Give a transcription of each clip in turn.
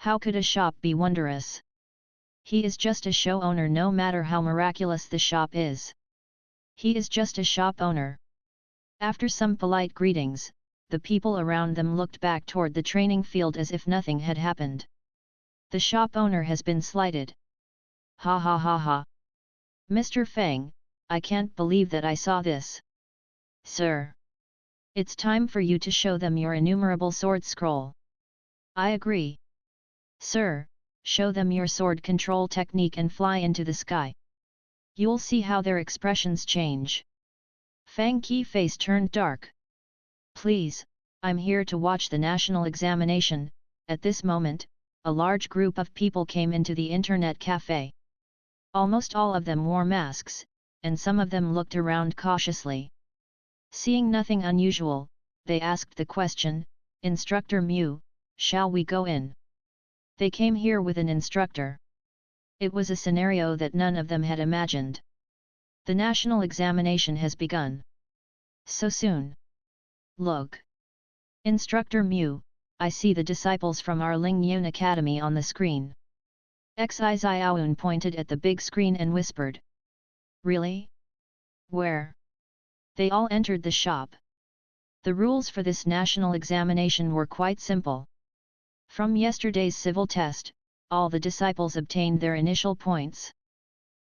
How could a shop be wondrous? He is just a show owner, no matter how miraculous the shop is. He is just a shop owner. After some polite greetings, the people around them looked back toward the training field as if nothing had happened. The shop owner has been slighted. Ha ha ha ha. Mr. Fang, I can't believe that I saw this. Sir. It's time for you to show them your innumerable sword scroll. I agree. Sir, show them your sword control technique and fly into the sky. You'll see how their expressions change. Fang Qi face turned dark. Please, I'm here to watch the national examination. At this moment, a large group of people came into the internet cafe. Almost all of them wore masks, and some of them looked around cautiously. Seeing nothing unusual, they asked the question, Instructor Mu, shall we go in? They came here with an instructor. It was a scenario that none of them had imagined. The national examination has begun. So soon. Look. Instructor Mu, I see the disciples from our Ling Yun Academy on the screen. Xi Xiaoyun pointed at the big screen and whispered. Really? Where? They all entered the shop. The rules for this national examination were quite simple. From yesterday's civil test, all the disciples obtained their initial points.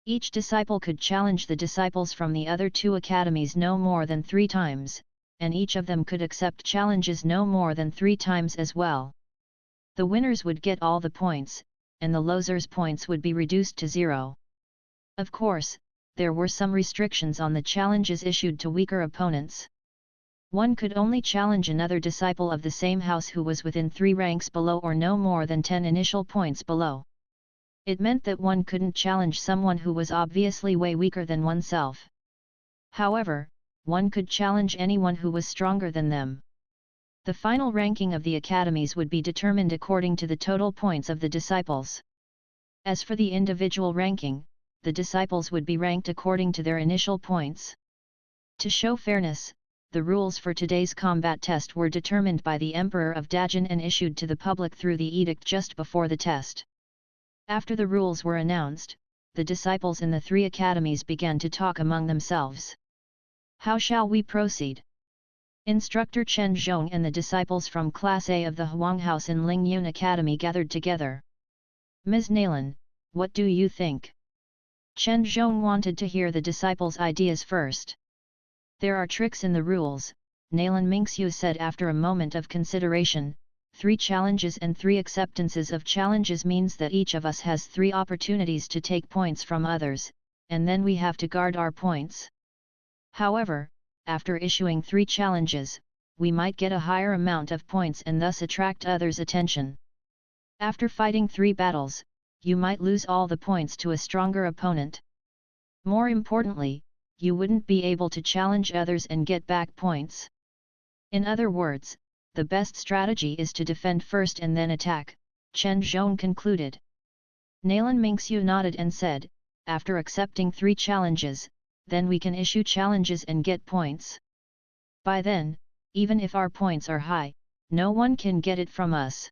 Each disciple could challenge the disciples from the other two academies no more than 3 times, and each of them could accept challenges no more than 3 times as well. The winners would get all the points, and the losers' points would be reduced to 0. Of course, there were some restrictions on the challenges issued to weaker opponents. One could only challenge another disciple of the same house who was within 3 ranks below or no more than 10 initial points below. It meant that one couldn't challenge someone who was obviously way weaker than oneself. However, one could challenge anyone who was stronger than them. The final ranking of the academies would be determined according to the total points of the disciples. As for the individual ranking, the disciples would be ranked according to their initial points. To show fairness, the rules for today's combat test were determined by the Emperor of Dajin and issued to the public through the edict just before the test. After the rules were announced, the disciples in the 3 academies began to talk among themselves. How shall we proceed? Instructor Chen Zhong and the disciples from Class A of the Huang House in Ling Yun Academy gathered together. Ms. Nalan, what do you think? Chen Zhong wanted to hear the disciples' ideas first. There are tricks in the rules, Nalan Mingxiu said after a moment of consideration. 3 challenges and 3 acceptances of challenges means that each of us has 3 opportunities to take points from others, and then we have to guard our points. However, after issuing 3 challenges, we might get a higher amount of points and thus attract others' attention. After fighting 3 battles, you might lose all the points to a stronger opponent. More importantly, you wouldn't be able to challenge others and get back points. In other words, the best strategy is to defend first and then attack, Chen Zhong concluded. Nalan Mingxiu nodded and said, after accepting 3 challenges, then we can issue challenges and get points. By then, even if our points are high, no one can get it from us.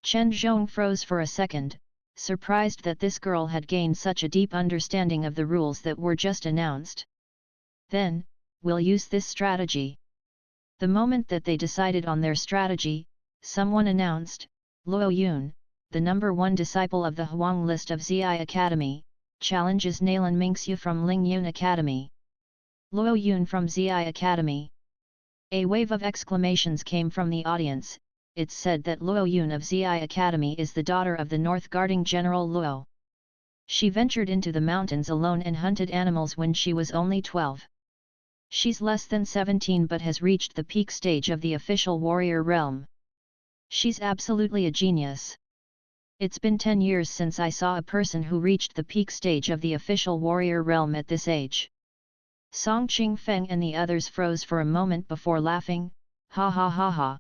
Chen Zhong froze for a second, surprised that this girl had gained such a deep understanding of the rules that were just announced. Then, we'll use this strategy. The moment that they decided on their strategy, someone announced, Luo Yun, the number 1 disciple of the Huang list of Zi Academy, challenges Nalan Mingxiu from Ling Yun Academy. Luo Yun from Zi Academy. A wave of exclamations came from the audience. It's said that Luo Yun of Zi Academy is the daughter of the North Guarding General Luo. She ventured into the mountains alone and hunted animals when she was only 12. She's less than 17 but has reached the peak stage of the official warrior realm. She's absolutely a genius. It's been 10 years since I saw a person who reached the peak stage of the official warrior realm at this age. Song Qingfeng and the others froze for a moment before laughing, ha ha ha ha.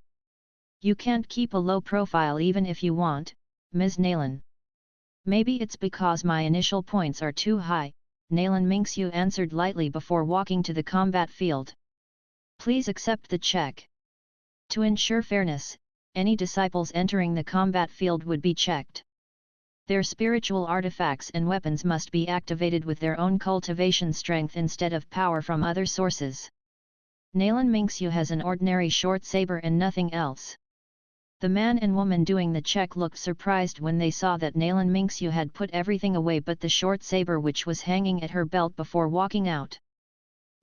You can't keep a low profile even if you want, Ms. Nalan. Maybe it's because my initial points are too high, Nalan Mingxiu answered lightly before walking to the combat field. Please accept the check. To ensure fairness, any disciples entering the combat field would be checked. Their spiritual artifacts and weapons must be activated with their own cultivation strength instead of power from other sources. Nalan Mingxiu has an ordinary short saber and nothing else. The man and woman doing the check looked surprised when they saw that Nalan Mingxiu had put everything away but the short saber which was hanging at her belt before walking out.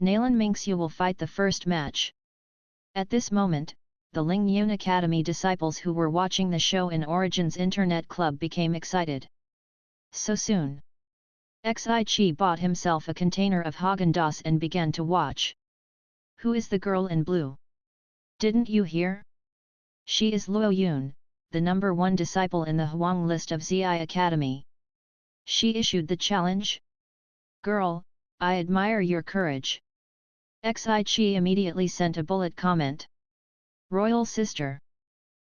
Nalan Mingxiu will fight the first match. At this moment, the Ling Yun Academy disciples who were watching the show in Origins Internet Club became excited. So soon. Xi Chi bought himself a container of Häagen-Dazs and began to watch. Who is the girl in blue? Didn't you hear? She is Luo Yun, the number 1 disciple in the Huang list of Zi Academy. She issued the challenge. Girl, I admire your courage. Xi Chi immediately sent a bullet comment. Royal sister.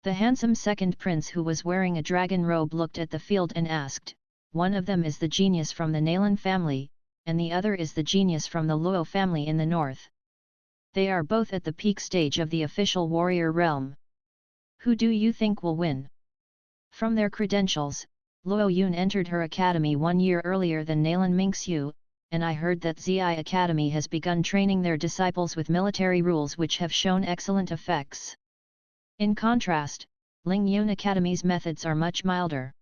The handsome second prince who was wearing a dragon robe looked at the field and asked, one of them is the genius from the Nalan family, and the other is the genius from the Luo family in the north. They are both at the peak stage of the official warrior realm. Who do you think will win? From their credentials, Luo Yun entered her academy 1 year earlier than Nalan Mingxiu, and I heard that Zi Academy has begun training their disciples with military rules which have shown excellent effects. In contrast, Ling Yun Academy's methods are much milder.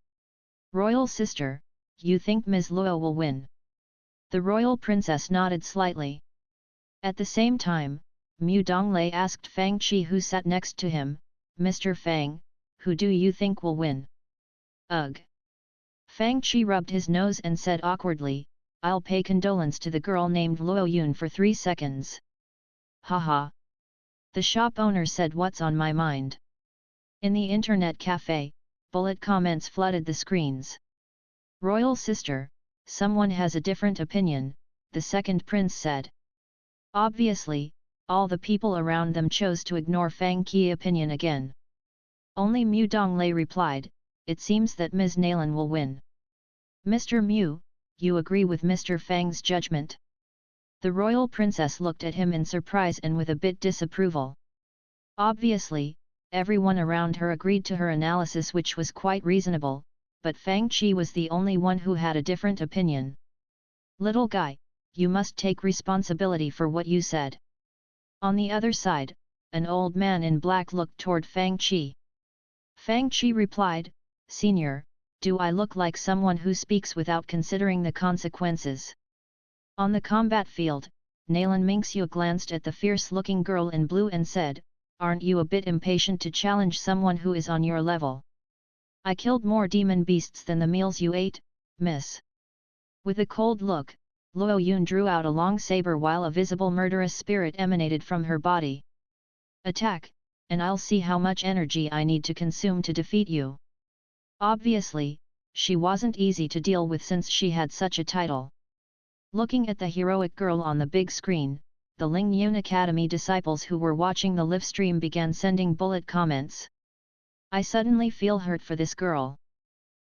Royal sister, you think Ms. Luo will win? The royal princess nodded slightly. At the same time, Mu Donglei asked Fang Qi who sat next to him, Mr. Fang, who do you think will win? Ugh! Fang Qi rubbed his nose and said awkwardly, I'll pay condolence to the girl named Luo Yun for 3 seconds. Haha! The shop owner said what's on my mind. In the internet cafe, bullet comments flooded the screens. Royal sister, someone has a different opinion, the second prince said. Obviously, all the people around them chose to ignore Fang Qi opinion again. Only Mu Donglei replied, it seems that Ms. Nalan will win. Mr. Mu, you agree with Mr. Fang's judgment? The royal princess looked at him in surprise and with a bit disapproval. Obviously, everyone around her agreed to her analysis which was quite reasonable, but Fang Qi was the only one who had a different opinion. Little guy, you must take responsibility for what you said. On the other side, an old man in black looked toward Fang Qi. Fang Qi replied, Senior, do I look like someone who speaks without considering the consequences? On the combat field, Nalan Mingxiu glanced at the fierce-looking girl in blue and said, aren't you a bit impatient to challenge someone who is on your level? I killed more demon beasts than the meals you ate, miss. With a cold look, Luo Yun drew out a long saber while a visible murderous spirit emanated from her body. Attack, and I'll see how much energy I need to consume to defeat you. Obviously, she wasn't easy to deal with since she had such a title. Looking at the heroic girl on the big screen, the Ling Yun Academy disciples who were watching the live stream began sending bullet comments. I suddenly feel hurt for this girl.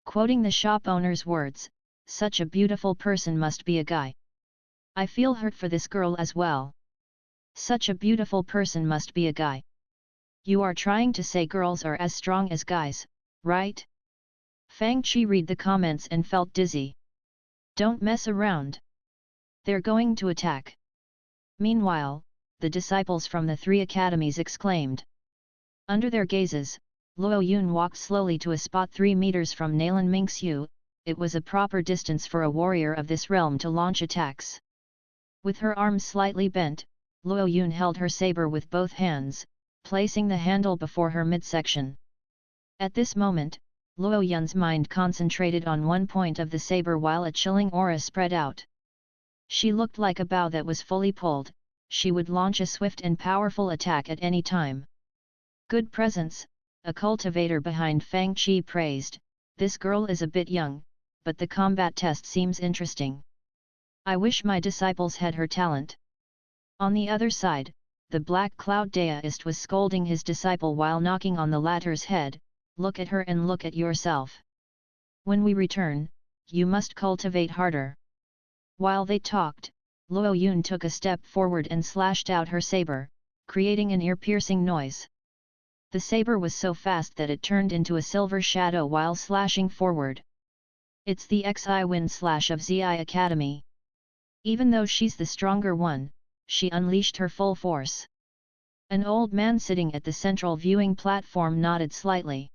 Quoting the shop owner's words, such a beautiful person must be a guy. I feel hurt for this girl as well. Such a beautiful person must be a guy. You are trying to say girls are as strong as guys, right? Fang Qi read the comments and felt dizzy. Don't mess around. They're going to attack. Meanwhile, the disciples from the 3 academies exclaimed. Under their gazes, Luo Yun walked slowly to a spot 3 meters from Nalan Mingxiu. It was a proper distance for a warrior of this realm to launch attacks. With her arms slightly bent, Luo Yun held her saber with both hands, placing the handle before her midsection. At this moment, Luo Yun's mind concentrated on one point of the saber while a chilling aura spread out. She looked like a bow that was fully pulled, she would launch a swift and powerful attack at any time. Good presence, a cultivator behind Fang Qi praised, this girl is a bit young, but the combat test seems interesting. I wish my disciples had her talent. On the other side, the Black Cloud Daoist was scolding his disciple while knocking on the latter's head, look at her and look at yourself. When we return, you must cultivate harder. While they talked, Luo Yun took a step forward and slashed out her saber, creating an ear-piercing noise. The saber was so fast that it turned into a silver shadow while slashing forward. It's the Xi wind slash of Zi Academy. Even though she's the stronger one, she unleashed her full force. An old man sitting at the central viewing platform nodded slightly.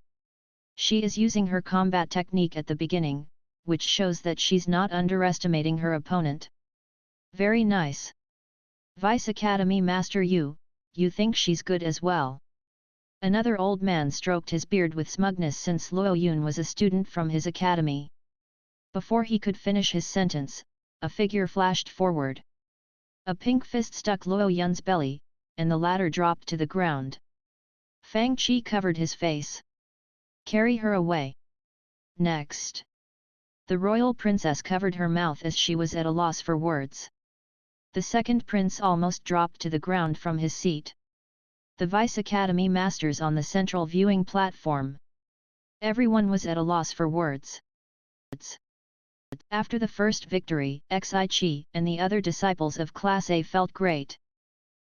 She is using her combat technique at the beginning, which shows that she's not underestimating her opponent. Very nice. Vice Academy Master you think she's good as well. Another old man stroked his beard with smugness since Luo Yun was a student from his academy. Before he could finish his sentence, a figure flashed forward. A pink fist stuck Luo Yun's belly, and the latter dropped to the ground. Fang Qi covered his face. Carry her away. Next. The royal princess covered her mouth as she was at a loss for words. The second prince almost dropped to the ground from his seat. The Vice Academy masters on the central viewing platform. Everyone was at a loss for words. After the first victory, Xi Qi and the other disciples of Class A felt great.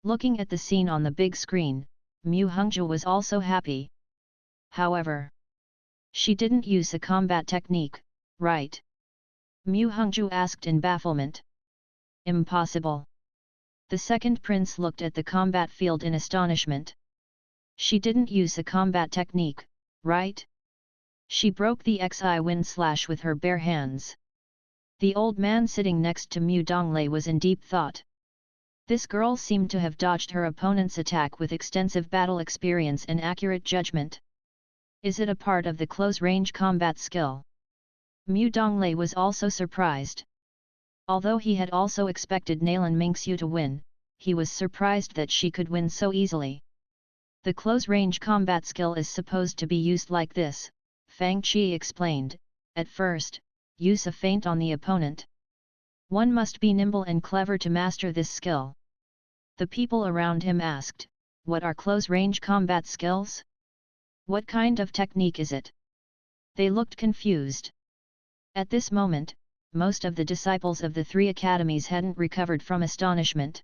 Looking at the scene on the big screen, Mu Hongzhu was also happy. However, she didn't use a combat technique, right? Mu Hongzhu asked in bafflement. Impossible. The second prince looked at the combat field in astonishment. She didn't use a combat technique, right? She broke the Xi wind slash with her bare hands. The old man sitting next to Mu Donglei was in deep thought. This girl seemed to have dodged her opponent's attack with extensive battle experience and accurate judgment. Is it a part of the close-range combat skill? Mu Donglei was also surprised. Although he had also expected Nalan Mingxiu to win, he was surprised that she could win so easily. The close-range combat skill is supposed to be used like this, Fang Qi explained. At first, use a feint on the opponent. One must be nimble and clever to master this skill. The people around him asked, what are close-range combat skills? What kind of technique is it? They looked confused. At this moment, most of the disciples of the three academies hadn't recovered from astonishment.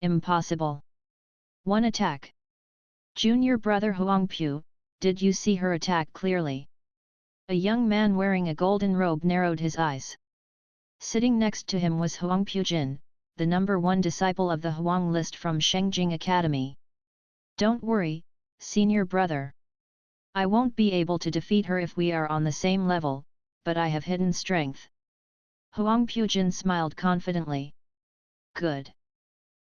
Impossible. One attack. Junior brother Huangpu, did you see her attack clearly? A young man wearing a golden robe narrowed his eyes. Sitting next to him was Huangpu Jin, the number 1 disciple of the Huang list from Shengjing Academy. Don't worry, senior brother. I won't be able to defeat her if we are on the same level, but I have hidden strength. Huangpu Jin smiled confidently. Good.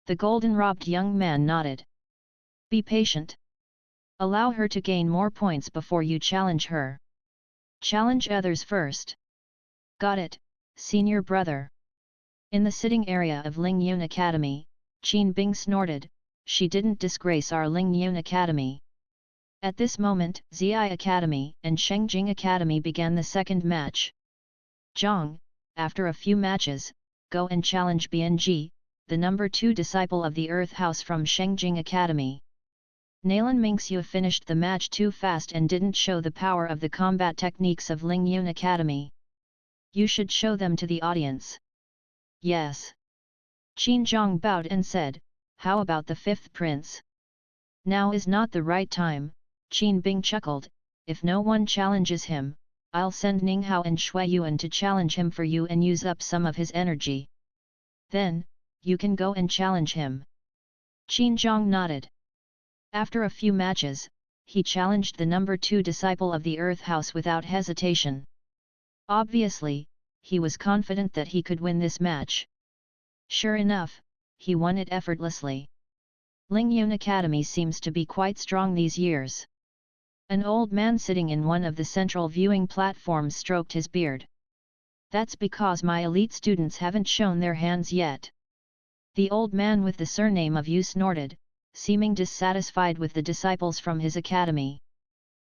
The golden-robed young man nodded. Be patient. Allow her to gain more points before you challenge her. Challenge others first. Got it, senior brother. In the sitting area of Lingyun Academy, Qin Bing snorted, she didn't disgrace our Lingyun Academy. At this moment, Zi Academy and Shengjing Academy began the second match. Zhang, after a few matches, go and challenge BNG, the number 2 disciple of the Earth House from Shengjing Academy. Nalan Mingxiu finished the match too fast and didn't show the power of the combat techniques of Lingyun Academy. You should show them to the audience. Yes. Qin Zhang bowed and said, how about the 5th prince? Now is not the right time, Qin Bing chuckled, if no one challenges him, I'll send Ninghao and Shui Yuan to challenge him for you and use up some of his energy. Then, you can go and challenge him. Qin Zhang nodded. After a few matches, he challenged the number 2 disciple of the Earth House without hesitation. Obviously, he was confident that he could win this match. Sure enough, he won it effortlessly. Lingyun Academy seems to be quite strong these years. An old man sitting in one of the central viewing platforms stroked his beard. That's because my elite students haven't shown their hands yet. The old man with the surname of Yu snorted, seeming dissatisfied with the disciples from his academy.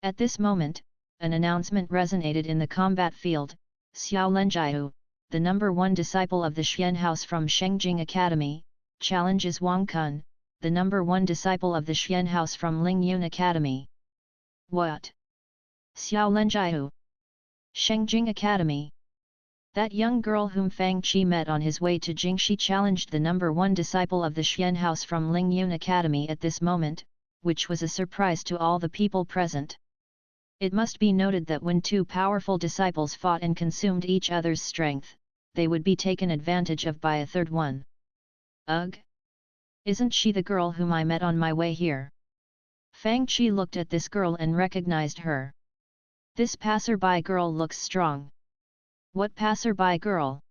At this moment, an announcement resonated in the combat field. Xiao Lenjiu, the number 1 disciple of the Xian House from Shengjing Academy, challenges Wang Kun, the number 1 disciple of the Xian House from Lingyun Academy. What? Xiao Lenjiu? Shengjing Academy? That young girl whom Fang Qi met on his way to Jingxi challenged the number 1 disciple of the Xian House from Lingyun Academy at this moment. which was a surprise to all the people present. It must be noted that when two powerful disciples fought and consumed each other's strength, they would be taken advantage of by a third one. Ugh! Isn't she the girl whom I met on my way here? Fang Qi looked at this girl and recognized her. This passerby girl looks strong. What passerby girl?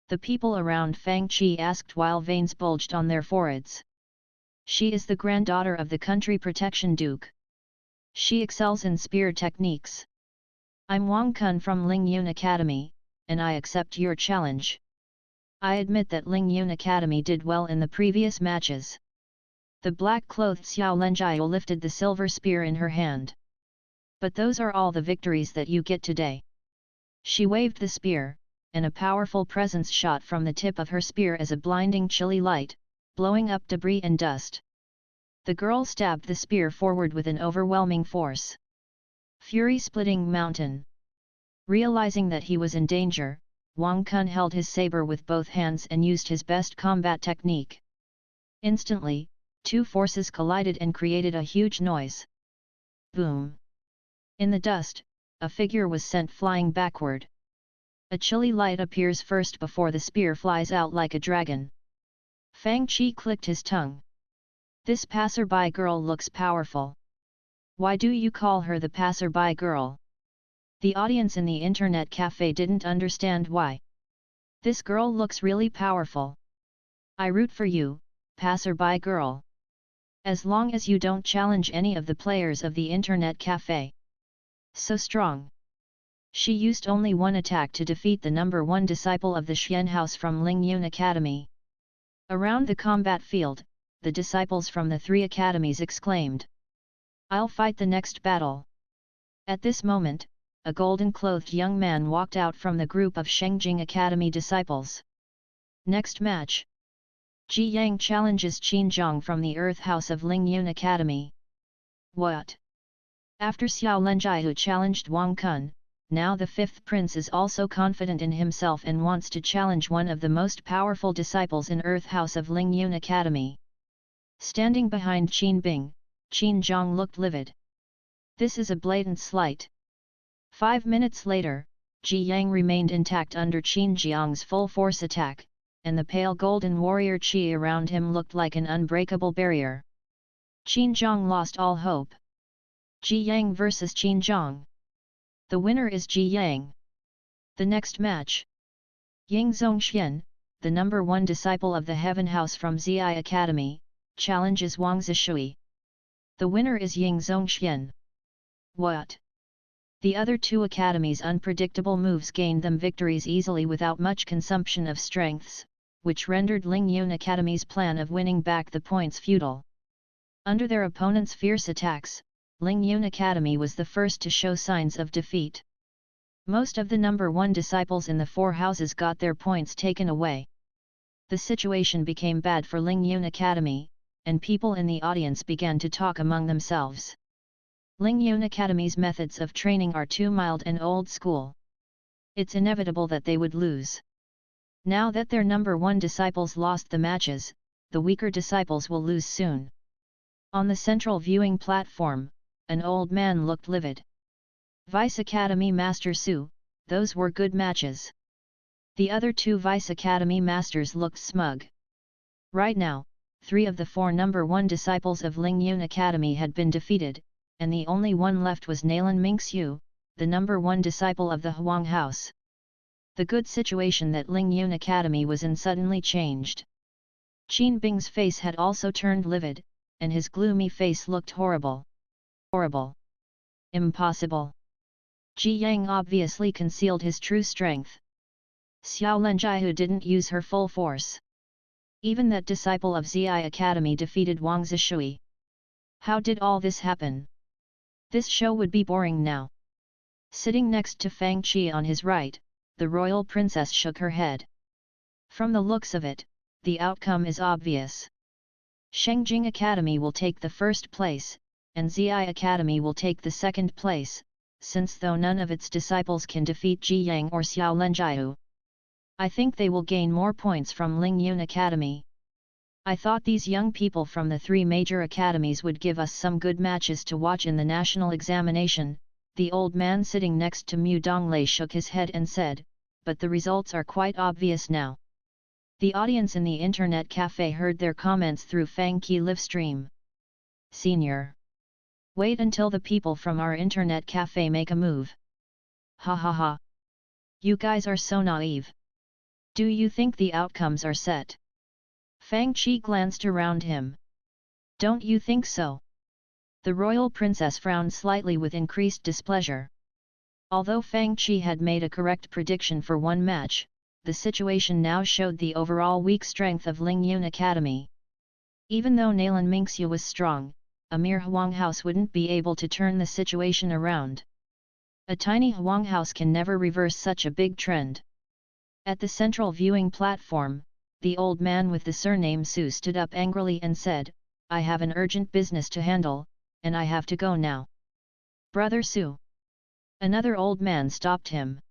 The people around Fang Qi asked while veins bulged on their foreheads. She is the granddaughter of the country protection duke. She excels in spear techniques. I'm Wang Kun from Ling Yun Academy, and I accept your challenge. I admit that Ling Yun Academy did well in the previous matches. The black-clothed Xiao Lenjiao lifted the silver spear in her hand. But those are all the victories that you get today. She waved the spear, and a powerful presence shot from the tip of her spear as a blinding chilly light, blowing up debris and dust. The girl stabbed the spear forward with an overwhelming force. Fury-splitting mountain. Realizing that he was in danger, Wang Kun held his saber with both hands and used his best combat technique. Instantly, two forces collided and created a huge noise. Boom! In the dust, a figure was sent flying backward. A chilly light appears first before the spear flies out like a dragon. Fang Qi clicked his tongue. This passerby girl looks powerful. Why do you call her the passerby girl? The audience in the internet cafe didn't understand why. This girl looks really powerful. I root for you, passerby girl. As long as you don't challenge any of the players of the internet cafe. So strong. She used only one attack to defeat the number one disciple of the Xian House from Ling Yun Academy. Around the combat field, the disciples from the three academies exclaimed. I'll fight the next battle. At this moment, a golden-clothed young man walked out from the group of Shengjing Academy disciples. Next match. Ji Yang challenges Qin Zhang from the Earth House of Ling Yun Academy. What? After Xiao Lenjiao challenged Wang Kun, now the fifth prince is also confident in himself and wants to challenge one of the most powerful disciples in Earth House of Ling Yun Academy. Standing behind Qin Bing, Qin Zhang looked livid. This is a blatant slight. 5 minutes later, Ji Yang remained intact under Qin Jiang's full force attack, and the pale golden warrior Qi around him looked like an unbreakable barrier. Qin Zhang lost all hope. Ji Yang vs Qin Zhang. The winner is Ji Yang. The next match. Ying Zongxian, the number one disciple of the Heaven House from Zi Academy, challenges Wang Zishui. The winner is Ying Zongxian. What? The other two academies' unpredictable moves gained them victories easily without much consumption of strengths, which rendered Ling Yun Academy's plan of winning back the points futile. Under their opponents' fierce attacks, Ling Yun Academy was the first to show signs of defeat. Most of the number one disciples in the four houses got their points taken away. The situation became bad for Ling Yun Academy, and people in the audience began to talk among themselves. Ling Yun Academy's methods of training are too mild and old school. It's inevitable that they would lose. Now that their number one disciples lost the matches, the weaker disciples will lose soon. On the central viewing platform, an old man looked livid. Vice Academy Master Su, those were good matches. The other two Vice Academy Masters looked smug. Right now, 3 of the 4 number one disciples of Ling Yun Academy had been defeated, and the only one left was Nalan Mingxiu, the number one disciple of the Huang House. The good situation that Ling Yun Academy was in suddenly changed. Qin Bing's face had also turned livid, and his gloomy face looked horrible. Horrible. Impossible. Ji Yang obviously concealed his true strength. Xiao Lenjiao didn't use her full force. Even that disciple of Zi Academy defeated Wang Zishui. How did all this happen? This show would be boring now. Sitting next to Fang Qi on his right, the royal princess shook her head. From the looks of it, the outcome is obvious. Shengjing Academy will take the first place, and Zi Academy will take the second place, since though none of its disciples can defeat Ji Yang or Xiao Lenjiao. I think they will gain more points from Ling Yun Academy. I thought these young people from the 3 major academies would give us some good matches to watch in the national examination. The old man sitting next to Mu Donglei shook his head and said, but the results are quite obvious now. The audience in the internet cafe heard their comments through Fang Qi live stream. Senior. Wait until the people from our internet cafe make a move. Ha ha ha. You guys are so naive. Do you think the outcomes are set? Fang Qi glanced around him. Don't you think so? The royal princess frowned slightly with increased displeasure. Although Fang Qi had made a correct prediction for one match, the situation now showed the overall weak strength of Lingyun Academy. Even though Nalan Mingxiu was strong, a mere Huang house wouldn't be able to turn the situation around. A tiny Huang house can never reverse such a big trend. At the central viewing platform, the old man with the surname Su stood up angrily and said, I have an urgent business to handle, and I have to go now. Brother Su. Another old man stopped him.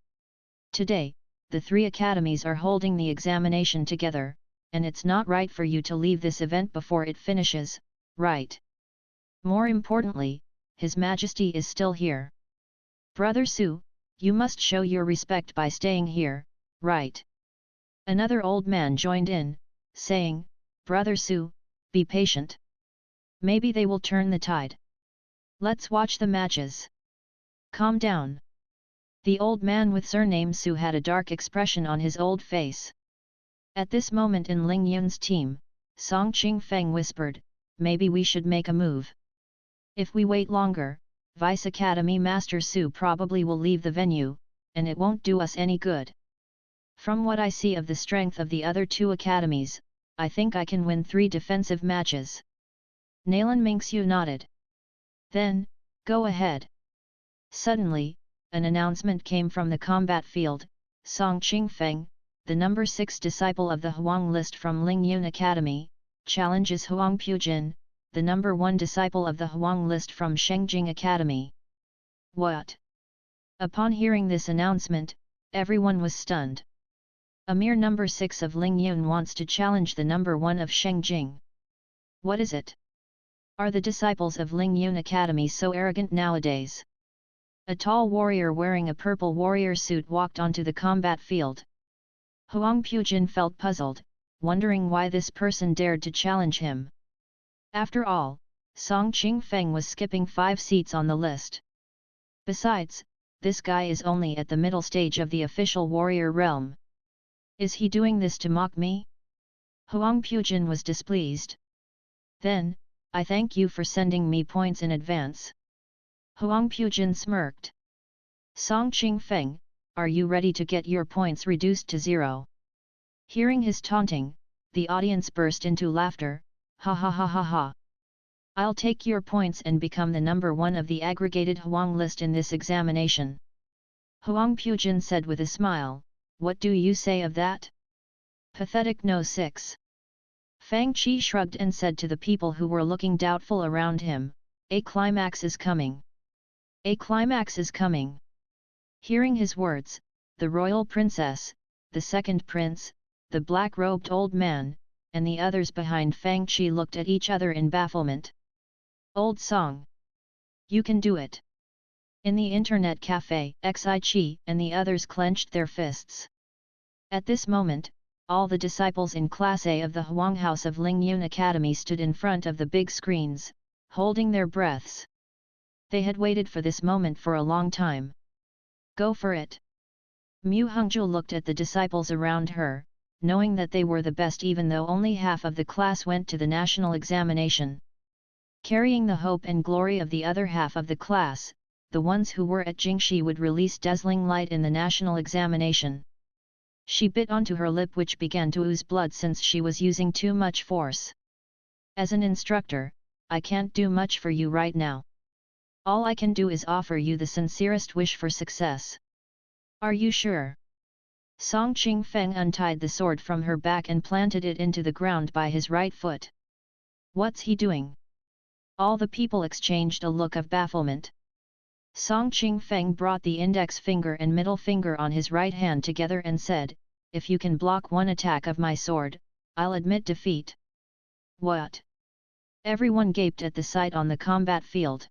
Today, the 3 academies are holding the examination together, and it's not right for you to leave this event before it finishes, right? More importantly, His Majesty is still here. Brother Su, you must show your respect by staying here, right? Another old man joined in, saying, Brother Su, be patient. Maybe they will turn the tide. Let's watch the matches. Calm down. The old man with surname Su had a dark expression on his old face. At this moment in Ling Yun's team, Song Qingfeng whispered, maybe we should make a move. If we wait longer, Vice Academy Master Su probably will leave the venue, and it won't do us any good. From what I see of the strength of the other 2 academies, I think I can win 3 defensive matches. Nalan Mingxiu nodded. Then, go ahead. Suddenly, an announcement came from the combat field. Song Qingfeng, the number 6 disciple of the Huang list from Lingyun Academy, challenges Huang Pujin, the number 1 disciple of the Huang list from Shengjing Academy. What? Upon hearing this announcement, everyone was stunned. A mere number 6 of Lingyun wants to challenge the number 1 of Shengjing. What is it? Are the disciples of Lingyun Academy so arrogant nowadays? A tall warrior wearing a purple warrior suit walked onto the combat field. Huang Pujin felt puzzled, wondering why this person dared to challenge him. After all, Song Qingfeng was skipping 5 seats on the list. Besides, this guy is only at the middle stage of the official warrior realm. Is he doing this to mock me? Huang Pujin was displeased. Then, I thank you for sending me points in advance. Huang Pujin smirked. Song Qingfeng, are you ready to get your points reduced to 0? Hearing his taunting, the audience burst into laughter. Ha ha ha ha ha. I'll take your points and become the number 1 of the aggregated Huang list in this examination. Huang Pujin said with a smile, what do you say of that? Pathetic no 6. Fang Qi shrugged and said to the people who were looking doubtful around him, a climax is coming. A climax is coming. Hearing his words, the royal princess, the second prince, the black-robed old man, and the others behind Fang Qi looked at each other in bafflement. Old Song. You can do it. In the internet cafe, Xi Qi and the others clenched their fists. At this moment, all the disciples in Class A of the Huang House of Lingyun Academy stood in front of the big screens, holding their breaths. They had waited for this moment for a long time. Go for it. Mu Hongzhu looked at the disciples around her, knowing that they were the best even though only half of the class went to the national examination. Carrying the hope and glory of the other half of the class, the ones who were at Jingxi would release dazzling light in the national examination. She bit onto her lip which began to ooze blood since she was using too much force. As an instructor, I can't do much for you right now. All I can do is offer you the sincerest wish for success. Are you sure? Song Qingfeng untied the sword from her back and planted it into the ground by his right foot. What's he doing? All the people exchanged a look of bafflement. Song Qingfeng brought the index finger and middle finger on his right hand together and said, if you can block one attack of my sword, I'll admit defeat. What? Everyone gaped at the sight on the combat field.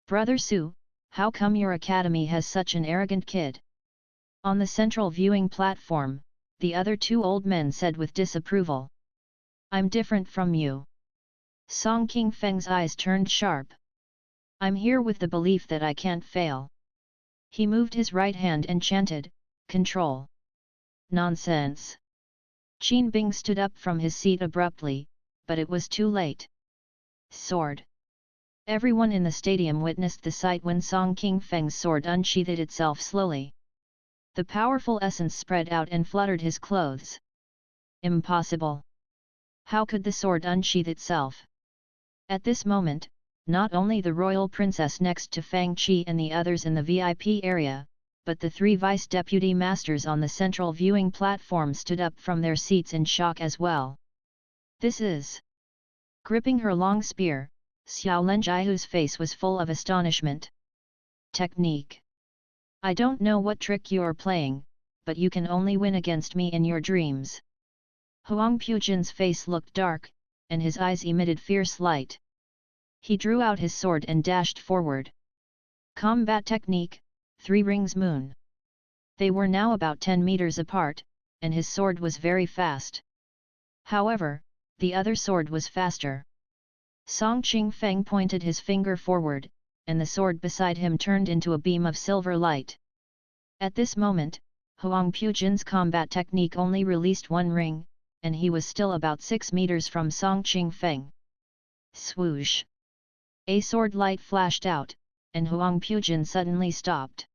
Brother Su, how come your academy has such an arrogant kid? On the central viewing platform, the other two old men said with disapproval. I'm different from you. Song King Feng's eyes turned sharp. I'm here with the belief that I can't fail. He moved his right hand and chanted, Control. Nonsense. Qin Bing stood up from his seat abruptly, but it was too late. Sword. Everyone in the stadium witnessed the sight when Song King Feng's sword unsheathed itself slowly. The powerful essence spread out and fluttered his clothes. Impossible. How could the sword unsheath itself? At this moment, not only the royal princess next to Fang Qi and the others in the VIP area, but the three vice-deputy masters on the central viewing platform stood up from their seats in shock as well. This is... Gripping her long spear, Xiao Lenjihu's face was full of astonishment. Technique. I don't know what trick you're playing, but you can only win against me in your dreams. Huang Pujin's face looked dark, and his eyes emitted fierce light. He drew out his sword and dashed forward. Combat technique, 3 rings moon. They were now about 10 meters apart, and his sword was very fast. However, the other sword was faster. Song Qing Feng pointed his finger forward, and the sword beside him turned into a beam of silver light. At this moment, Huang Pujin's combat technique only released 1 ring, and he was still about 6 meters from Song Qing Feng. Swoosh! A sword light flashed out, and Huang Pujin suddenly stopped.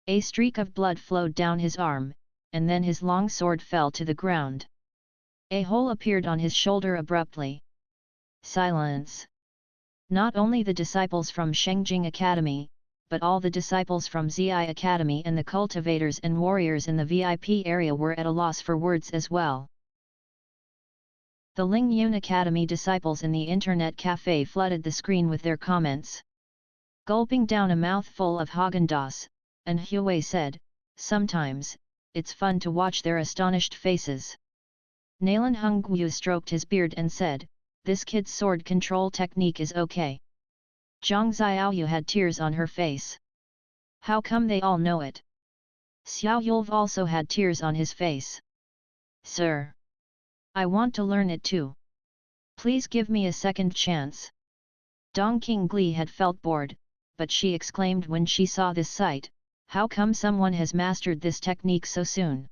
A streak of blood flowed down his arm, and then his long sword fell to the ground. A hole appeared on his shoulder abruptly. Silence! Not only the disciples from Shengjing Academy, but all the disciples from Zi Academy and the cultivators and warriors in the VIP area were at a loss for words as well. The Ling Yun Academy disciples in the internet cafe flooded the screen with their comments. Gulping down a mouthful of Häagen-Dazs, and Huey said, sometimes, it's fun to watch their astonished faces. Nalan Hongyu stroked his beard and said, this kid's sword control technique is okay. Zhang Xiaoyu had tears on her face. How come they all know it? Xiao Yulv also had tears on his face. Sir! I want to learn it too. Please give me a second chance. Dong Qingli had felt bored, but she exclaimed when she saw this sight, how come someone has mastered this technique so soon?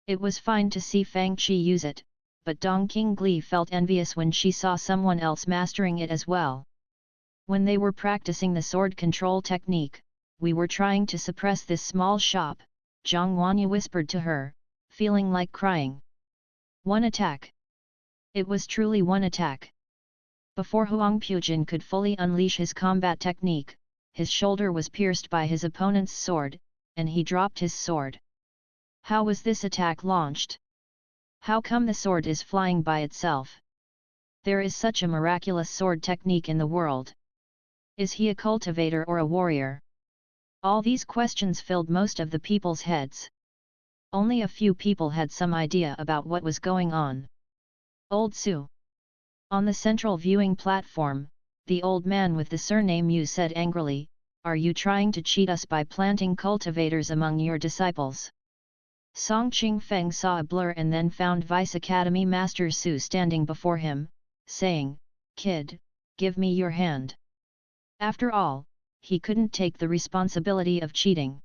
It was fine to see Fang Qi use it, but Dong Qingli felt envious when she saw someone else mastering it as well. When they were practicing the sword control technique, we were trying to suppress this small shop, Zhang Wanya whispered to her, feeling like crying. 1 attack. It was truly 1 attack. Before Huang Pujin could fully unleash his combat technique, his shoulder was pierced by his opponent's sword, and he dropped his sword. How was this attack launched? How come the sword is flying by itself? There is such a miraculous sword technique in the world. Is he a cultivator or a warrior? All these questions filled most of the people's heads. Only a few people had some idea about what was going on. Old Su. On the central viewing platform, the old man with the surname Yu said angrily, are you trying to cheat us by planting cultivators among your disciples? Song Qing Feng saw a blur and then found Vice Academy Master Su standing before him, saying, Kid, give me your hand. After all, he couldn't take the responsibility of cheating.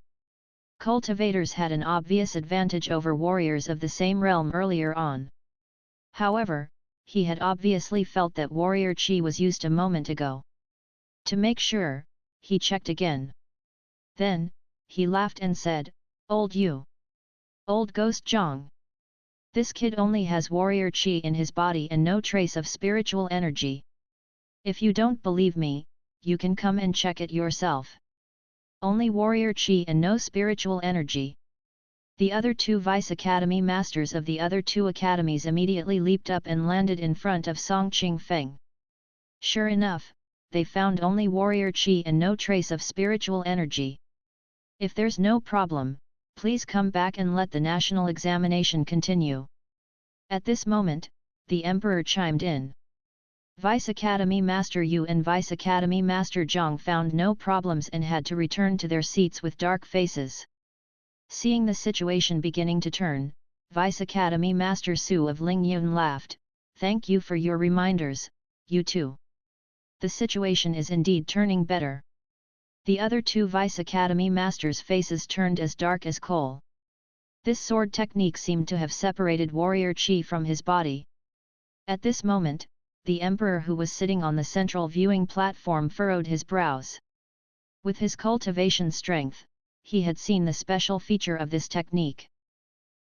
Cultivators had an obvious advantage over warriors of the same realm earlier on. However, he had obviously felt that warrior Qi was used a moment ago. To make sure, he checked again. Then, he laughed and said, Old Yu. Old Ghost Zhang. This kid only has warrior Qi in his body and no trace of spiritual energy. If you don't believe me, you can come and check it yourself. Only warrior Qi and no spiritual energy. The other 2 Vice Academy Masters of the other 2 academies immediately leaped up and landed in front of Song Qing Feng. Sure enough, they found only warrior Qi and no trace of spiritual energy. If there's no problem, please come back and let the national examination continue. At this moment, the Emperor chimed in. Vice Academy Master Yu and Vice Academy Master Zhang found no problems and had to return to their seats with dark faces. Seeing the situation beginning to turn, Vice Academy Master Su of Lingyun laughed, "Thank you for your reminders, you too. The situation is indeed turning better." The other two Vice Academy Masters' faces turned as dark as coal. This sword technique seemed to have separated warrior Qi from his body. At this moment, the Emperor who was sitting on the central viewing platform furrowed his brows. With his cultivation strength, he had seen the special feature of this technique.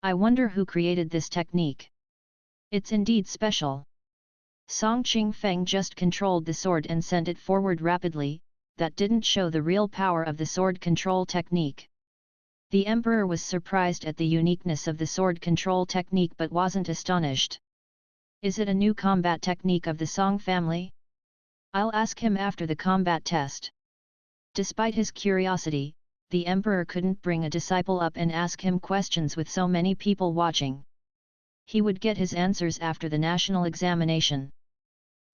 I wonder who created this technique. It's indeed special. Song Qingfeng just controlled the sword and sent it forward rapidly. That didn't show the real power of the sword control technique. The Emperor was surprised at the uniqueness of the sword control technique but wasn't astonished. Is it a new combat technique of the Song family? I'll ask him after the combat test. Despite his curiosity, the Emperor couldn't bring a disciple up and ask him questions with so many people watching. He would get his answers after the national examination.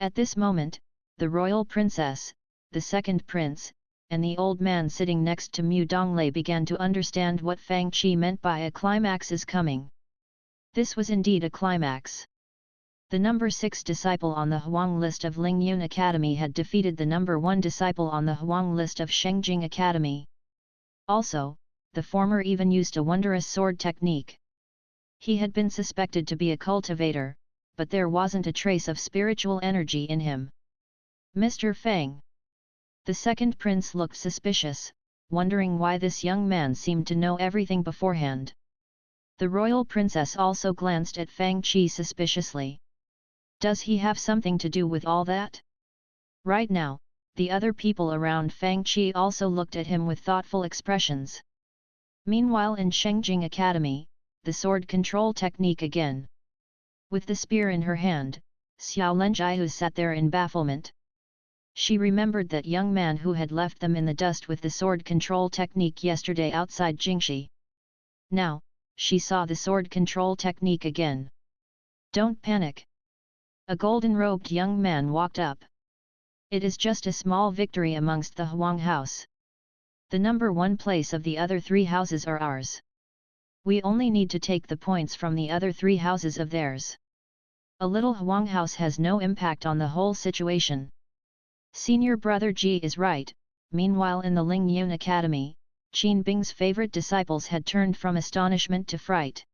At this moment, the royal princess, the second prince, and the old man sitting next to Mu Donglei began to understand what Fang Qi meant by a climax is coming. This was indeed a climax. The number 6 disciple on the Huang list of Lingyun Academy had defeated the number 1 disciple on the Huang list of Shengjing Academy. Also, the former even used a wondrous sword technique. He had been suspected to be a cultivator, but there wasn't a trace of spiritual energy in him. Mr. Fang. The second prince looked suspicious, wondering why this young man seemed to know everything beforehand. The royal princess also glanced at Fang Qi suspiciously. Does he have something to do with all that? Right now, the other people around Fang Qi also looked at him with thoughtful expressions. Meanwhile in Shengjing Academy, the sword control technique again. With the spear in her hand, Xiao Lenjiu sat there in bafflement. She remembered that young man who had left them in the dust with the sword control technique yesterday outside Jingxi. Now, she saw the sword control technique again. Don't panic. A golden-robed young man walked up. It is just a small victory amongst the Huang house. The number 1 place of the other 3 houses are ours. We only need to take the points from the other 3 houses of theirs. A little Huang house has no impact on the whole situation. Senior brother Ji is right. Meanwhile in the Lingyun Academy, Qin Bing's favorite disciples had turned from astonishment to fright.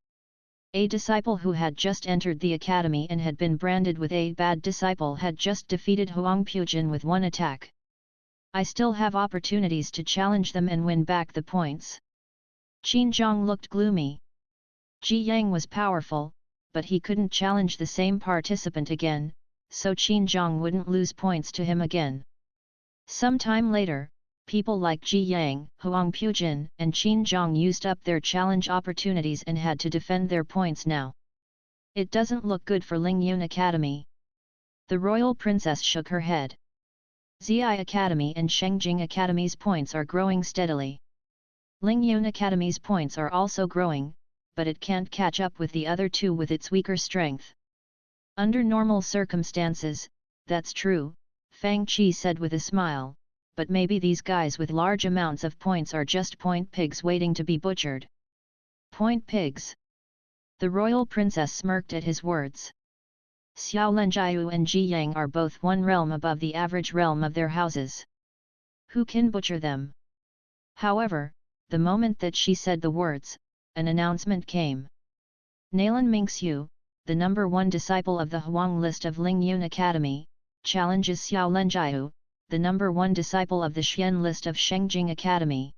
A disciple who had just entered the academy and had been branded with a bad disciple had just defeated Huang Pujin with 1 attack. I still have opportunities to challenge them and win back the points. Qin Zhang looked gloomy. Ji Yang was powerful, but he couldn't challenge the same participant again, so Qin Zhang wouldn't lose points to him again. Some time later, people like Ji Yang, Huang Pujin and Qin Zhang used up their challenge opportunities and had to defend their points now. It doesn't look good for Lingyun Academy. The royal princess shook her head. Zi Academy and Shengjing Academy's points are growing steadily. Lingyun Academy's points are also growing, but it can't catch up with the other 2 with its weaker strength. Under normal circumstances, that's true, Fang Qi said with a smile, but maybe these guys with large amounts of points are just point pigs waiting to be butchered. Point pigs. The royal princess smirked at his words. Xiao Lenjiu and Ji Yang are both 1 realm above the average realm of their houses. Who can butcher them? However, the moment that she said the words, an announcement came. Nalan Mingxiu, the number 1 disciple of the Huang list of Lingyun Academy, challenges Xiao Lenjiu, the number 1 disciple of the Xian list of Shengjing Academy.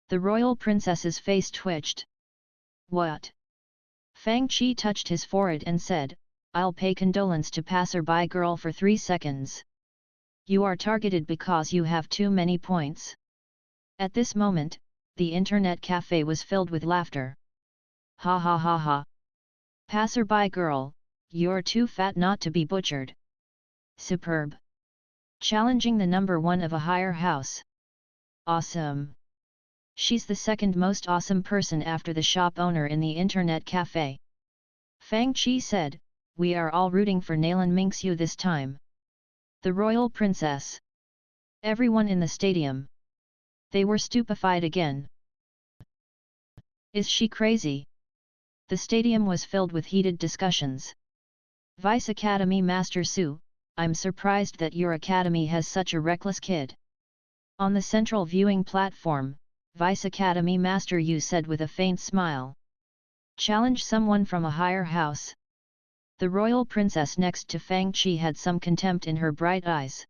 The royal princess's face twitched. What? Fang Qi touched his forehead and said, I'll pay condolence to passerby girl for 3 seconds. You are targeted because you have too many points. At this moment, the internet cafe was filled with laughter. Ha ha ha ha. Passerby girl, you're too fat not to be butchered. Superb. Challenging the number 1 of a higher house. Awesome. She's the second most awesome person after the shop owner in the internet cafe. Fang Qi said, we are all rooting for Nalan Mingxiu this time. The royal princess. Everyone in the stadium. They were stupefied again. Is she crazy? The stadium was filled with heated discussions. Vice Academy Master Su, I'm surprised that your academy has such a reckless kid. On the central viewing platform, Vice Academy Master Yu said with a faint smile. Challenge someone from a higher house. The royal princess next to Fang Qi had some contempt in her bright eyes.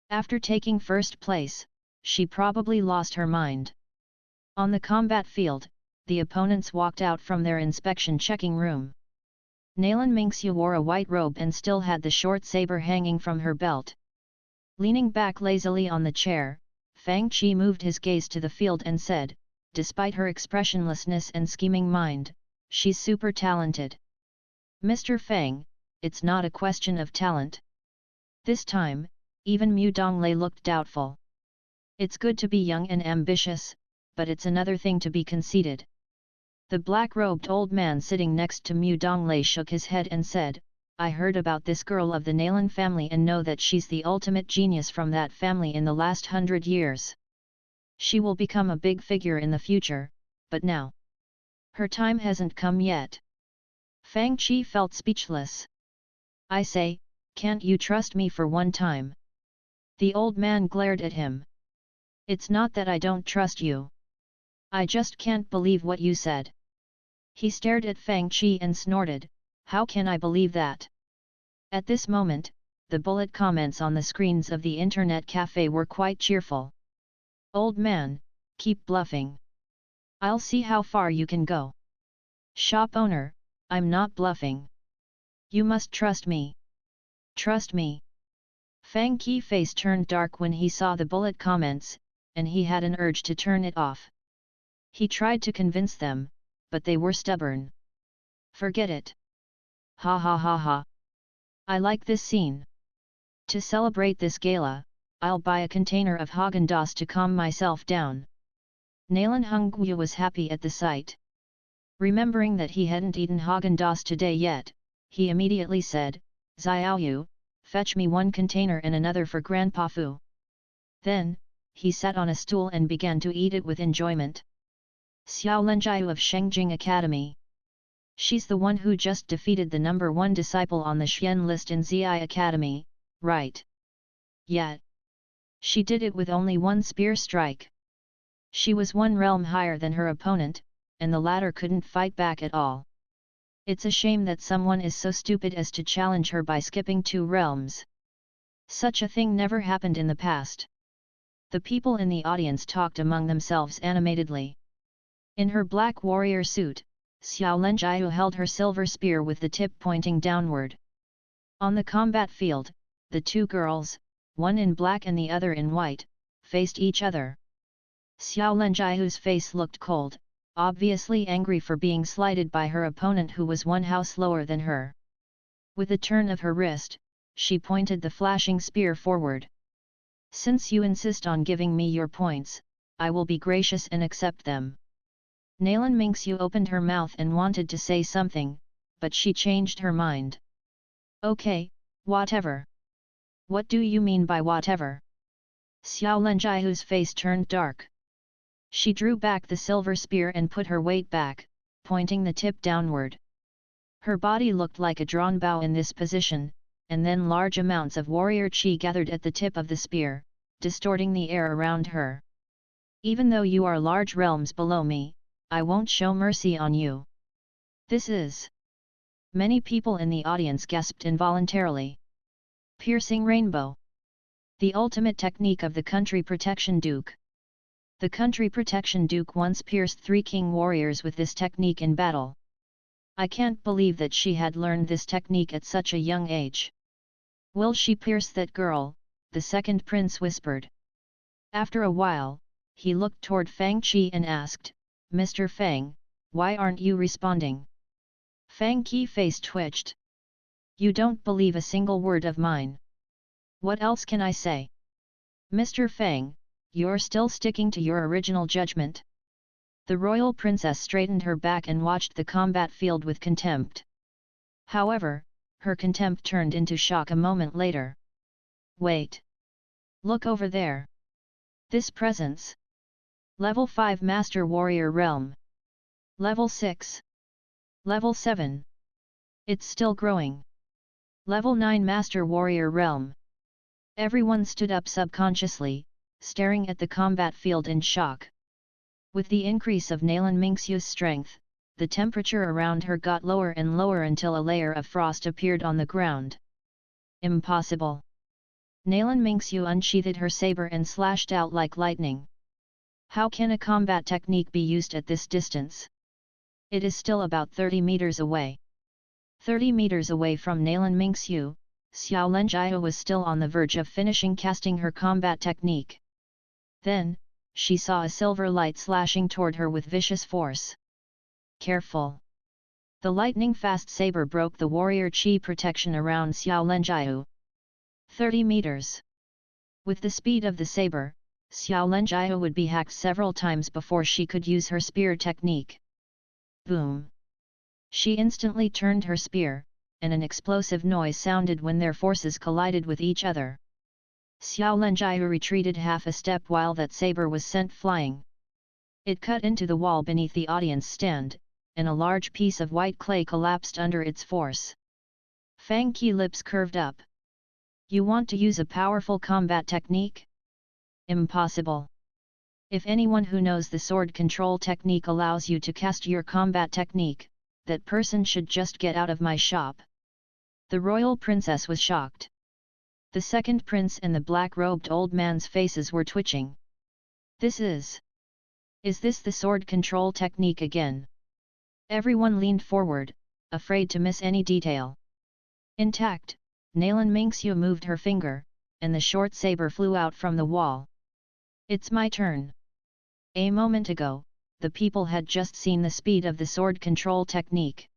After taking first place, she probably lost her mind. On the combat field, the opponents walked out from their inspection checking room. Nalan Mingxiu wore a white robe and still had the short saber hanging from her belt. Leaning back lazily on the chair, Fang Qi moved his gaze to the field and said, despite her expressionlessness and scheming mind, she's super talented. Mr. Fang, it's not a question of talent. This time, even Mu Donglei looked doubtful. It's good to be young and ambitious, but it's another thing to be conceited. The black-robed old man sitting next to Mu Donglei shook his head and said, I heard about this girl of the Nalan family and know that she's the ultimate genius from that family in the last 100 years. She will become a big figure in the future, but now. Her time hasn't come yet. Fang Qi felt speechless. I say, can't you trust me for one time? The old man glared at him. It's not that I don't trust you. I just can't believe what you said. He stared at Fang Qi and snorted, how can I believe that? At this moment, the bullet comments on the screens of the internet cafe were quite cheerful. Old man, keep bluffing. I'll see how far you can go. Shop owner, I'm not bluffing. You must trust me. Trust me. Fang Qi's face turned dark when he saw the bullet comments, and he had an urge to turn it off. He tried to convince them, but they were stubborn. Forget it. Ha ha ha ha. I like this scene. To celebrate this gala, I'll buy a container of Häagen-Dazs to calm myself down. Nalan Hongyu was happy at the sight. Remembering that he hadn't eaten Häagen-Dazs today yet, he immediately said, Xiaoyu, fetch me one container and another for Grandpa Fu. Then, he sat on a stool and began to eat it with enjoyment. Xiao Lenjiu of Shengjing Academy. She's the one who just defeated the number 1 disciple on the Xian list in Zi Academy, right? Yet. She did it with only one spear strike. She was 1 realm higher than her opponent, and the latter couldn't fight back at all. It's a shame that someone is so stupid as to challenge her by skipping 2 realms. Such a thing never happened in the past. The people in the audience talked among themselves animatedly. In her black warrior suit, Xiao Lenjiu held her silver spear with the tip pointing downward. On the combat field, the 2 girls, one in black and the other in white, faced each other. Xiao Lenjiu's face looked cold, obviously angry for being slighted by her opponent who was 1 house lower than her. With a turn of her wrist, she pointed the flashing spear forward. Since you insist on giving me your points, I will be gracious and accept them. Nalan Mingxiu opened her mouth and wanted to say something, but she changed her mind. Okay, whatever. What do you mean by whatever? Xiao Lenjiu's face turned dark. She drew back the silver spear and put her weight back, pointing the tip downward. Her body looked like a drawn bow in this position, and then large amounts of warrior qi gathered at the tip of the spear, distorting the air around her. Even though you are large realms below me, I won't show mercy on you. This is. Many people in the audience gasped involuntarily. Piercing Rainbow. The ultimate technique of the Country Protection Duke. The Country Protection Duke once pierced 3 king warriors with this technique in battle. I can't believe that she had learned this technique at such a young age. Will she pierce that girl? The second prince whispered. After a while, he looked toward Fang Qi and asked, Mr. Fang, why aren't you responding? Fang Qi's face twitched. You don't believe a single word of mine. What else can I say? Mr. Fang, you're still sticking to your original judgment. The royal princess straightened her back and watched the combat field with contempt. However, her contempt turned into shock a moment later. Wait! Look over there! This presence! Level 5 Master Warrior Realm! Level 6! Level 7! It's still growing! Level 9 Master Warrior Realm! Everyone stood up subconsciously, staring at the combat field in shock. With the increase of Nalan Mingxiu's strength, the temperature around her got lower and lower until a layer of frost appeared on the ground. Impossible! Nalan Mingxiu unsheathed her saber and slashed out like lightning. How can a combat technique be used at this distance? It is still about 30 meters away. 30 meters away from Nalan Mingxiu, Xiao Lenjiao was still on the verge of finishing casting her combat technique. Then, she saw a silver light slashing toward her with vicious force. Careful! The lightning-fast saber broke the warrior chi protection around Xiao Lenjiao. 30 meters! With the speed of the saber, Xiao Lenjiao would be hacked several times before she could use her spear technique. Boom! She instantly turned her spear, and an explosive noise sounded when their forces collided with each other. Xiao Lenjiao retreated half a step while that saber was sent flying. It cut into the wall beneath the audience stand, and a large piece of white clay collapsed under its force. Fang Qi lips curved up. You want to use a powerful combat technique? Impossible! If anyone who knows the sword control technique allows you to cast your combat technique, that person should just get out of my shop. The royal princess was shocked. The second prince and the black-robed old man's faces were twitching. Is this the sword control technique again? Everyone leaned forward, afraid to miss any detail. Intact, Nalan Mingxiu moved her finger, and the short saber flew out from the wall. It's my turn. A moment ago, the people had just seen the speed of the sword control technique.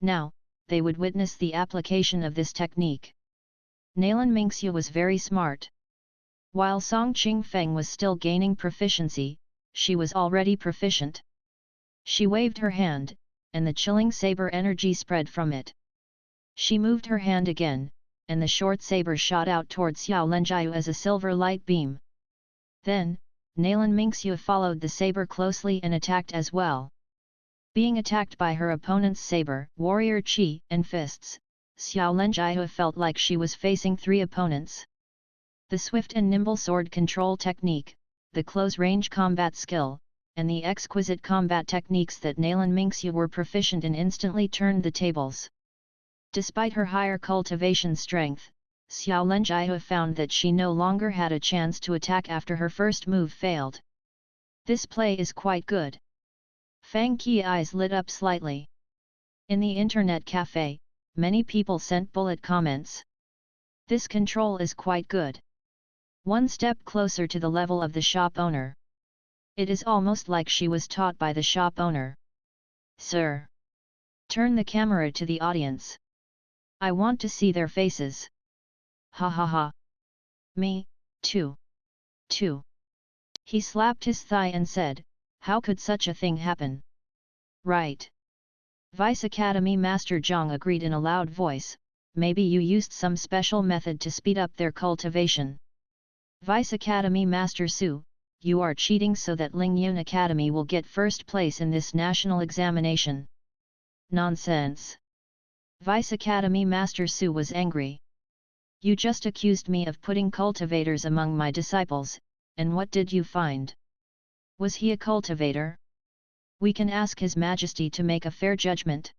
Now, they would witness the application of this technique. Nalan Mingxiu was very smart. While Song Qingfeng was still gaining proficiency, she was already proficient. She waved her hand, and the chilling saber energy spread from it. She moved her hand again, and the short saber shot out towards Xiao Lenjiao as a silver light beam. Then, Nalan Mingxiu followed the saber closely and attacked as well. Being attacked by her opponent's saber, warrior chi, and fists, Xiao Lenjiao felt like she was facing 3 opponents. The swift and nimble sword control technique, the close-range combat skill, and the exquisite combat techniques that Nalan Mingxiu were proficient in instantly turned the tables. Despite her higher cultivation strength, Xiao Lenjiao found that she no longer had a chance to attack after her first move failed. This play is quite good. Fang Qi eyes lit up slightly. In the internet cafe, many people sent bullet comments. This control is quite good. One step closer to the level of the shop owner. It is almost like she was taught by the shop owner. Sir! Turn the camera to the audience. I want to see their faces. Ha ha ha. Me, too. He slapped his thigh and said, how could such a thing happen? Right. Vice Academy Master Zhang agreed in a loud voice, maybe you used some special method to speed up their cultivation. Vice Academy Master Su, you are cheating so that Lingyun Academy will get first place in this national examination. Nonsense. Vice Academy Master Su was angry. You just accused me of putting cultivators among my disciples, and what did you find? Was he a cultivator? We can ask His Majesty to make a fair judgment.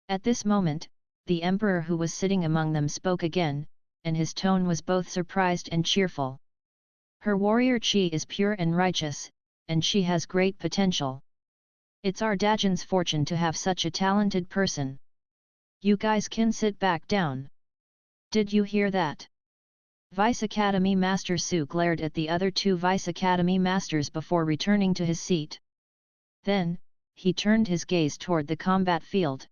At this moment, the Emperor who was sitting among them spoke again, and his tone was both surprised and cheerful. Her warrior chi is pure and righteous, and she has great potential. It's our Dajan's fortune to have such a talented person. You guys can sit back down. Did you hear that? Vice Academy Master Su glared at the other 2 Vice Academy Masters before returning to his seat. Then, he turned his gaze toward the combat field.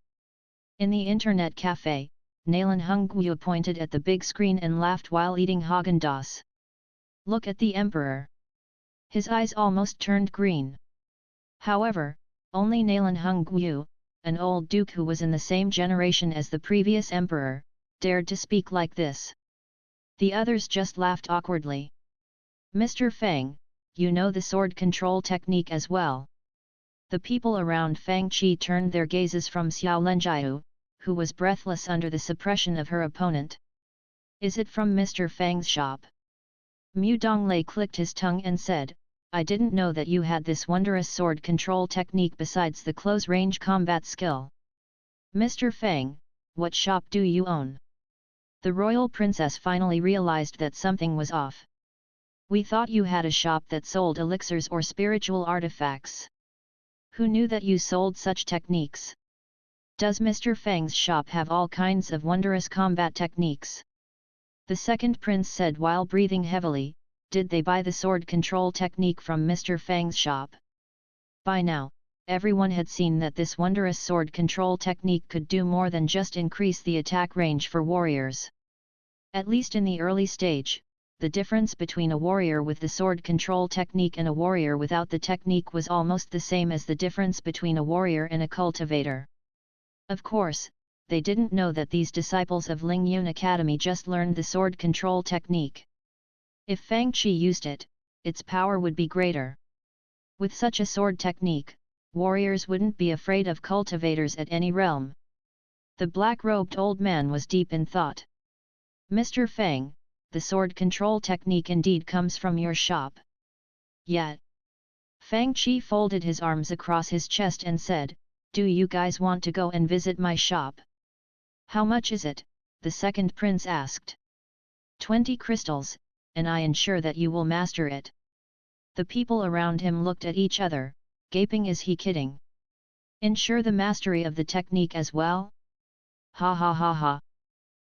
In the internet cafe, Nalan Hongguo pointed at the big screen and laughed while eating Haagen-Dazs. Look at the Emperor. His eyes almost turned green. However, only Nalan Hongguo, an old duke who was in the same generation as the previous emperor, dared to speak like this. The others just laughed awkwardly. Mr. Fang, you know the sword control technique as well. The people around Fang Qi turned their gazes from Xiao Lenjiu, who was breathless under the suppression of her opponent. Is it from Mr. Fang's shop? Mu Donglei clicked his tongue and said, I didn't know that you had this wondrous sword control technique besides the close-range combat skill. Mr. Fang, what shop do you own? The royal princess finally realized that something was off. We thought you had a shop that sold elixirs or spiritual artifacts. Who knew that you sold such techniques? Does Mr. Fang's shop have all kinds of wondrous combat techniques? The second prince said while breathing heavily, did they buy the sword control technique from Mr. Fang's shop? By now, everyone had seen that this wondrous sword control technique could do more than just increase the attack range for warriors. At least in the early stage, the difference between a warrior with the sword control technique and a warrior without the technique was almost the same as the difference between a warrior and a cultivator. Of course, they didn't know that these disciples of Ling Yun Academy just learned the sword control technique. If Fang Qi used it, its power would be greater. With such a sword technique, warriors wouldn't be afraid of cultivators at any realm. The black-robed old man was deep in thought. Mr. Fang, the sword control technique indeed comes from your shop. Yet. Fang Qi folded his arms across his chest and said, do you guys want to go and visit my shop? How much is it? The second prince asked. 20 crystals, and I ensure that you will master it. The people around him looked at each other, gaping. Is he kidding? Ensure the mastery of the technique as well? Ha ha ha ha.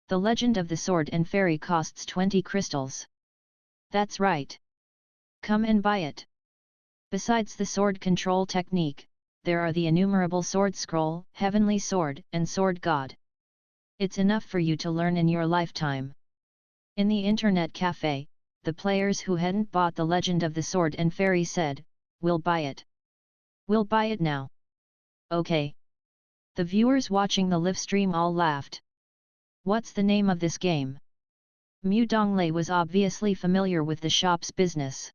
The legend of the sword and fairy costs 20 crystals. That's right. Come and buy it. Besides the sword control technique, there are the innumerable sword scroll, heavenly sword, and sword god. It's enough for you to learn in your lifetime. In the internet cafe, the players who hadn't bought the legend of the sword and fairy said, we'll buy it. We'll buy it now. Okay. The viewers watching the live stream all laughed. What's the name of this game? Mu Donglei was obviously familiar with the shop's business.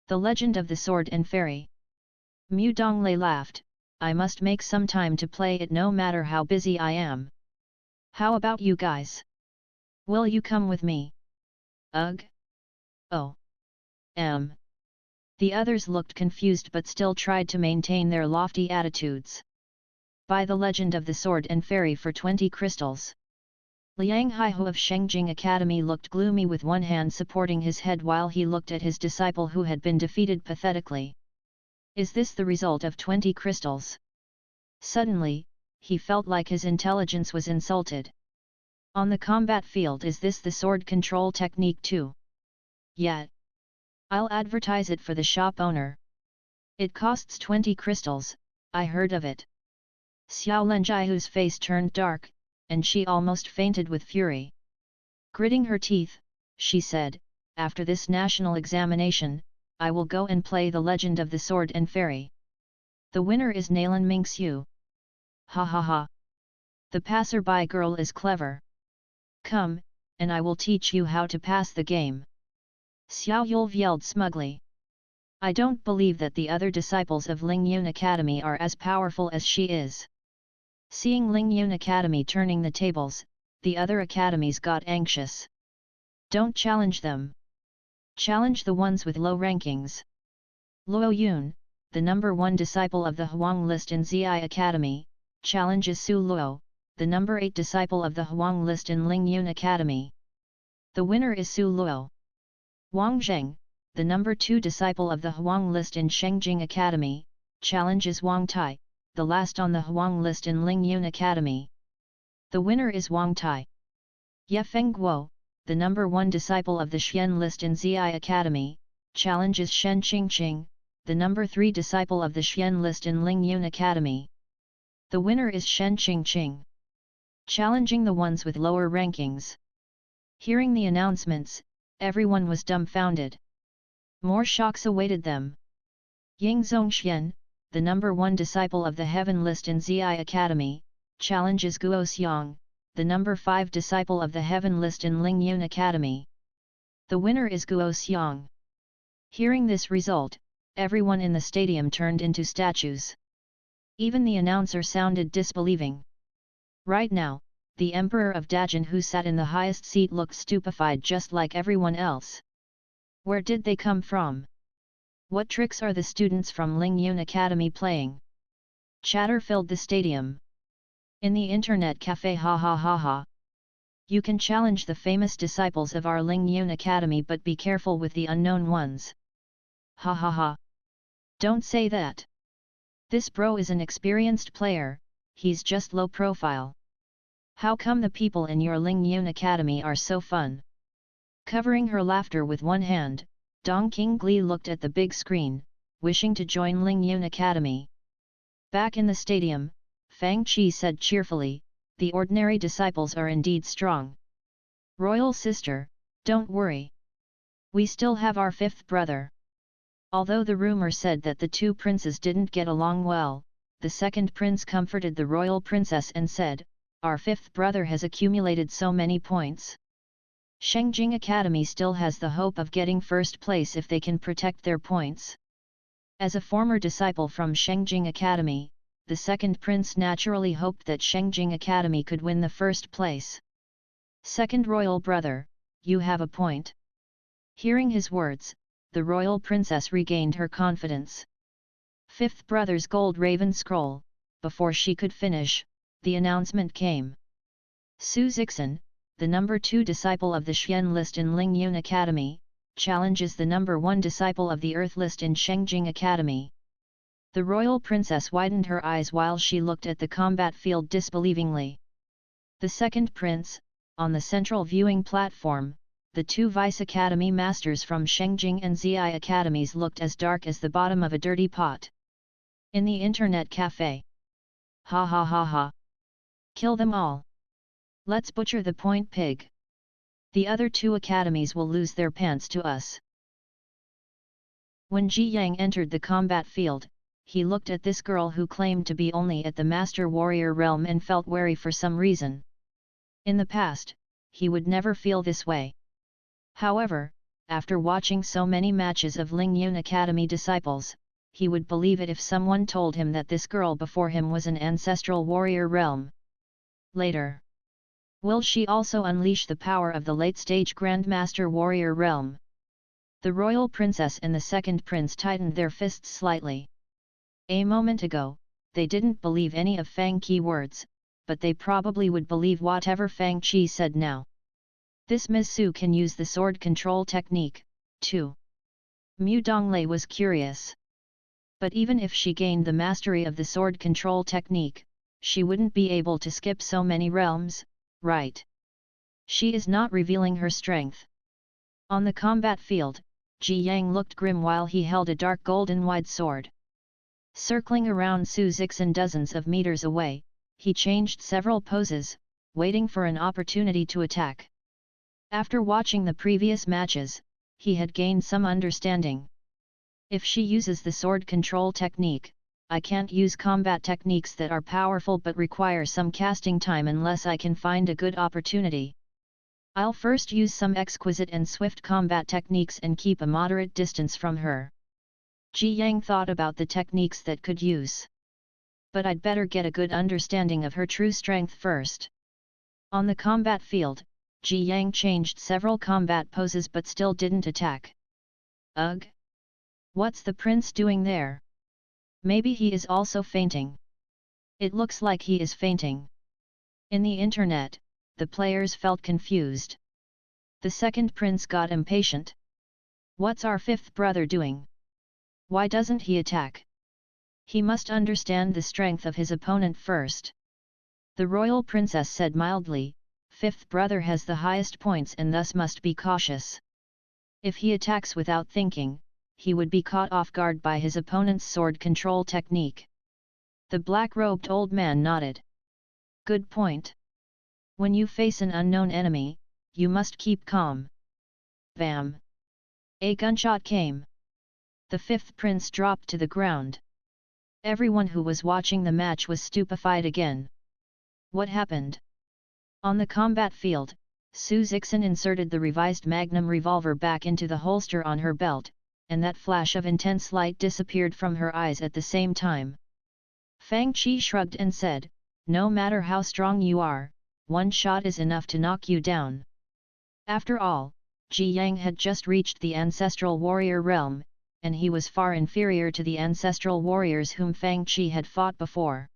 The Legend of the Sword and Fairy. Mu Donglei laughed, I must make some time to play it no matter how busy I am. How about you guys? Will you come with me? Ugh. Oh. The others looked confused but still tried to maintain their lofty attitudes. Buy the Legend of the Sword and Fairy for 20 crystals. Liang Haihu of Shengjing Academy looked gloomy with one hand supporting his head while he looked at his disciple who had been defeated pathetically. Is this the result of 20 crystals? Suddenly, he felt like his intelligence was insulted. On the combat field, is this the sword control technique too? Yet. I'll advertise it for the shop owner. It costs 20 crystals, I heard of it. Xiao Lenjiu's face turned dark, and she almost fainted with fury. Gritting her teeth, she said, after this national examination, I will go and play the Legend of the Sword and Fairy. The winner is Nalan Mingxiu. Ha ha ha. The passerby girl is clever. Come, and I will teach you how to pass the game. Xiao Yulv yelled smugly. I don't believe that the other disciples of Ling Yun Academy are as powerful as she is. Seeing Ling Yun Academy turning the tables, the other academies got anxious. Don't challenge them. Challenge the ones with low rankings. Luo Yun, the number 1 disciple of the Huang list in Zi Academy, challenges Su Luo, the number 8 disciple of the Huang list in Ling Yun Academy. The winner is Su Luo. Wang Zheng, the number 2 disciple of the Huang list in Shengjing Academy, challenges Wang Tai, the last on the Huang list in Ling Yun Academy. The winner is Wang Tai. Ye Feng Guo, the number 1 disciple of the Xian list in Zi Academy, challenges Shen Qingqing, the number 3 disciple of the Xian list in Ling Yun Academy. The winner is Shen Qingqing. Challenging the ones with lower rankings. Hearing the announcements, everyone was dumbfounded. More shocks awaited them. Ying Zongxian, the number 1 disciple of the Heaven List in Zi Academy, challenges Guo Xiang, the number 5 disciple of the Heaven List in Lingyun Academy. The winner is Guo Xiang. Hearing this result, everyone in the stadium turned into statues. Even the announcer sounded disbelieving. Right now, the Emperor of Dajin, who sat in the highest seat, looked stupefied just like everyone else. Where did they come from? What tricks are the students from Lingyun Academy playing? Chatter filled the stadium. In the internet cafe, ha ha ha ha. You can challenge the famous disciples of our Lingyun Academy, but be careful with the unknown ones. Ha ha ha. Don't say that. This bro is an experienced player, he's just low profile. How come the people in your Lingyun Academy are so fun? Covering her laughter with one hand, Dong Qingli looked at the big screen, wishing to join Lingyun Academy. Back in the stadium, Fang Qi said cheerfully, the ordinary disciples are indeed strong. Royal sister, don't worry. We still have our 5th brother. Although the rumor said that the 2 princes didn't get along well, the 2nd prince comforted the royal princess and said, our 5th brother has accumulated so many points. Shengjing Academy still has the hope of getting 1st place if they can protect their points. As a former disciple from Shengjing Academy, the 2nd prince naturally hoped that Shengjing Academy could win the 1st place. 2nd royal brother, you have a point. Hearing his words, the royal princess regained her confidence. 5th brother's gold raven scroll. Before she could finish, the announcement came. Su Zixin, the number 2 disciple of the Xian list in Lingyun Academy, challenges the number 1 disciple of the Earth list in Shengjing Academy. The royal princess widened her eyes while she looked at the combat field disbelievingly. The 2nd prince, on the central viewing platform, the 2 vice academy masters from Shengjing and Zi academies looked as dark as the bottom of a dirty pot. In the internet cafe. Ha ha ha ha. Kill them all. Let's butcher the point pig. The other 2 academies will lose their pants to us. When Ji Yang entered the combat field, he looked at this girl who claimed to be only at the Master Warrior realm and felt wary for some reason. In the past, he would never feel this way. However, after watching so many matches of Lingyun Academy disciples, he would believe it if someone told him that this girl before him was an ancestral warrior realm. Later. Will she also unleash the power of the late-stage Grandmaster Warrior realm? The royal princess and the 2nd prince tightened their fists slightly. A moment ago, they didn't believe any of Fang Qi words, but they probably would believe whatever Fang Qi said now. This Ms. Su can use the sword control technique, too. Mu Donglei was curious. But even if she gained the mastery of the sword control technique, she wouldn't be able to skip so many realms, right? She is not revealing her strength. On the combat field, Ji Yang looked grim while he held a dark golden wide sword. Circling around Su Zixin dozens of meters away, he changed several poses, waiting for an opportunity to attack. After watching the previous matches, he had gained some understanding. If she uses the sword control technique, I can't use combat techniques that are powerful but require some casting time unless I can find a good opportunity. I'll first use some exquisite and swift combat techniques and keep a moderate distance from her. Ji Yang thought about the techniques that could use. But I'd better get a good understanding of her true strength first. On the combat field, Ji Yang changed several combat poses but still didn't attack. Ugh! What's the prince doing there? Maybe he is also fainting. It looks like he is fainting. In the internet, the players felt confused. The 2nd prince got impatient. What's our 5th brother doing? Why doesn't he attack? He must understand the strength of his opponent first. The royal princess said mildly, 5th brother has the highest points and thus must be cautious. If he attacks without thinking, he would be caught off guard by his opponent's sword control technique. The black-robed old man nodded. Good point. When you face an unknown enemy, you must keep calm. Bam! A gunshot came. The 5th prince dropped to the ground. Everyone who was watching the match was stupefied again. What happened? On the combat field, Su Zixin inserted the revised Magnum revolver back into the holster on her belt, and that flash of intense light disappeared from her eyes at the same time. Fang Qi shrugged and said, "No matter how strong you are, one shot is enough to knock you down." After all, Ji Yang had just reached the ancestral warrior realm, and he was far inferior to the ancestral warriors whom Fang Qi had fought before.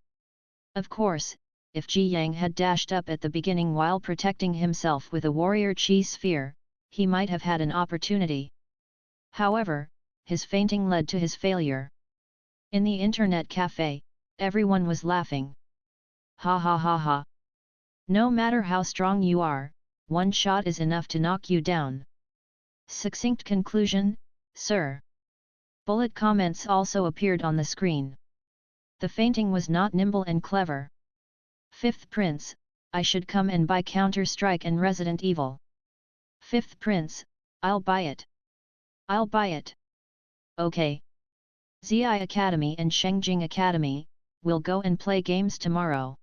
Of course, if Ji Yang had dashed up at the beginning while protecting himself with a warrior Qi sphere, he might have had an opportunity. However, his fainting led to his failure. In the internet cafe, everyone was laughing. Ha ha ha ha. No matter how strong you are, one shot is enough to knock you down. Succinct conclusion, sir. Bullet comments also appeared on the screen. The fainting was not nimble and clever. Fifth Prince, I should come and buy Counter-Strike and Resident Evil. Fifth Prince, I'll buy it. I'll buy it. Okay. Zi Academy and Shengjing Academy, we'll go and play games tomorrow.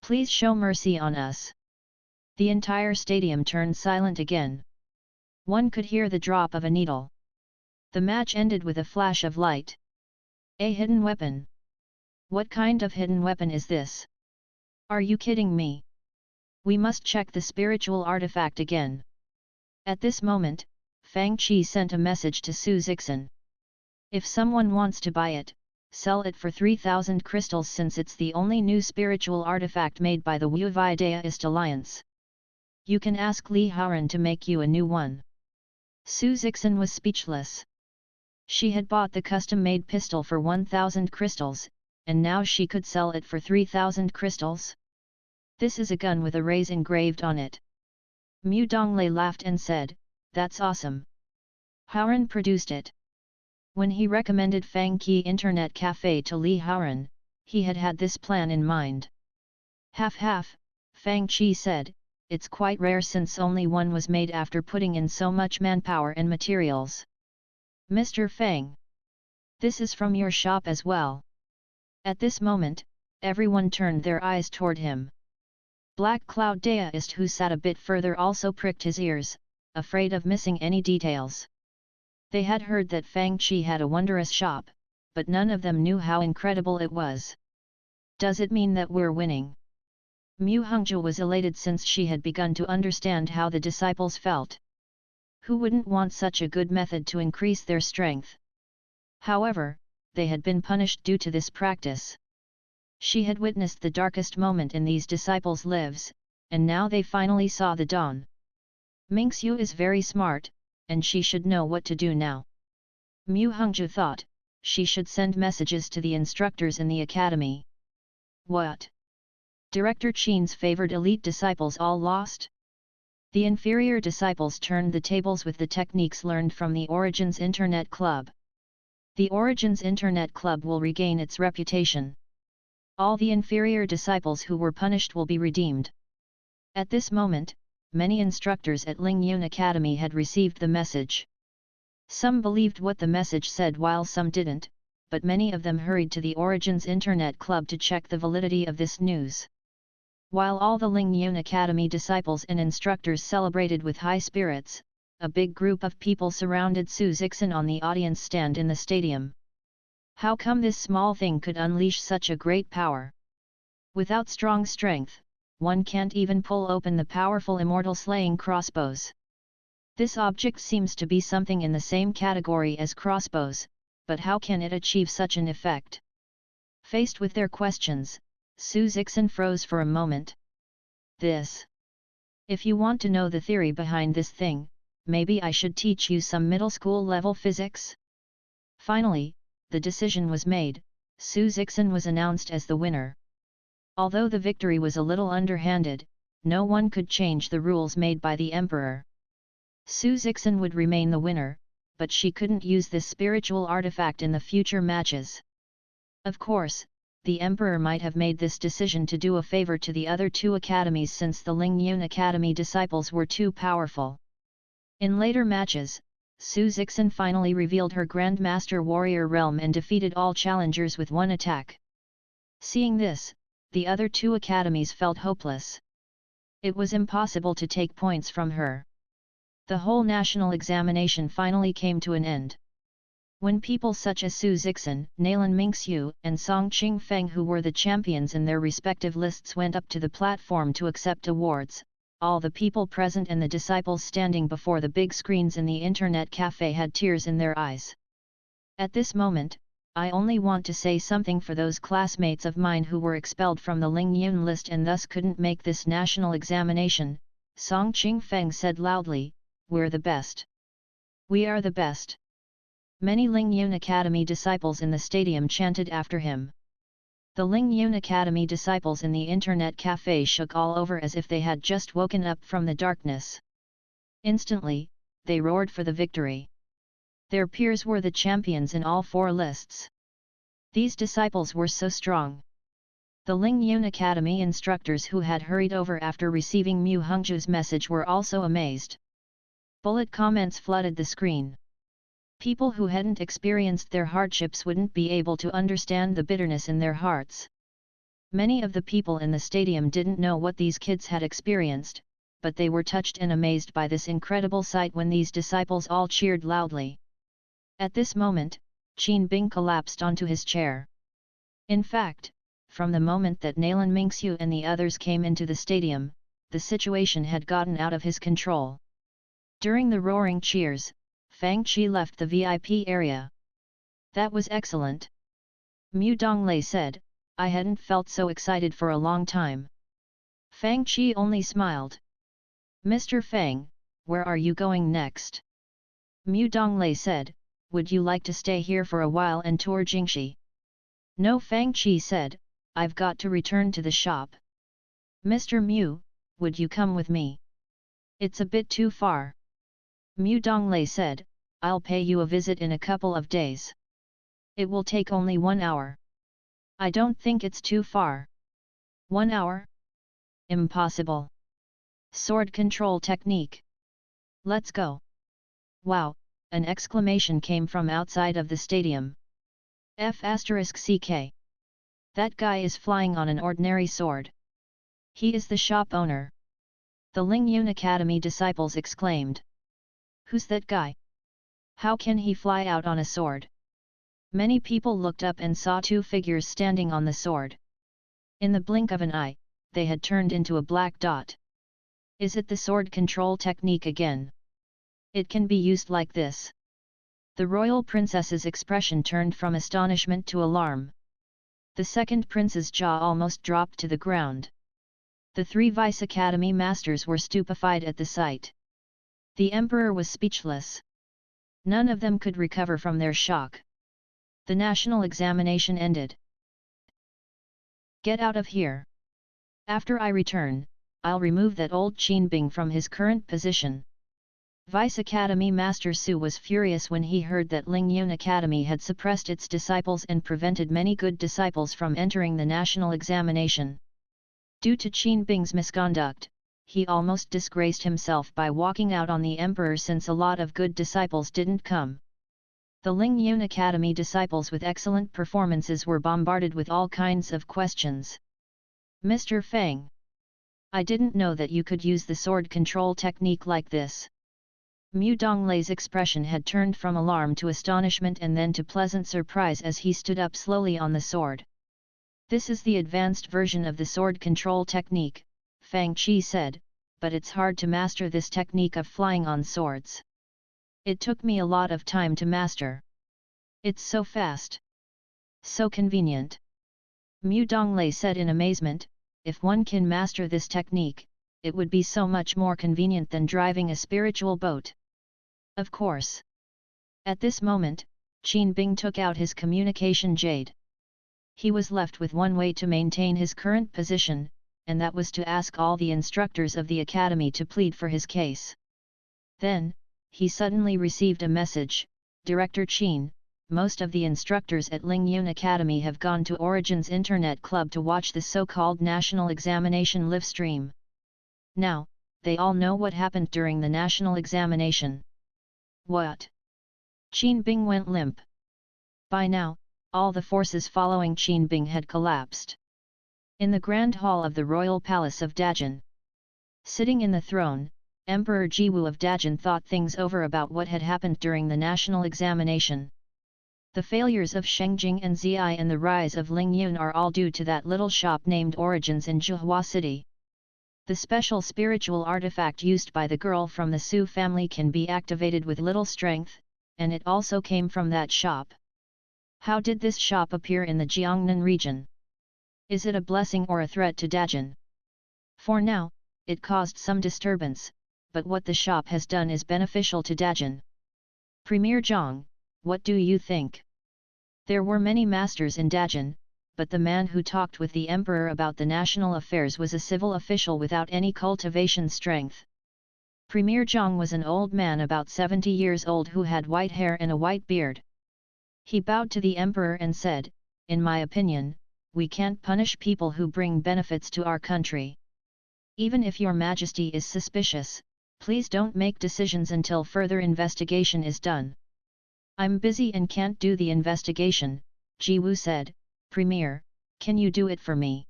Please show mercy on us. The entire stadium turned silent again. One could hear the drop of a needle. The match ended with a flash of light. A hidden weapon. What kind of hidden weapon is this? Are you kidding me? We must check the spiritual artifact again. At this moment, Fang Qi sent a message to Su Zixin. If someone wants to buy it, sell it for 3,000 crystals since it's the only new spiritual artifact made by the Wu Vi Daoist Alliance. You can ask Li Haoran to make you a new one. Su Zixin was speechless. She had bought the custom-made pistol for 1,000 crystals, and now she could sell it for 3,000 crystals? This is a gun with a rays engraved on it. Mu Donglei laughed and said, "That's awesome." Haoran produced it. When he recommended Fang Qi Internet Cafe to Li Haoran, he had had this plan in mind. Half-half, Fang Qi said, "It's quite rare since only one was made after putting in so much manpower and materials." Mr. Fang. This is from your shop as well. At this moment, everyone turned their eyes toward him. Black Cloud Daoist, who sat a bit further, also pricked his ears, afraid of missing any details. They had heard that Fang Qi had a wondrous shop, but none of them knew how incredible it was. Does it mean that we're winning? Mu Hongzhi was elated since she had begun to understand how the disciples felt. Who wouldn't want such a good method to increase their strength? However, they had been punished due to this practice. She had witnessed the darkest moment in these disciples' lives, and now they finally saw the dawn. Mingxiu is very smart, and she should know what to do now. Mu Hongzhi thought, she should send messages to the instructors in the academy. What? Director Qin's favored elite disciples all lost? The inferior disciples turned the tables with the techniques learned from the Origins Internet Club. The Origins Internet Club will regain its reputation. All the inferior disciples who were punished will be redeemed. At this moment, many instructors at Lingyun Academy had received the message. Some believed what the message said while some didn't, but many of them hurried to the Origins Internet Club to check the validity of this news. While all the Lingyun Academy disciples and instructors celebrated with high spirits, a big group of people surrounded Su Zixin on the audience stand in the stadium. How come this small thing could unleash such a great power? Without strong strength, one can't even pull open the powerful immortal slaying crossbows. This object seems to be something in the same category as crossbows, but how can it achieve such an effect? Faced with their questions, Su Zixin froze for a moment. This. If you want to know the theory behind this thing, maybe I should teach you some middle school level physics? Finally, the decision was made. Su Zixin was announced as the winner. Although the victory was a little underhanded, no one could change the rules made by the emperor. Su Zixin would remain the winner, but she couldn't use this spiritual artifact in the future matches. Of course, the emperor might have made this decision to do a favor to the other two academies since the Lingyun Academy disciples were too powerful. In later matches, Su Zixin finally revealed her Grandmaster Warrior Realm and defeated all challengers with one attack. Seeing this, the other two academies felt hopeless. It was impossible to take points from her. The whole national examination finally came to an end. When people such as Su Zixin, Nalan Mingxiu, and Song Qingfeng, who were the champions in their respective lists, went up to the platform to accept awards, all the people present and the disciples standing before the big screens in the internet cafe had tears in their eyes. At this moment, I only want to say something for those classmates of mine who were expelled from the Lingyun list and thus couldn't make this national examination, Song Qingfeng said loudly, "We're the best. We are the best." Many Lingyun Academy disciples in the stadium chanted after him. The Lingyun Academy disciples in the internet cafe shook all over as if they had just woken up from the darkness. Instantly, they roared for the victory. Their peers were the champions in all four lists. These disciples were so strong. The Lingyun Academy instructors who had hurried over after receiving Mu Hongzhu's message were also amazed. Bullet comments flooded the screen. People who hadn't experienced their hardships wouldn't be able to understand the bitterness in their hearts. Many of the people in the stadium didn't know what these kids had experienced, but they were touched and amazed by this incredible sight when these disciples all cheered loudly. At this moment, Qin Bing collapsed onto his chair. In fact, from the moment that Nalan Mingxiu and the others came into the stadium, the situation had gotten out of his control. During the roaring cheers, Fang Qi left the VIP area. "That was excellent," Mu Donglei said, "I hadn't felt so excited for a long time." Fang Qi only smiled. "Mr. Fang, where are you going next?" Mu Donglei said, "Would you like to stay here for a while and tour Jingxi?" "No," Fang Qi said, "I've got to return to the shop." "Mr. Mu, would you come with me?" "It's a bit too far." Mu Donglei said, "I'll pay you a visit in a couple of days. It will take only 1 hour. I don't think it's too far." 1 hour? Impossible. Sword control technique. Let's go. Wow, an exclamation came from outside of the stadium. F***ck. That guy is flying on an ordinary sword. He is the shop owner. The Lingyun Academy disciples exclaimed. "Who's that guy? How can he fly out on a sword?" Many people looked up and saw two figures standing on the sword. In the blink of an eye, they had turned into a black dot. Is it the sword control technique again? It can be used like this. The royal princess's expression turned from astonishment to alarm. The second prince's jaw almost dropped to the ground. The three vice academy masters were stupefied at the sight. The emperor was speechless. None of them could recover from their shock. The national examination ended. "Get out of here. After I return, I'll remove that old Qin Bing from his current position." Vice Academy Master Su was furious when he heard that Lingyun Academy had suppressed its disciples and prevented many good disciples from entering the national examination. Due to Qin Bing's misconduct, he almost disgraced himself by walking out on the emperor since a lot of good disciples didn't come. The Lingyun Academy disciples with excellent performances were bombarded with all kinds of questions. "Mr. Fang, I didn't know that you could use the sword control technique like this." Mu Donglei's expression had turned from alarm to astonishment and then to pleasant surprise as he stood up slowly on the sword. "This is the advanced version of the sword control technique," Fang Qi said, "but it's hard to master this technique of flying on swords. It took me a lot of time to master. It's so fast. So convenient." Mu Donglei said in amazement, "If one can master this technique, it would be so much more convenient than driving a spiritual boat." Of course. At this moment, Qin Bing took out his communication jade. He was left with one way to maintain his current position, and that was to ask all the instructors of the academy to plead for his case. Then, he suddenly received a message, "Director Qin, most of the instructors at Lingyun Academy have gone to Origin's Internet Club to watch the so-called national examination live stream. Now, they all know what happened during the national examination. What? Qin Bing went limp. By now, all the forces following Qin Bing had collapsed. In the grand hall of the royal palace of Dajin, sitting in the throne, Emperor Jiwu of Dajin thought things over about what had happened during the national examination. The failures of Shengjing and Ziai and the rise of Ling Yun are all due to that little shop named Origins in Zhuhua City. The special spiritual artifact used by the girl from the Su family can be activated with little strength, and it also came from that shop. How did this shop appear in the Jiangnan region? Is it a blessing or a threat to Dajin? For now, it caused some disturbance, but what the shop has done is beneficial to Dajin. Premier Zhang, what do you think? There were many masters in Dajin, but the man who talked with the emperor about the national affairs was a civil official without any cultivation strength. Premier Zhang was an old man about 70 years old who had white hair and a white beard. He bowed to the emperor and said, "In my opinion, we can't punish people who bring benefits to our country. Even if your majesty is suspicious, please don't make decisions until further investigation is done." "I'm busy and can't do the investigation," Jiwu said. "Premier, can you do it for me?"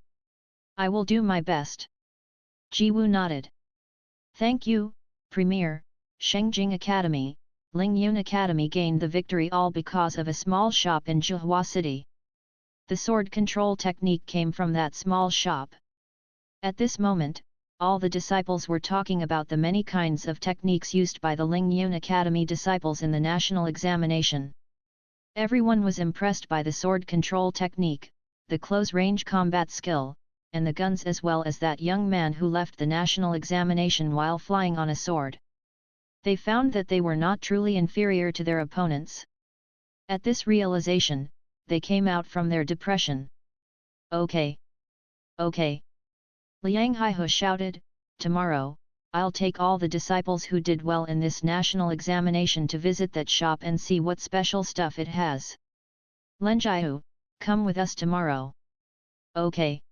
"I will do my best." Jiwu nodded. "Thank you, Premier." Shengjing Academy, Ling Yun Academy gained the victory all because of a small shop in Zhuhua City. The sword control technique came from that small shop. At this moment, all the disciples were talking about the many kinds of techniques used by the Ling Yun Academy disciples in the national examination. Everyone was impressed by the sword control technique, the close-range combat skill, and the guns, as well as that young man who left the national examination while flying on a sword. They found that they were not truly inferior to their opponents. At this realization, they came out from their depression. "Okay. Okay." Liang Haihu shouted, "Tomorrow, I'll take all the disciples who did well in this national examination to visit that shop and see what special stuff it has. Len Jiahu, come with us tomorrow." "Okay.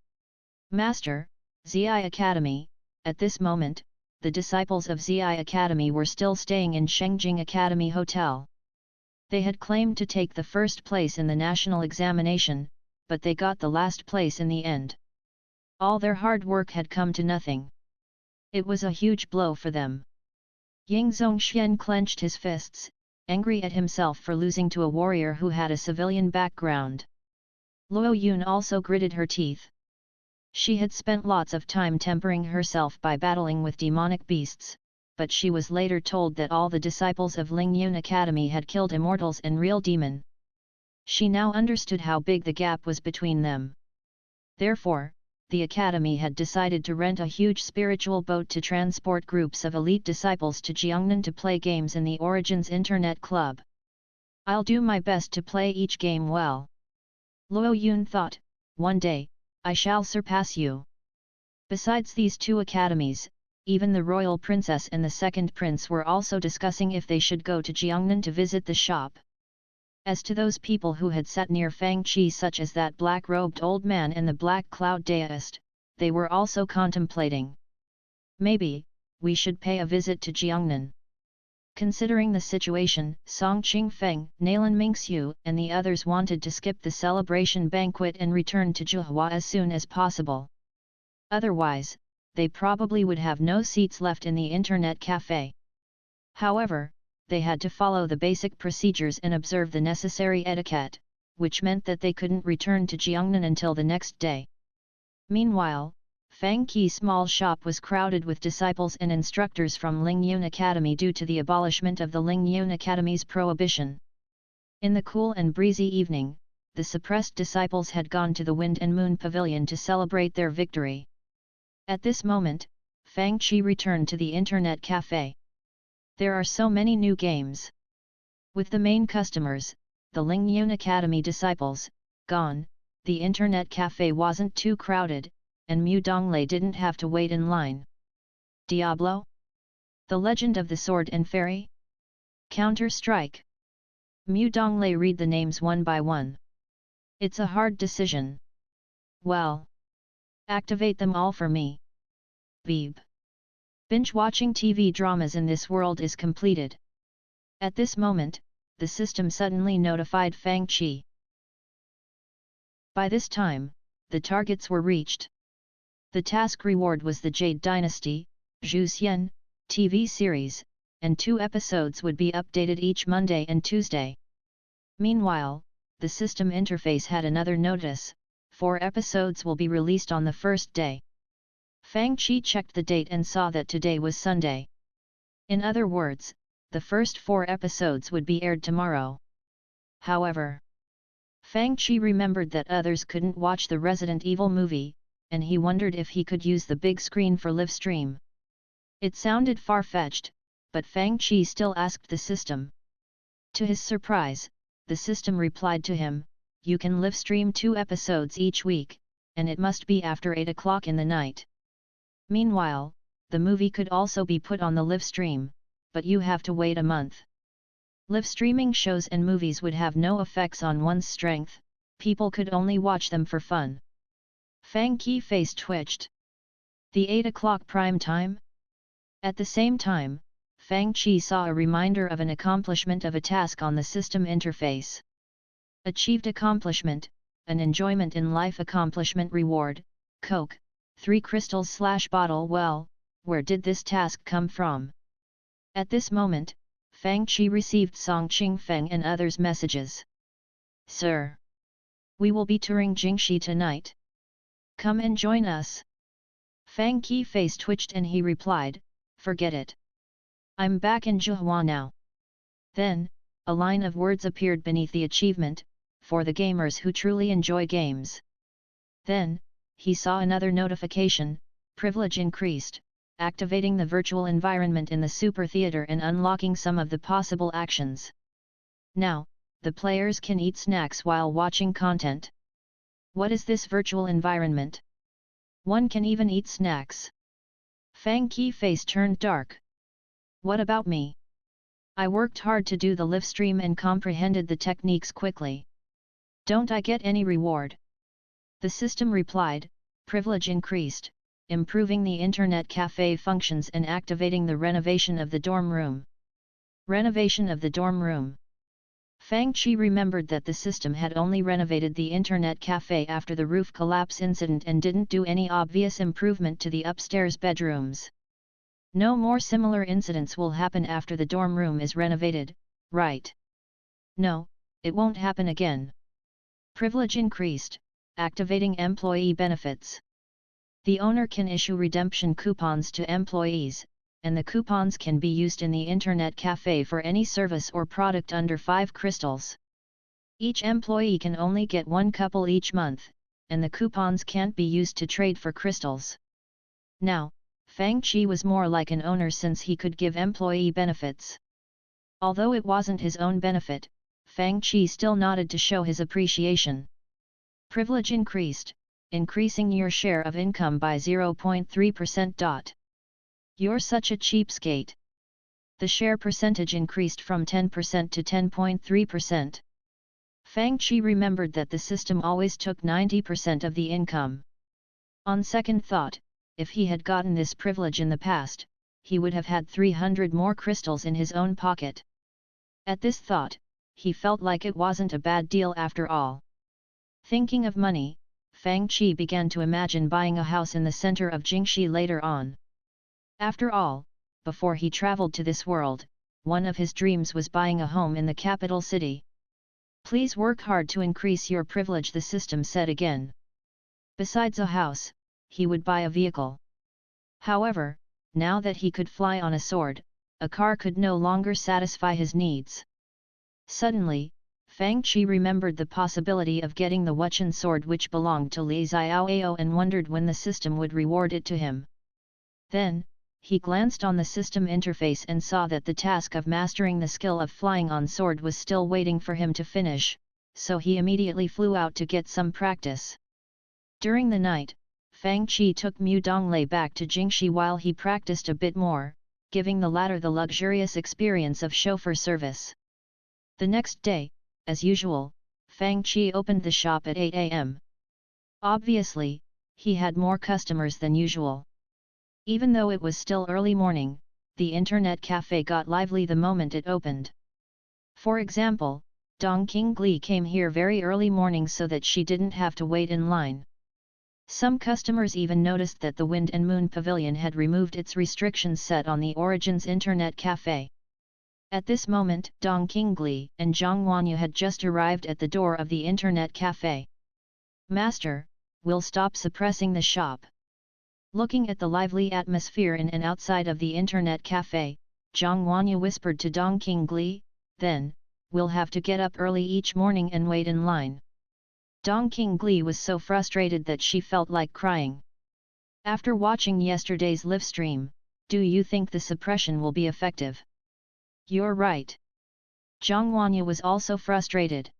Master." Ziai Academy. At this moment, the disciples of Ziai Academy were still staying in Shengjing Academy Hotel. They had claimed to take the first place in the national examination, but they got the last place in the end. All their hard work had come to nothing. It was a huge blow for them. Ying Zongxian clenched his fists, angry at himself for losing to a warrior who had a civilian background. Luo Yun also gritted her teeth. She had spent lots of time tempering herself by battling with demonic beasts, but she was later told that all the disciples of Ling Yun Academy had killed immortals and real demon. She now understood how big the gap was between them. Therefore, the academy had decided to rent a huge spiritual boat to transport groups of elite disciples to Jiangnan to play games in the Origins Internet Club. "I'll do my best to play each game well." Luo Yun thought, "One day, I shall surpass you." Besides these two academies, even the royal princess and the second prince were also discussing if they should go to Jiangnan to visit the shop. As to those people who had sat near Fang Qi, such as that black-robed old man and the black cloud deist, they were also contemplating. "Maybe, we should pay a visit to Jiangnan." Considering the situation, Song Qingfeng, Nalan Mingxiu and the others wanted to skip the celebration banquet and return to Zhuhua as soon as possible. Otherwise, they probably would have no seats left in the internet cafe. However, they had to follow the basic procedures and observe the necessary etiquette, which meant that they couldn't return to Jiangnan until the next day. Meanwhile, Fang Qi's small shop was crowded with disciples and instructors from Ling Yun Academy due to the abolishment of the Ling Yun Academy's prohibition. In the cool and breezy evening, the suppressed disciples had gone to the Wind and Moon Pavilion to celebrate their victory. At this moment, Fang Qi returned to the internet cafe. There are so many new games. With the main customers, the Ling Yun Academy disciples, gone, the internet cafe wasn't too crowded, and Mu Donglei didn't have to wait in line. Diablo? The Legend of the Sword and Fairy? Counter-Strike? Mu Donglei read the names one by one. It's a hard decision. Well, activate them all for me. Beeb. Binge watching TV dramas in this world is completed. At this moment, the system suddenly notified Fang Qi. By this time, the targets were reached. The task reward was the Jade Dynasty, Zhu Xian, TV series, and 2 episodes would be updated each Monday and Tuesday. Meanwhile, the system interface had another notice: 4 episodes will be released on the first day. Fang Qi checked the date and saw that today was Sunday. In other words, the first 4 episodes would be aired tomorrow. However, Fang Qi remembered that others couldn't watch the Resident Evil movie, and he wondered if he could use the big screen for live stream. It sounded far-fetched, but Fang Qi still asked the system. To his surprise, the system replied to him, "You can live stream 2 episodes each week, and it must be after 8 o'clock in the night." Meanwhile, the movie could also be put on the live stream, but you have to wait a month. Live streaming shows and movies would have no effects on one's strength, people could only watch them for fun. Fang Qi face twitched. The 8 o'clock prime time? At the same time, Fang Qi saw a reminder of an accomplishment of a task on the system interface. Achieved accomplishment, an enjoyment in life accomplishment reward, Coke, 3 crystals/bottle. Well, where did this task come from? At this moment, Fang Qi received Song Qingfeng and others' messages. "Sir, we will be touring Jingxi tonight. Come and join us." Fang Qi face twitched and he replied, "Forget it. I'm back in Zhuhua now." Then, a line of words appeared beneath the achievement, "For the gamers who truly enjoy games." Then, he saw another notification, "Privilege increased, activating the virtual environment in the Super Theater and unlocking some of the possible actions. Now, the players can eat snacks while watching content." What is this virtual environment? One can even eat snacks. Fang Qi face turned dark. What about me? I worked hard to do the live stream and comprehended the techniques quickly. Don't I get any reward? The system replied, "Privilege increased, improving the internet cafe functions and activating the renovation of the dorm room." Renovation of the dorm room. Fang Qi remembered that the system had only renovated the internet cafe after the roof collapse incident and didn't do any obvious improvement to the upstairs bedrooms. No more similar incidents will happen after the dorm room is renovated, right? No, it won't happen again. Privilege increased, activating employee benefits. The owner can issue redemption coupons to employees, and the coupons can be used in the internet cafe for any service or product under 5 crystals. Each employee can only get 1 couple each month, and the coupons can't be used to trade for crystals. Now, Fang Qi was more like an owner since he could give employee benefits. Although it wasn't his own benefit, Fang Qi still nodded to show his appreciation. Privilege increased, increasing your share of income by 0.3%. You're such a cheapskate. The share percentage increased from 10% to 10.3%. Fang Qi remembered that the system always took 90% of the income. On second thought, if he had gotten this privilege in the past, he would have had 300 more crystals in his own pocket. At this thought, he felt like it wasn't a bad deal after all. Thinking of money, Fang Qi began to imagine buying a house in the center of Jingxi later on. After all, before he traveled to this world, one of his dreams was buying a home in the capital city. Please work hard to increase your privilege, the system said again. Besides a house, he would buy a vehicle. However, now that he could fly on a sword, a car could no longer satisfy his needs. Suddenly, Fang Qi remembered the possibility of getting the Wuchen sword which belonged to Li Xiaoao and wondered when the system would reward it to him. Then, he glanced on the system interface and saw that the task of mastering the skill of flying on sword was still waiting for him to finish, so he immediately flew out to get some practice. During the night, Fang Qi took Mu Donglei back to Jingxi while he practiced a bit more, giving the latter the luxurious experience of chauffeur service. The next day, as usual, Fang Qi opened the shop at 8 a.m. Obviously, he had more customers than usual. Even though it was still early morning, the internet cafe got lively the moment it opened. For example, Dong Qingli came here very early morning so that she didn't have to wait in line. Some customers even noticed that the Wind and Moon Pavilion had removed its restrictions set on the Origins Internet Cafe. At this moment, Dong Qingli and Zhang Wanyu had just arrived at the door of the Internet Cafe. "Master, we'll stop suppressing the shop." Looking at the lively atmosphere in and outside of the Internet Cafe, Zhang Wanyu whispered to Dong Qingli, "Then, we'll have to get up early each morning and wait in line." Dong Qingli was so frustrated that she felt like crying. After watching yesterday's live stream, do you think the suppression will be effective? You're right. Zhang Wanyu was also frustrated.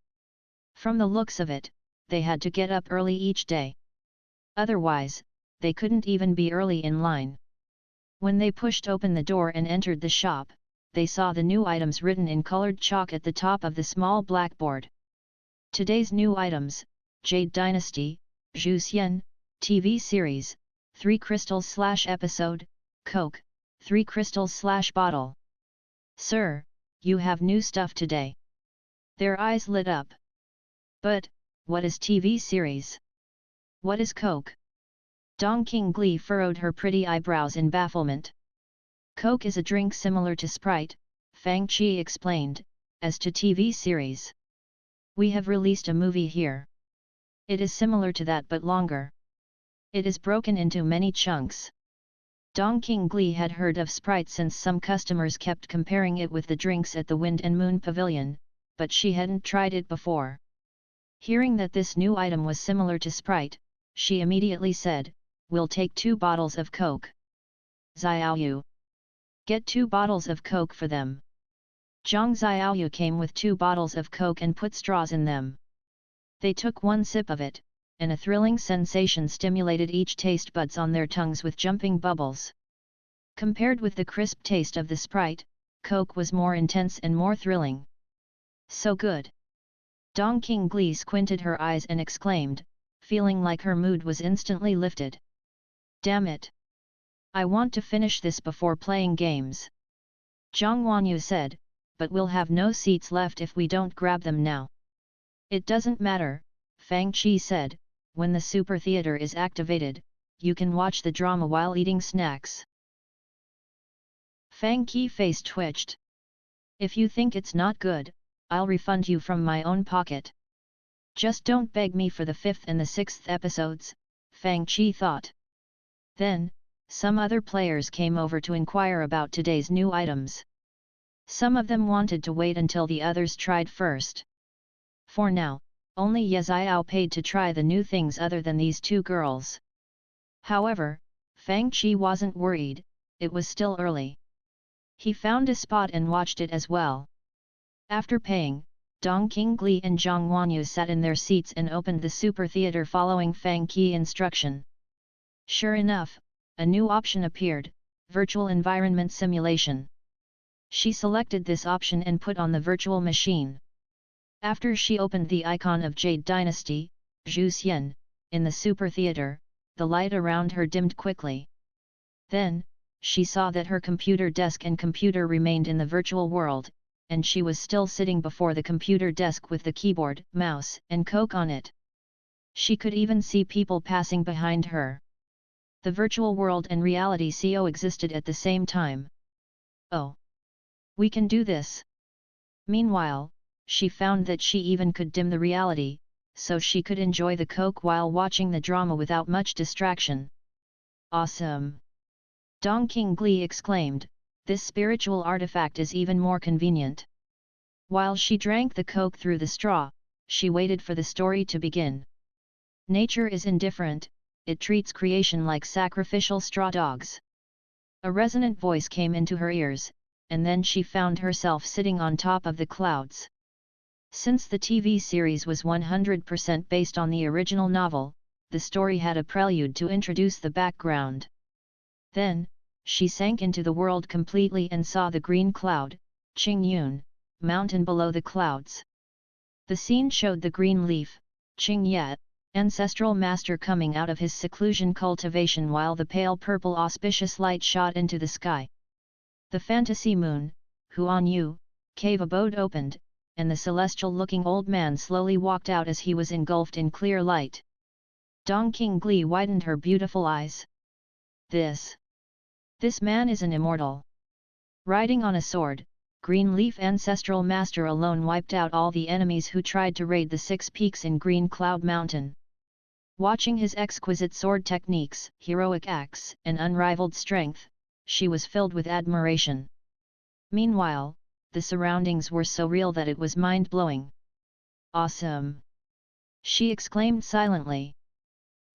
From the looks of it, they had to get up early each day. Otherwise, they couldn't even be early in line. When they pushed open the door and entered the shop, they saw the new items written in colored chalk at the top of the small blackboard. Today's new items: Jade Dynasty, Zhu Xian, TV series, 3 crystals/episode, Coke, 3 crystals/bottle. "Sir, you have new stuff today." Their eyes lit up. "But, what is TV series? What is Coke?" Dong Qingli furrowed her pretty eyebrows in bafflement. "Coke is a drink similar to Sprite," Fang Qi explained. "As to TV series, we have released a movie here. It is similar to that but longer. It is broken into many chunks." Dong Qingli had heard of Sprite since some customers kept comparing it with the drinks at the Wind and Moon Pavilion, but she hadn't tried it before. Hearing that this new item was similar to Sprite, she immediately said, "We'll take 2 bottles of Coke." "Xiaoyu, get 2 bottles of Coke for them." Zhang Xiaoyu came with 2 bottles of Coke and put straws in them. They took one sip of it, and a thrilling sensation stimulated each taste buds on their tongues with jumping bubbles. Compared with the crisp taste of the Sprite, Coke was more intense and more thrilling. "So good!" Dong Qingli squinted her eyes and exclaimed, feeling like her mood was instantly lifted. "Damn it! I want to finish this before playing games." Zhang Wanyu said, "But we'll have no seats left if we don't grab them now." "It doesn't matter," Fang Qi said, "when the super theater is activated, you can watch the drama while eating snacks." Fang Qi's face twitched. "If you think it's not good, I'll refund you from my own pocket. Just don't beg me for the 5th and the 6th episodes," Fang Qi thought. Then, some other players came over to inquire about today's new items. Some of them wanted to wait until the others tried first. For now, only Ye Xiao paid to try the new things other than these 2 girls. However, Fang Qi wasn't worried, it was still early. He found a spot and watched it as well. After paying, Dong Qingli and Zhang Wanyu sat in their seats and opened the super theater following Fang Qi instruction. Sure enough, a new option appeared, Virtual Environment Simulation. She selected this option and put on the virtual machine. After she opened the icon of Jade Dynasty, Zhu Xian, in the super theater, the light around her dimmed quickly. Then, she saw that her computer desk and computer remained in the virtual world, and she was still sitting before the computer desk with the keyboard, mouse, and Coke on it. She could even see people passing behind her. The virtual world and reality coexisted at the same time. "Oh! We can do this!" Meanwhile, she found that she even could dim the reality, so she could enjoy the Coke while watching the drama without much distraction. "Awesome!" Dong Qingli exclaimed, "This spiritual artifact is even more convenient." While she drank the Coke through the straw, she waited for the story to begin. Nature is indifferent, it treats creation like sacrificial straw dogs. A resonant voice came into her ears, and then she found herself sitting on top of the clouds. Since the TV series was 100% based on the original novel, the story had a prelude to introduce the background. Then, she sank into the world completely and saw the green cloud, Qingyun, mountain below the clouds. The scene showed the green leaf, Qingyat, ancestral master coming out of his seclusion cultivation while the pale purple auspicious light shot into the sky. The fantasy moon, Huan Yu, cave abode opened, and the celestial-looking old man slowly walked out as he was engulfed in clear light. Dong Qingli widened her beautiful eyes. This man is an immortal. Riding on a sword, Green Leaf Ancestral Master alone wiped out all the enemies who tried to raid the 6 peaks in Green Cloud Mountain. Watching his exquisite sword techniques, heroic acts, and unrivaled strength, she was filled with admiration. Meanwhile, the surroundings were so real that it was mind-blowing. Awesome! She exclaimed silently.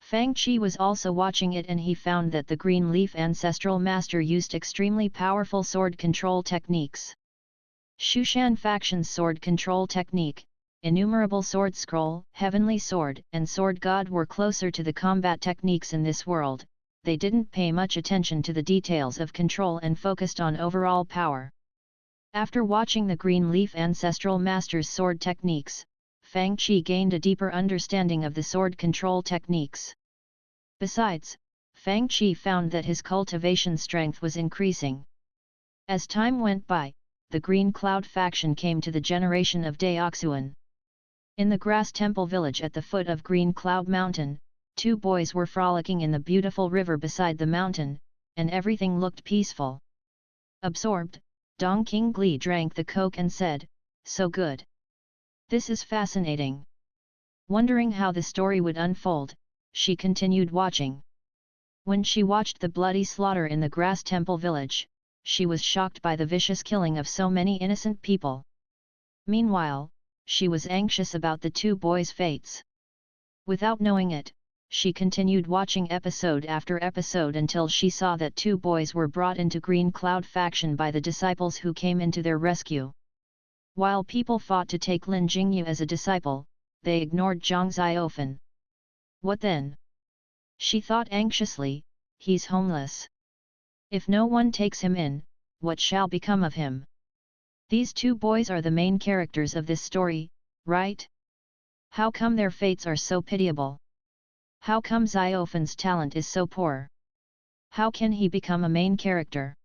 Fang Qi was also watching it, and he found that the Green Leaf Ancestral Master used extremely powerful sword control techniques. Shushan Faction's sword control technique, Innumerable Sword Scroll, Heavenly Sword, and Sword God were closer to the combat techniques in this world. They didn't pay much attention to the details of control and focused on overall power. After watching the Green Leaf Ancestral Master's sword techniques, Fang Qi gained a deeper understanding of the sword control techniques. Besides, Fang Qi found that his cultivation strength was increasing. As time went by, the Green Cloud faction came to the generation of Daoxuan. In the grass temple village at the foot of Green Cloud Mountain, 2 boys were frolicking in the beautiful river beside the mountain, and everything looked peaceful. Absorbed, Dong Qingli drank the coke and said, "So good. This is fascinating." Wondering how the story would unfold, she continued watching. When she watched the bloody slaughter in the grass temple village, she was shocked by the vicious killing of so many innocent people. Meanwhile, she was anxious about the 2 boys' fates. Without knowing it, she continued watching episode after episode until she saw that 2 boys were brought into Green Cloud faction by the disciples who came into their rescue. While people fought to take Lin Jingyu as a disciple, they ignored Zhang Xiaofan. What then? She thought anxiously, he's homeless. If no one takes him in, what shall become of him? These 2 boys are the main characters of this story, right? How come their fates are so pitiable? How come Xiaofan's talent is so poor? How can he become a main character?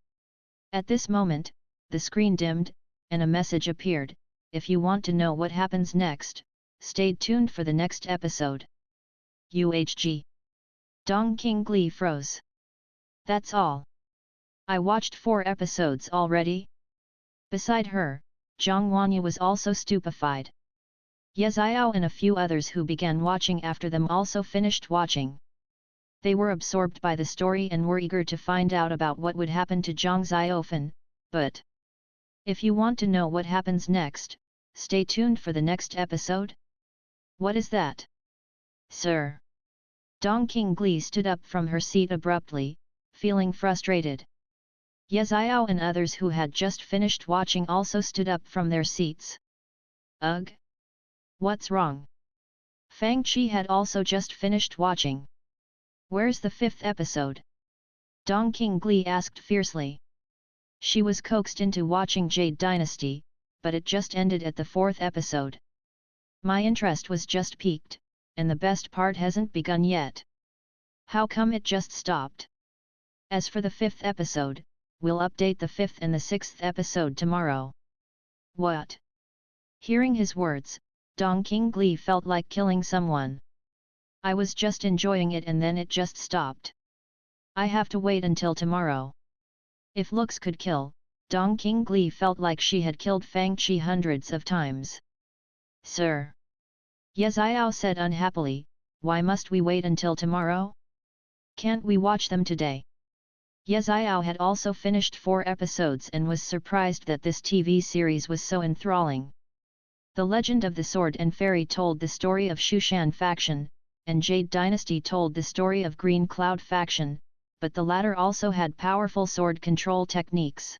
At this moment, the screen dimmed, and a message appeared. If you want to know what happens next, stay tuned for the next episode. UHG. Dong Qingli froze. That's all. I watched 4 episodes already. Beside her, Zhang Wanyu was also stupefied. Ye Xiao and a few others who began watching after them also finished watching. They were absorbed by the story and were eager to find out about what would happen to Zhang Xiaofan, but if you want to know what happens next, stay tuned for the next episode. What is that? Sir. Dong Qingli stood up from her seat abruptly, feeling frustrated. Ye Xiao and others who had just finished watching also stood up from their seats. Ugh! What's wrong? Fang Qi had also just finished watching. Where's the 5th episode? Dong Qingli asked fiercely. She was coaxed into watching Jade Dynasty, but it just ended at the 4th episode. My interest was just peaked, and the best part hasn't begun yet. How come it just stopped? As for the 5th episode, we'll update the 5th and the 6th episode tomorrow. What? Hearing his words, Dong Qingli felt like killing someone. I was just enjoying it and then it just stopped. I have to wait until tomorrow. If looks could kill, Dong Qingli felt like she had killed Fang Qi hundreds of times. Sir. Ye Xiao said unhappily, why must we wait until tomorrow? Can't we watch them today? Ye Xiao had also finished 4 episodes and was surprised that this TV series was so enthralling. The Legend of the Sword and Fairy told the story of Shushan faction, and Jade Dynasty told the story of Green Cloud faction, but the latter also had powerful sword control techniques.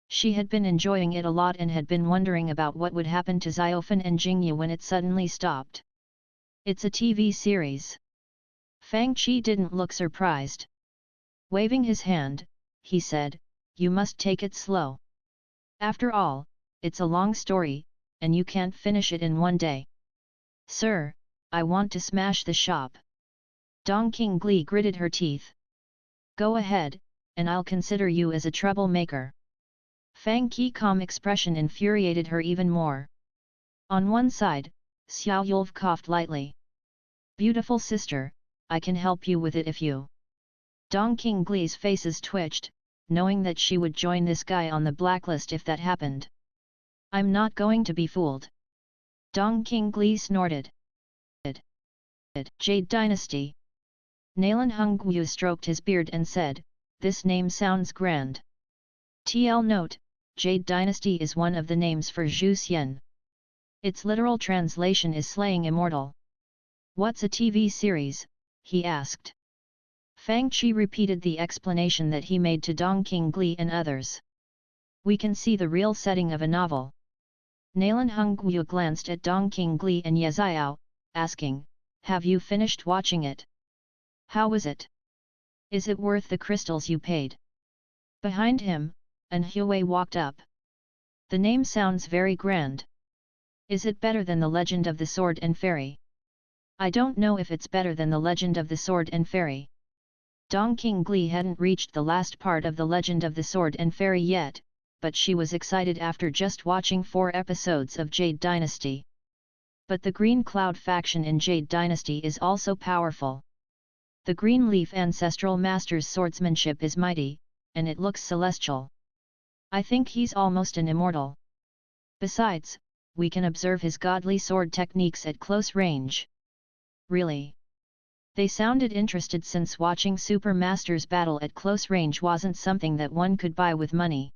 She had been enjoying it a lot and had been wondering about what would happen to Xiaofan and Jingyu when it suddenly stopped. It's a TV series. Fang Qi didn't look surprised. Waving his hand, he said, you must take it slow. After all, it's a long story, and you can't finish it in one day. Sir, I want to smash the shop. Dong Qingli gritted her teeth. Go ahead, and I'll consider you as a troublemaker. Fang Qi calm expression infuriated her even more. On one side, Xiao Yulv coughed lightly. Beautiful sister, I can help you with it if you. Dong Qingli's faces twitched, knowing that she would join this guy on the blacklist if that happened. I'm not going to be fooled. Dong Qingli snorted. Jade Dynasty. Nalan Hongwu stroked his beard and said, this name sounds grand. TL note, Jade Dynasty is one of the names for Zhu Xian. Its literal translation is Slaying Immortal. What's a TV series? He asked. Fang Qi repeated the explanation that he made to Dong Qingli and others. We can see the real setting of a novel. Nalan Hongwu glanced at Dong Qingli and Ye Xiao, asking, have you finished watching it? How was it? Is it worth the crystals you paid? Behind him, An Hui walked up. The name sounds very grand. Is it better than the Legend of the Sword and Fairy? I don't know if it's better than the Legend of the Sword and Fairy. Dong Qingli hadn't reached the last part of the Legend of the Sword and Fairy yet, but she was excited after just watching 4 episodes of Jade Dynasty. But the Green Cloud faction in Jade Dynasty is also powerful. The Green Leaf Ancestral Master's swordsmanship is mighty, and it looks celestial. I think he's almost an immortal. Besides, we can observe his godly sword techniques at close range. Really? They sounded interested since watching Super Masters battle at close range wasn't something that one could buy with money.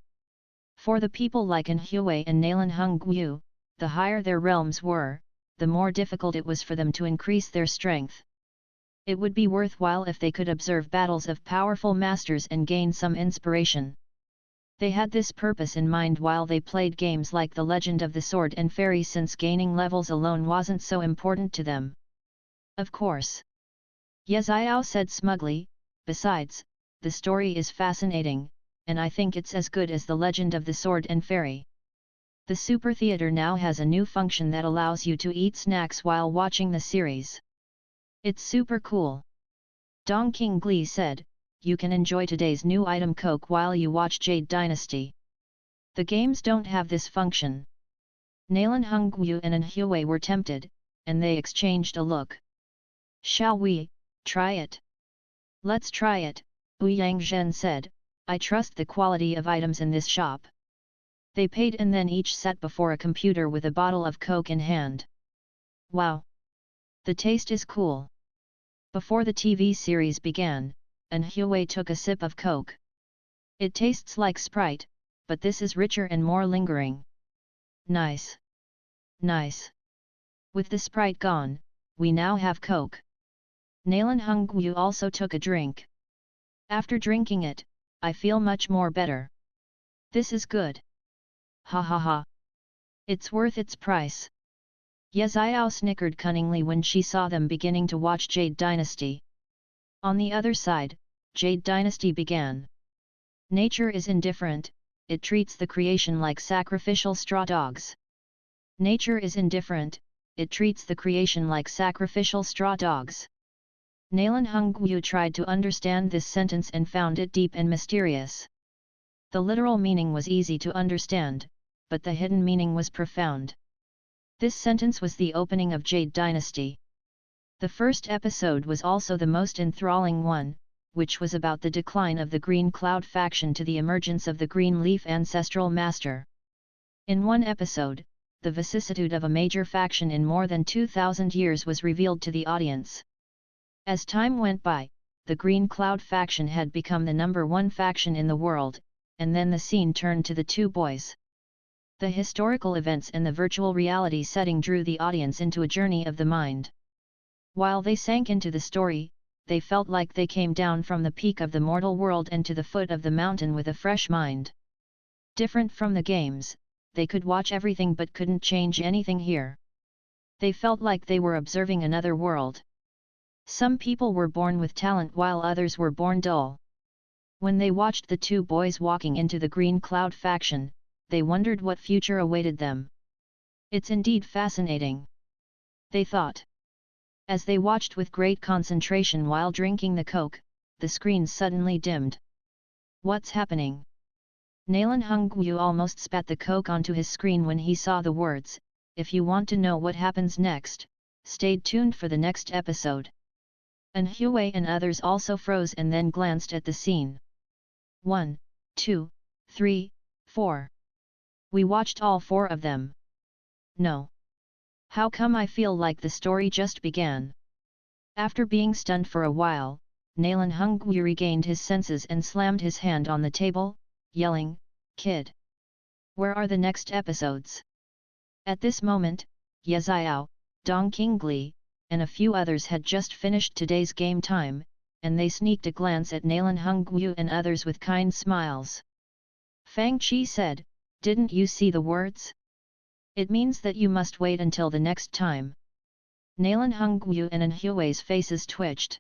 For the people like An Hui and Nalan Hongwu, the higher their realms were, the more difficult it was for them to increase their strength. It would be worthwhile if they could observe battles of powerful masters and gain some inspiration. They had this purpose in mind while they played games like The Legend of the Sword and Fairy, since gaining levels alone wasn't so important to them. Of course. Ye Xiao said smugly, besides, the story is fascinating, and I think it's as good as The Legend of the Sword and Fairy. The Super Theater now has a new function that allows you to eat snacks while watching the series. It's super cool. Dong Qingli said, you can enjoy today's new item Coke while you watch Jade Dynasty. The games don't have this function. Nalan Hongwu and An Hui were tempted, and they exchanged a look. Shall we try it? Let's try it, Ouyang Zhen said, I trust the quality of items in this shop. They paid and then each sat before a computer with a bottle of Coke in hand. Wow! The taste is cool. Before the TV series began, An Hui took a sip of Coke. It tastes like Sprite, but this is richer and more lingering. Nice. Nice. With the Sprite gone, we now have Coke. Nalan Hongwu also took a drink. After drinking it, I feel much more better. This is good. Ha ha ha. It's worth its price. Ye Xiao snickered cunningly when she saw them beginning to watch Jade Dynasty. On the other side, Jade Dynasty began. Nature is indifferent, it treats the creation like sacrificial straw dogs. Nature is indifferent, it treats the creation like sacrificial straw dogs. Nalan Hongwu tried to understand this sentence and found it deep and mysterious. The literal meaning was easy to understand, but the hidden meaning was profound. This sentence was the opening of Jade Dynasty. The first episode was also the most enthralling one, which was about the decline of the Green Cloud faction to the emergence of the Green Leaf Ancestral Master. In one episode, the vicissitude of a major faction in more than 2,000 years was revealed to the audience. As time went by, the Green Cloud faction had become the #1 faction in the world, and then the scene turned to the 2 boys. The historical events and the virtual reality setting drew the audience into a journey of the mind. While they sank into the story, they felt like they came down from the peak of the mortal world and to the foot of the mountain with a fresh mind. Different from the games, they could watch everything but couldn't change anything here. They felt like they were observing another world. Some people were born with talent while others were born dull. When they watched the 2 boys walking into the Green Cloud faction, they wondered what future awaited them. It's indeed fascinating, they thought. As they watched with great concentration while drinking the Coke, the screen suddenly dimmed. What's happening? Nalan Hongyu almost spat the coke onto his screen when he saw the words, "If you want to know what happens next, stay tuned for the next episode." And Huey and others also froze and then glanced at the scene. 1, 2, 3, 4. We watched all 4 of them. No. How come I feel like the story just began? After being stunned for a while, Nalan Hongyu regained his senses and slammed his hand on the table, yelling, "Kid! Where are the next episodes?" At this moment, Ye Xiao, Dong Qingli, and a few others had just finished today's game time, and they sneaked a glance at Nalan Hongyu and others with kind smiles. Fang Qi said, "Didn't you see the words? It means that you must wait until the next time." Nalan Hongyu and Huey's faces twitched.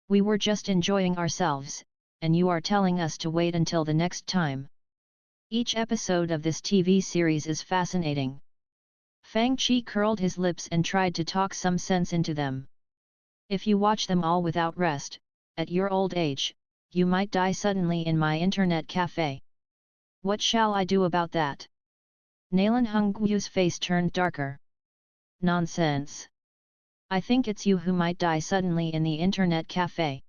"We were just enjoying ourselves, and you are telling us to wait until the next time. Each episode of this TV series is fascinating." Fang Qi curled his lips and tried to talk some sense into them. "If you watch them all without rest, at your old age, you might die suddenly in my internet cafe. What shall I do about that?" Nalan Hongyu's face turned darker. "Nonsense! I think it's you who might die suddenly in the internet cafe."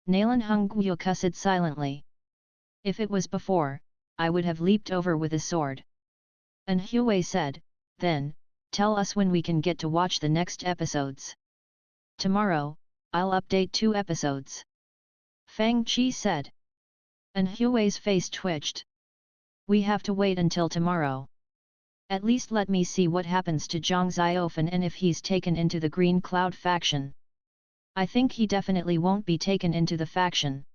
Nalan Hongyu cussed silently. "If it was before, I would have leaped over with a sword." And Huey said, "Then, tell us when we can get to watch the next episodes." "Tomorrow, I'll update 2 episodes." Fang Qi said. And Huey's face twitched. "We have to wait until tomorrow. At least let me see what happens to Zhang Xiaofan and if he's taken into the Green Cloud faction. I think he definitely won't be taken into the faction."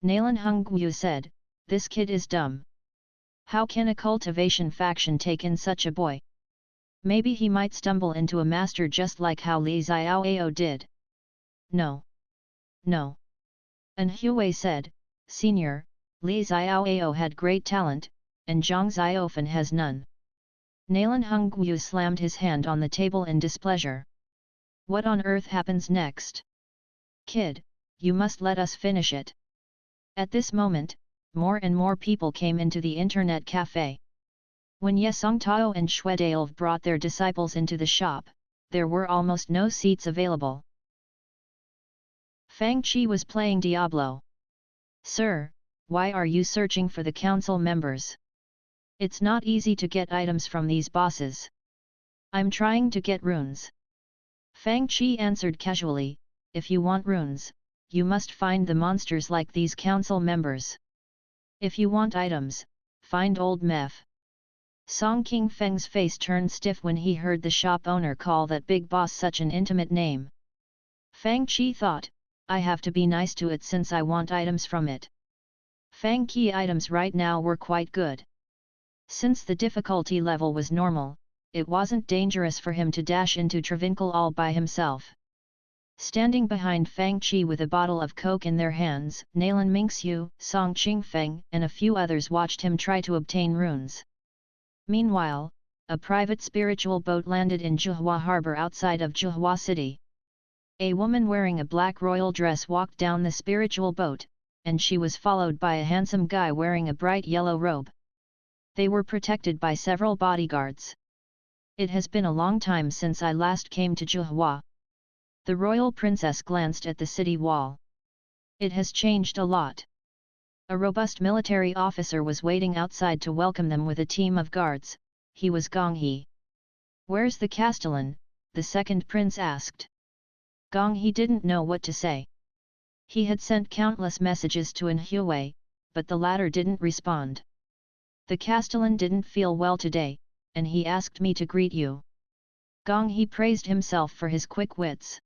Nalan Hongyu said, "This kid is dumb. How can a cultivation faction take in such a boy? Maybe he might stumble into a master just like how Li Xiaoao did." "No. No." And Huey said, "Senior, Li Xiaoao had great talent, and Zhang Xiaofan has none." Nalan Hongyu slammed his hand on the table in displeasure. "What on earth happens next? Kid, you must let us finish it." At this moment, more and more people came into the internet cafe. When Ye Songtao and Xuedailv brought their disciples into the shop, there were almost no seats available. Fang Qi was playing Diablo. "Sir, why are you searching for the council members? It's not easy to get items from these bosses." "I'm trying to get runes." Fang Qi answered casually, "If you want runes, you must find the monsters like these council members. If you want items, find old Meph." Song King Feng's face turned stiff when he heard the shop owner call that big boss such an intimate name. Fang Qi thought, "I have to be nice to it since I want items from it." Fang Qi items right now were quite good. Since the difficulty level was normal, it wasn't dangerous for him to dash into Travincal all by himself. Standing behind Fang Qi with a bottle of coke in their hands, Nalan Mingxiu, Song Qingfeng and a few others watched him try to obtain runes. Meanwhile, a private spiritual boat landed in Zhuhua harbor outside of Zhuhua city. A woman wearing a black royal dress walked down the spiritual boat, and she was followed by a handsome guy wearing a bright yellow robe. They were protected by several bodyguards. "It has been a long time since I last came to Zhuhua." The royal princess glanced at the city wall. "It has changed a lot." A robust military officer was waiting outside to welcome them with a team of guards. He was Gong He. "Where's the Castellan?" the second prince asked. Gong He didn't know what to say. He had sent countless messages to An Huey, but the latter didn't respond. "The Castellan didn't feel well today, and he asked me to greet you." Gong He praised himself for his quick wits.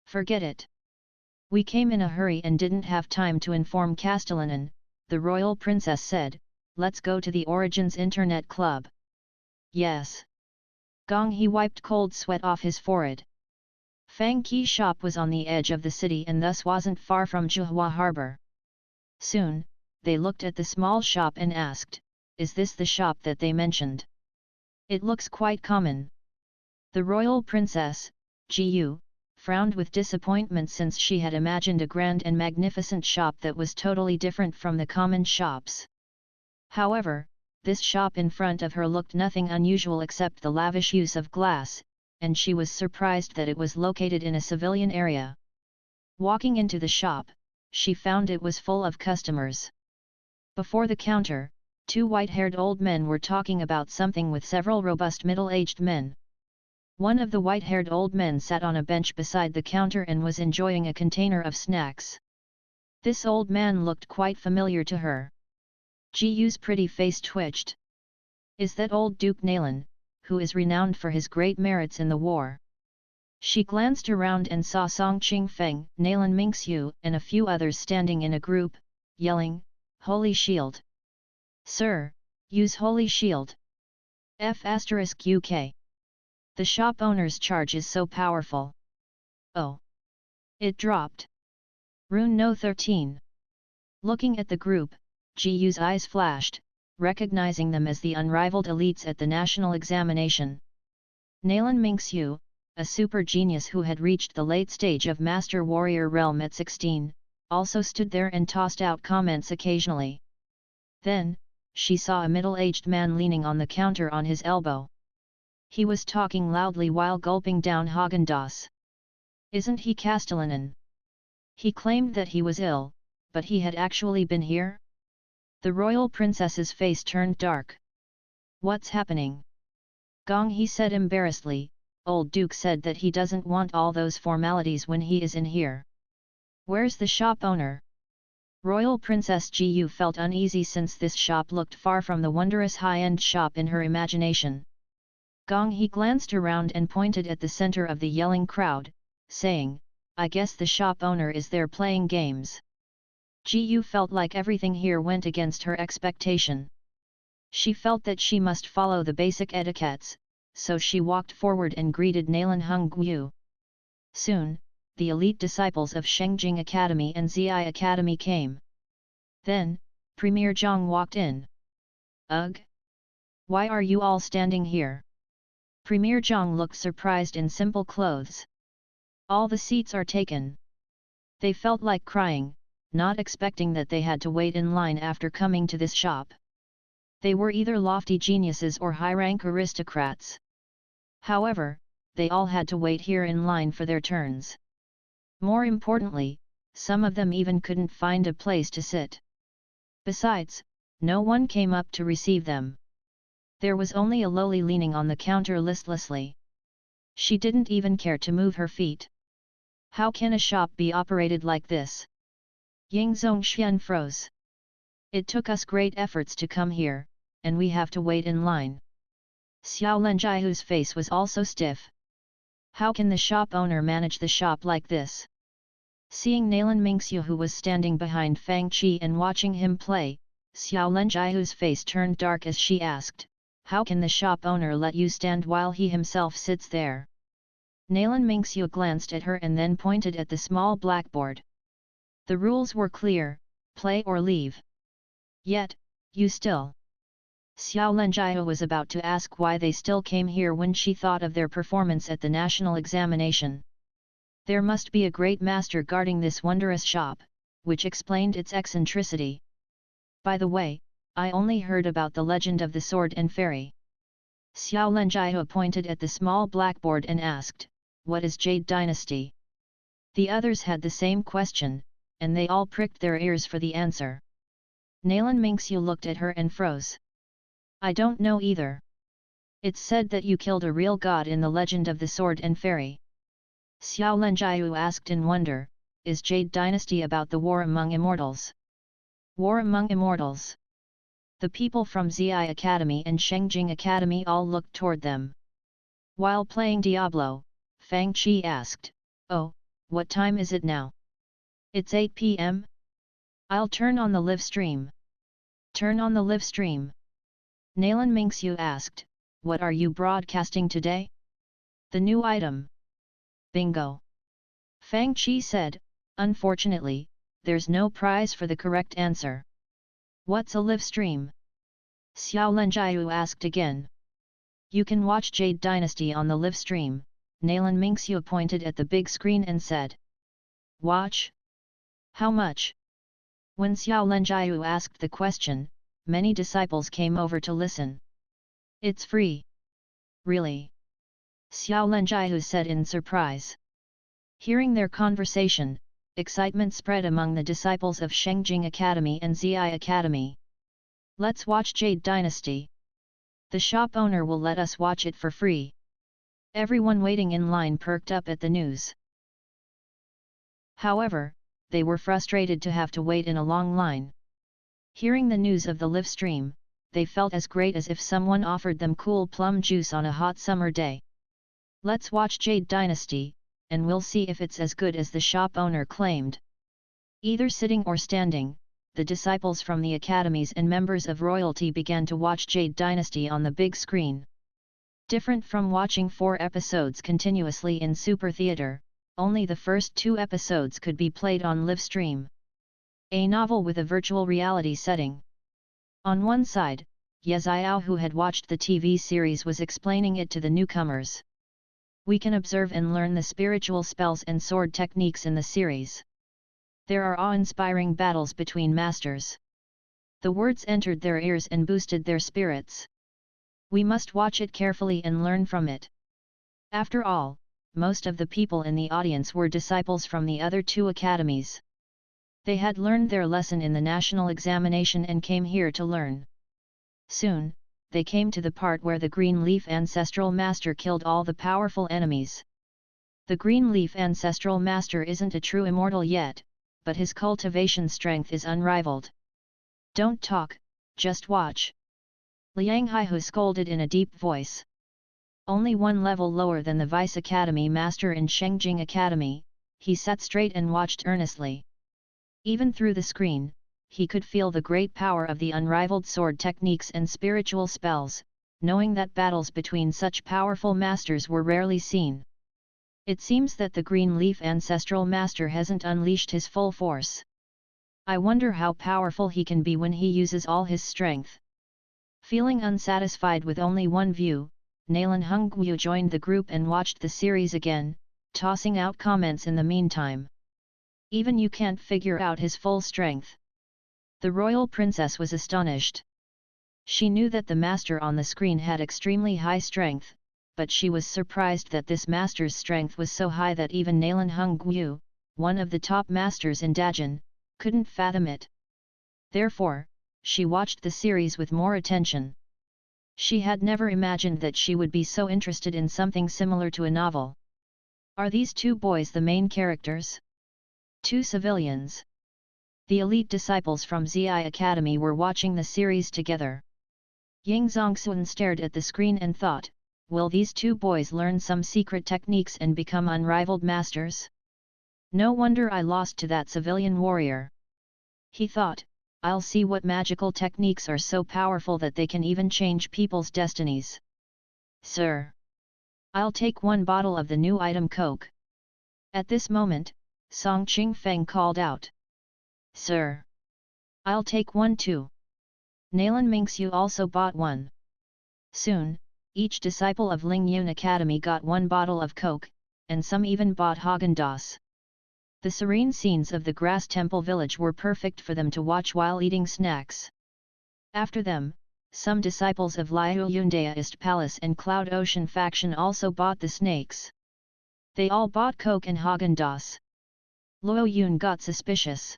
"Forget it. We came in a hurry and didn't have time to inform Castellanen," the royal princess said. "Let's go to the Origins Internet Club." "Yes." Gong He wiped cold sweat off his forehead. Fang Qi's shop was on the edge of the city and thus wasn't far from Zhuhua harbor. Soon, they looked at the small shop and asked, "Is this the shop that they mentioned? It looks quite common." The royal princess, Jiyu, frowned with disappointment since she had imagined a grand and magnificent shop that was totally different from the common shops. However, this shop in front of her looked nothing unusual except the lavish use of glass, and she was surprised that it was located in a civilian area. Walking into the shop, she found it was full of customers. Before the counter, two white-haired old men were talking about something with several robust middle-aged men. One of the white-haired old men sat on a bench beside the counter and was enjoying a container of snacks. This old man looked quite familiar to her. Ji Yu's pretty face twitched. Is that old Duke Nalan, who is renowned for his great merits in the war? She glanced around and saw Song Qingfeng, Nalan Mingxiu and a few others standing in a group, yelling, "Holy Shield! Sir, use Holy Shield! F*UK! The shop owner's charge is so powerful." Oh! It dropped. Rune No 13. Looking at the group, Ji Yu's eyes flashed, recognizing them as the unrivaled elites at the national examination. Nalan Mingxiu, a super genius who had reached the late stage of Master Warrior Realm at 16, also stood there and tossed out comments occasionally. Then, she saw a middle-aged man leaning on the counter on his elbow. He was talking loudly while gulping down Häagen-Dazs. Isn't he Castellanan? He claimed that he was ill, but he had actually been here? The royal princess's face turned dark. What's happening? Gong, he said embarrassedly. Old Duke said that he doesn't want all those formalities when he is in here. Where's the shop owner? Royal Princess Ji Yu felt uneasy since this shop looked far from the wondrous high-end shop in her imagination. Gong, he glanced around and pointed at the center of the yelling crowd, saying, I guess the shop owner is there playing games. Ji Yu felt like everything here went against her expectation. She felt that she must follow the basic etiquettes, so she walked forward and greeted Nalan Hung Guyu. Soon, the elite disciples of Shengjing Academy and Zi Academy came. Then, Premier Zhang walked in. Ugh! Why are you all standing here? Premier Zhang looked surprised in simple clothes. All the seats are taken. They felt like crying, not expecting that they had to wait in line after coming to this shop. They were either lofty geniuses or high-rank aristocrats. However, they all had to wait here in line for their turns. More importantly, some of them even couldn't find a place to sit. Besides, no one came up to receive them. There was only a lowly leaning on the counter listlessly. She didn't even care to move her feet. How can a shop be operated like this? Ying Zhongxian froze. It took us great efforts to come here, and we have to wait in line. Xiao Lenjiahu's face was also stiff. How can the shop owner manage the shop like this? Seeing Nalan Mingxiu, who was standing behind Fang Qi and watching him play, Xiao Lenjiahu's face turned dark as she asked, how can the shop owner let you stand while he himself sits there? Nalan Mingxiu glanced at her and then pointed at the small blackboard. The rules were clear, play or leave. Yet, you still. Xiao Lenjiahu was about to ask why they still came here when she thought of their performance at the national examination. There must be a great master guarding this wondrous shop, which explained its eccentricity. By the way, I only heard about the legend of the sword and fairy. Xiao Lenjiahu pointed at the small blackboard and asked, what is Jade Dynasty? The others had the same question, and they all pricked their ears for the answer. Nalan Mingxiu looked at her and froze. I don't know either. It's said that you killed a real god in the legend of the sword and fairy. Xiao Lenjiahu asked in wonder, is Jade Dynasty about the war among immortals? War among immortals? The people from Zi Academy and Shengjing Academy all looked toward them. While playing Diablo, Fang Qi asked, oh, what time is it now? It's 8 p.m. I'll turn on the live stream. Turn on the live stream. Nalan Mingxiu asked, what are you broadcasting today? The new item. Bingo. Fang Qi said, unfortunately, there's no prize for the correct answer. What's a live stream? Xiao Lenjiahu asked again. You can watch Jade Dynasty on the live stream, Nalan Mingxiu pointed at the big screen and said. Watch? How much? When Xiao Lenjiahu asked the question, many disciples came over to listen. It's free. Really? Xiao Lenjiahu said in surprise. Hearing their conversation, excitement spread among the disciples of Shengjing Academy and Zi Academy. Let's watch Jade Dynasty. The shop owner will let us watch it for free. Everyone waiting in line perked up at the news. However, they were frustrated to have to wait in a long line. Hearing the news of the live stream, they felt as great as if someone offered them cool plum juice on a hot summer day. Let's watch Jade Dynasty, and we'll see if it's as good as the shop owner claimed. Either sitting or standing, the disciples from the academies and members of royalty began to watch Jade Dynasty on the big screen. Different from watching 4 episodes continuously in Super Theater, only the first 2 episodes could be played on live stream. A novel with a virtual reality setting. On one side, Ye Xiao, who had watched the TV series, was explaining it to the newcomers. We can observe and learn the spiritual spells and sword techniques in the series. There are awe-inspiring battles between masters. The words entered their ears and boosted their spirits. We must watch it carefully and learn from it. After all, most of the people in the audience were disciples from the other 2 academies. They had learned their lesson in the national examination and came here to learn. Soon, they came to the part where the Green Leaf Ancestral Master killed all the powerful enemies. The Green Leaf Ancestral Master isn't a true immortal yet, but his cultivation strength is unrivaled. Don't talk, just watch. Liang Haihu scolded in a deep voice. Only 1 level lower than the Vice Academy Master in Shengjing Academy, he sat straight and watched earnestly. Even through the screen, he could feel the great power of the unrivaled sword techniques and spiritual spells, knowing that battles between such powerful masters were rarely seen. It seems that the Green Leaf Ancestral Master hasn't unleashed his full force. I wonder how powerful he can be when he uses all his strength. Feeling unsatisfied with only one view, Nalan Hongguo joined the group and watched the series again, tossing out comments in the meantime. Even you can't figure out his full strength. The royal princess was astonished. She knew that the master on the screen had extremely high strength, but she was surprised that this master's strength was so high that even Nalan Hongguo, one of the top masters in Dajin, couldn't fathom it. Therefore, she watched the series with more attention. She had never imagined that she would be so interested in something similar to a novel. Are these 2 boys the main characters? 2 civilians. The elite disciples from Zi Academy were watching the series together. Ying Zongxuan stared at the screen and thought, will these 2 boys learn some secret techniques and become unrivaled masters? No wonder I lost to that civilian warrior. He thought, I'll see what magical techniques are so powerful that they can even change people's destinies. Sir! I'll take 1 bottle of the new item Coke. At this moment, Song Qingfeng called out. Sir! I'll take 1 too. Nalan Mingxiu also bought 1. Soon, each disciple of Lingyun Academy got 1 bottle of Coke, and some even bought Häagen-Dazs. The serene scenes of the grass temple village were perfect for them to watch while eating snacks. After them, some disciples of Liu Yundaist Palace and Cloud Ocean faction also bought the snakes. They all bought Coke and Häagen-Dazs. Luo Yun got suspicious.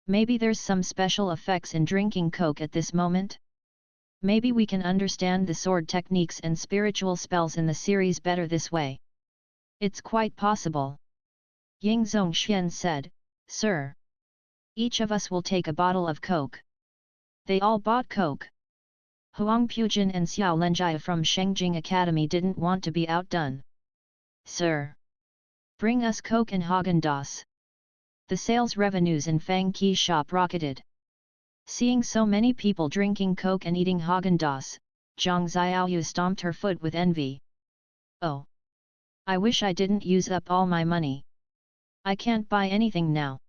Maybe there's some special effects in drinking Coke at this moment? Maybe we can understand the sword techniques and spiritual spells in the series better this way. It's quite possible. Ying Zongxian said, Sir! Each of us will take a bottle of Coke. They all bought Coke. Huang Pujin and Xiao Lenjia from Shengjing Academy didn't want to be outdone. Sir! Bring us Coke and Häagen-Dazs. The sales revenues in Fang Qi shop rocketed. Seeing so many people drinking Coke and eating Häagen-Dazs, Zhang Xiaoyu stomped her foot with envy. Oh! I wish I didn't use up all my money. I can't buy anything now.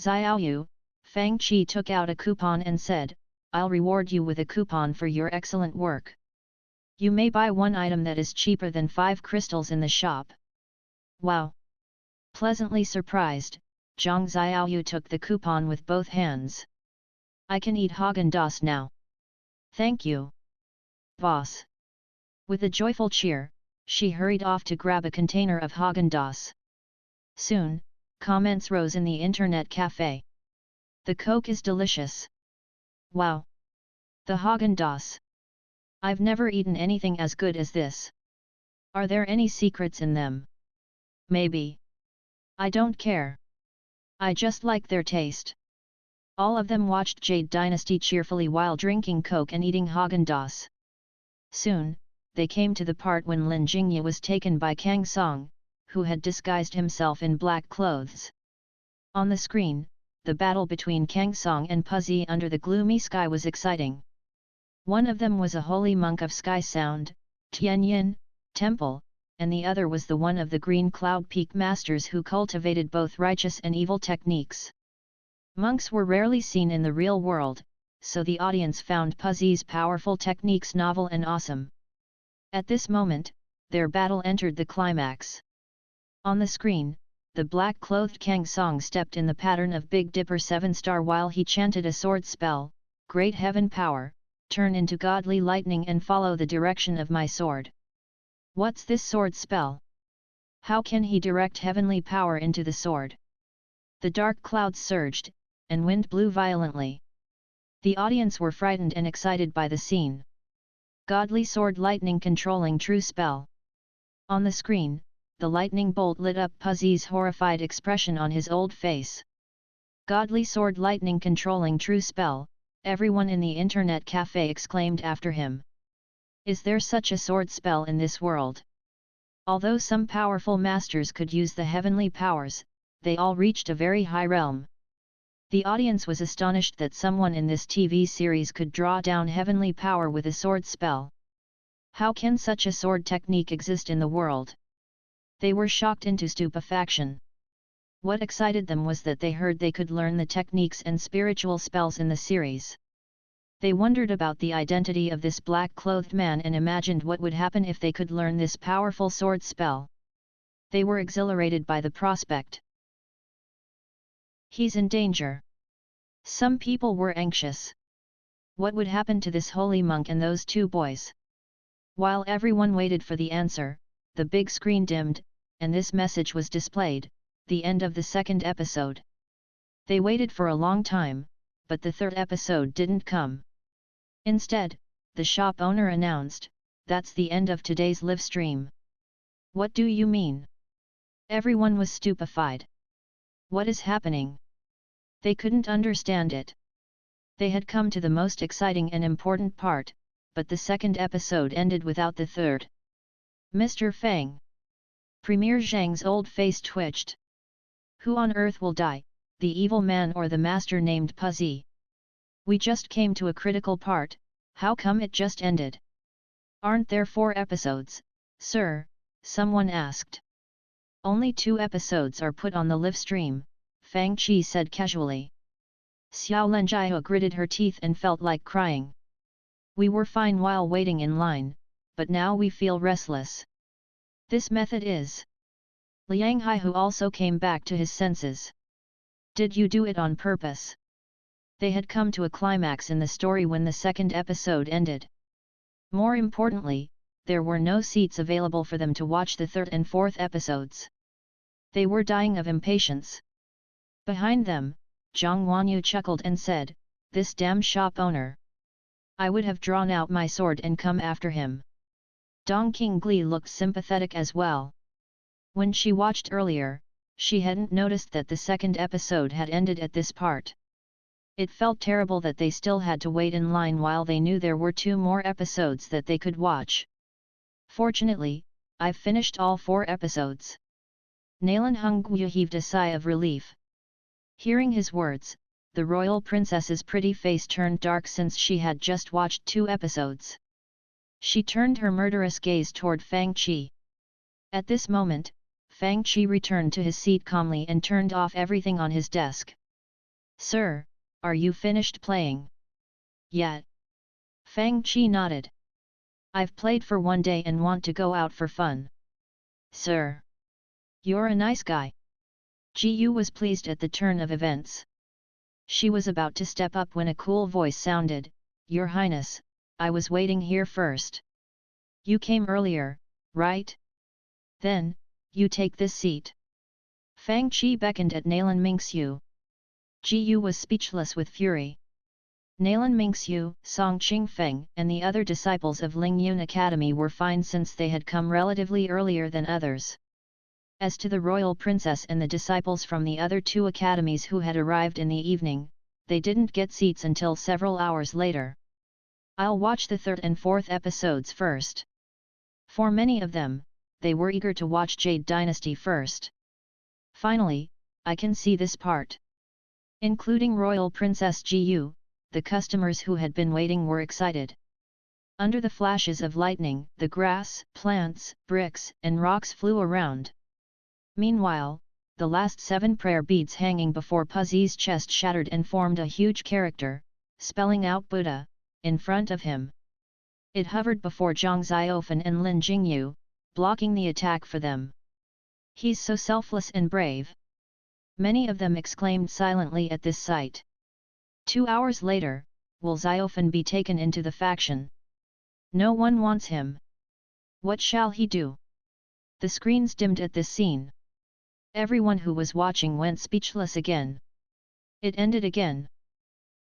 Xiaoyu, Fang Qi took out a coupon and said, I'll reward you with a coupon for your excellent work. You may buy 1 item that is cheaper than 5 crystals in the shop. Wow! Pleasantly surprised, Zhang Xiaoyu took the coupon with both hands. I can eat Haagen-Dazs now. Thank you, boss. With a joyful cheer, she hurried off to grab a container of Haagen-Dazs. Soon, comments rose in the internet cafe. The Coke is delicious. Wow! The Haagen-Dazs! I've never eaten anything as good as this. Are there any secrets in them? Maybe. I don't care. I just like their taste. All of them watched Jade Dynasty cheerfully while drinking Coke and eating Haagen-Dazs. Soon, they came to the part when Lin Jingye was taken by Kang Song, who had disguised himself in black clothes. On the screen, the battle between Kang Song and Puzi under the gloomy sky was exciting. One of them was a holy monk of Sky Sound, Tianyin, Temple, and the other was the one of the Green Cloud Peak Masters who cultivated both righteous and evil techniques. Monks were rarely seen in the real world, so the audience found Puzi's powerful techniques novel and awesome. At this moment, their battle entered the climax. On the screen, the black-clothed Kang Song stepped in the pattern of Big Dipper 7-star while he chanted a sword spell, Great Heaven Power, turn into godly lightning and follow the direction of my sword. What's this sword spell? How can he direct heavenly power into the sword? The dark clouds surged, and wind blew violently. The audience were frightened and excited by the scene. Godly sword lightning controlling true spell. On the screen, the lightning bolt lit up Puzi's horrified expression on his old face. Godly sword lightning controlling true spell, everyone in the internet cafe exclaimed after him. Is there such a sword spell in this world? Although some powerful masters could use the heavenly powers, they all reached a very high realm. The audience was astonished that someone in this TV series could draw down heavenly power with a sword spell. How can such a sword technique exist in the world? They were shocked into stupefaction. What excited them was that they heard they could learn the techniques and spiritual spells in the series. They wondered about the identity of this black-clothed man and imagined what would happen if they could learn this powerful sword spell. They were exhilarated by the prospect. He's in danger. Some people were anxious. What would happen to this holy monk and those two boys? While everyone waited for the answer, the big screen dimmed, and this message was displayed, the end of the second episode. They waited for a long time, but the third episode didn't come. Instead, the shop owner announced, "That's the end of today's live stream." What do you mean? Everyone was stupefied. What is happening? They couldn't understand it. They had come to the most exciting and important part, but the second episode ended without the third. Mr. Fang. Premier Zhang's old face twitched. Who on earth will die, the evil man or the master named Puzi? We just came to a critical part, how come it just ended? Aren't there 4 episodes, sir? Someone asked. Only 2 episodes are put on the live stream, Fang Qi said casually. Xiao Lenjiao gritted her teeth and felt like crying. We were fine while waiting in line, but now we feel restless. This method is. Liang Haihu also came back to his senses. Did you do it on purpose? They had come to a climax in the story when the second episode ended. More importantly, there were no seats available for them to watch the third and fourth episodes. They were dying of impatience. Behind them, Zhang Wanyu chuckled and said, "This damn shop owner. I would have drawn out my sword and come after him." Dong Qingli looked sympathetic as well. When she watched earlier, she hadn't noticed that the second episode had ended at this part. It felt terrible that they still had to wait in line while they knew there were 2 more episodes that they could watch. Fortunately, I've finished all 4 episodes. Nalan Hungwu heaved a sigh of relief. Hearing his words, the royal princess's pretty face turned dark since she had just watched 2 episodes. She turned her murderous gaze toward Fang Qi. At this moment, Fang Qi returned to his seat calmly and turned off everything on his desk. "Sir, are you finished playing?" "Yet." Fang Qi nodded. "I've played for 1 day and want to go out for fun." "Sir. You're a nice guy." Ji Yu was pleased at the turn of events. She was about to step up when a cool voice sounded, "Your Highness, I was waiting here first. You came earlier, right? Then, you take this seat." Fang Qi beckoned at Nalan Mingxiu. Jiyu was speechless with fury. Nalan Mingxiu, Song Qingfeng and the other disciples of Lingyun Academy were fine since they had come relatively earlier than others. As to the royal princess and the disciples from the other two academies who had arrived in the evening, they didn't get seats until several hours later. "I'll watch the third and fourth episodes first." For many of them, they were eager to watch Jade Dynasty first. "Finally, I can see this part." Including Royal Princess Jiyu, the customers who had been waiting were excited. Under the flashes of lightning, the grass, plants, bricks, and rocks flew around. Meanwhile, the last 7 prayer beads hanging before Puzzy's chest shattered and formed a huge character, spelling out Buddha, in front of him. It hovered before Zhang Xiaofan and Lin Jingyu, blocking the attack for them. "He's so selfless and brave." Many of them exclaimed silently at this sight. 2 hours later, will Xiaofan be taken into the faction? No one wants him. What shall he do? The screens dimmed at this scene. Everyone who was watching went speechless again. It ended again.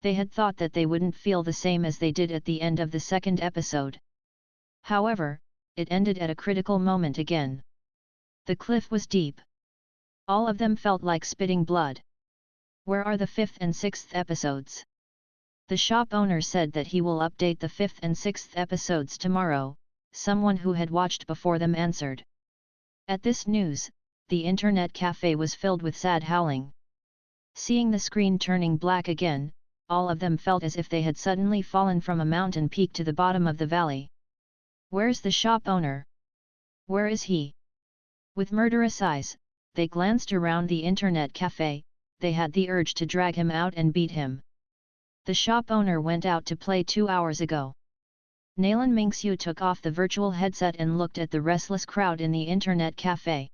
They had thought that they wouldn't feel the same as they did at the end of the second episode. However, it ended at a critical moment again. The cliff was deep. All of them felt like spitting blood. "Where are the 5th and 6th episodes?" The shop owner said that he will update the 5th and 6th episodes tomorrow, someone who had watched before them answered. At this news, the internet cafe was filled with sad howling. Seeing the screen turning black again, all of them felt as if they had suddenly fallen from a mountain peak to the bottom of the valley. "Where's the shop owner? Where is he?" With murderous eyes, they glanced around the internet cafe. They had the urge to drag him out and beat him. "The shop owner went out to play 2 hours ago." Nalan Mingxiu took off the virtual headset and looked at the restless crowd in the internet cafe.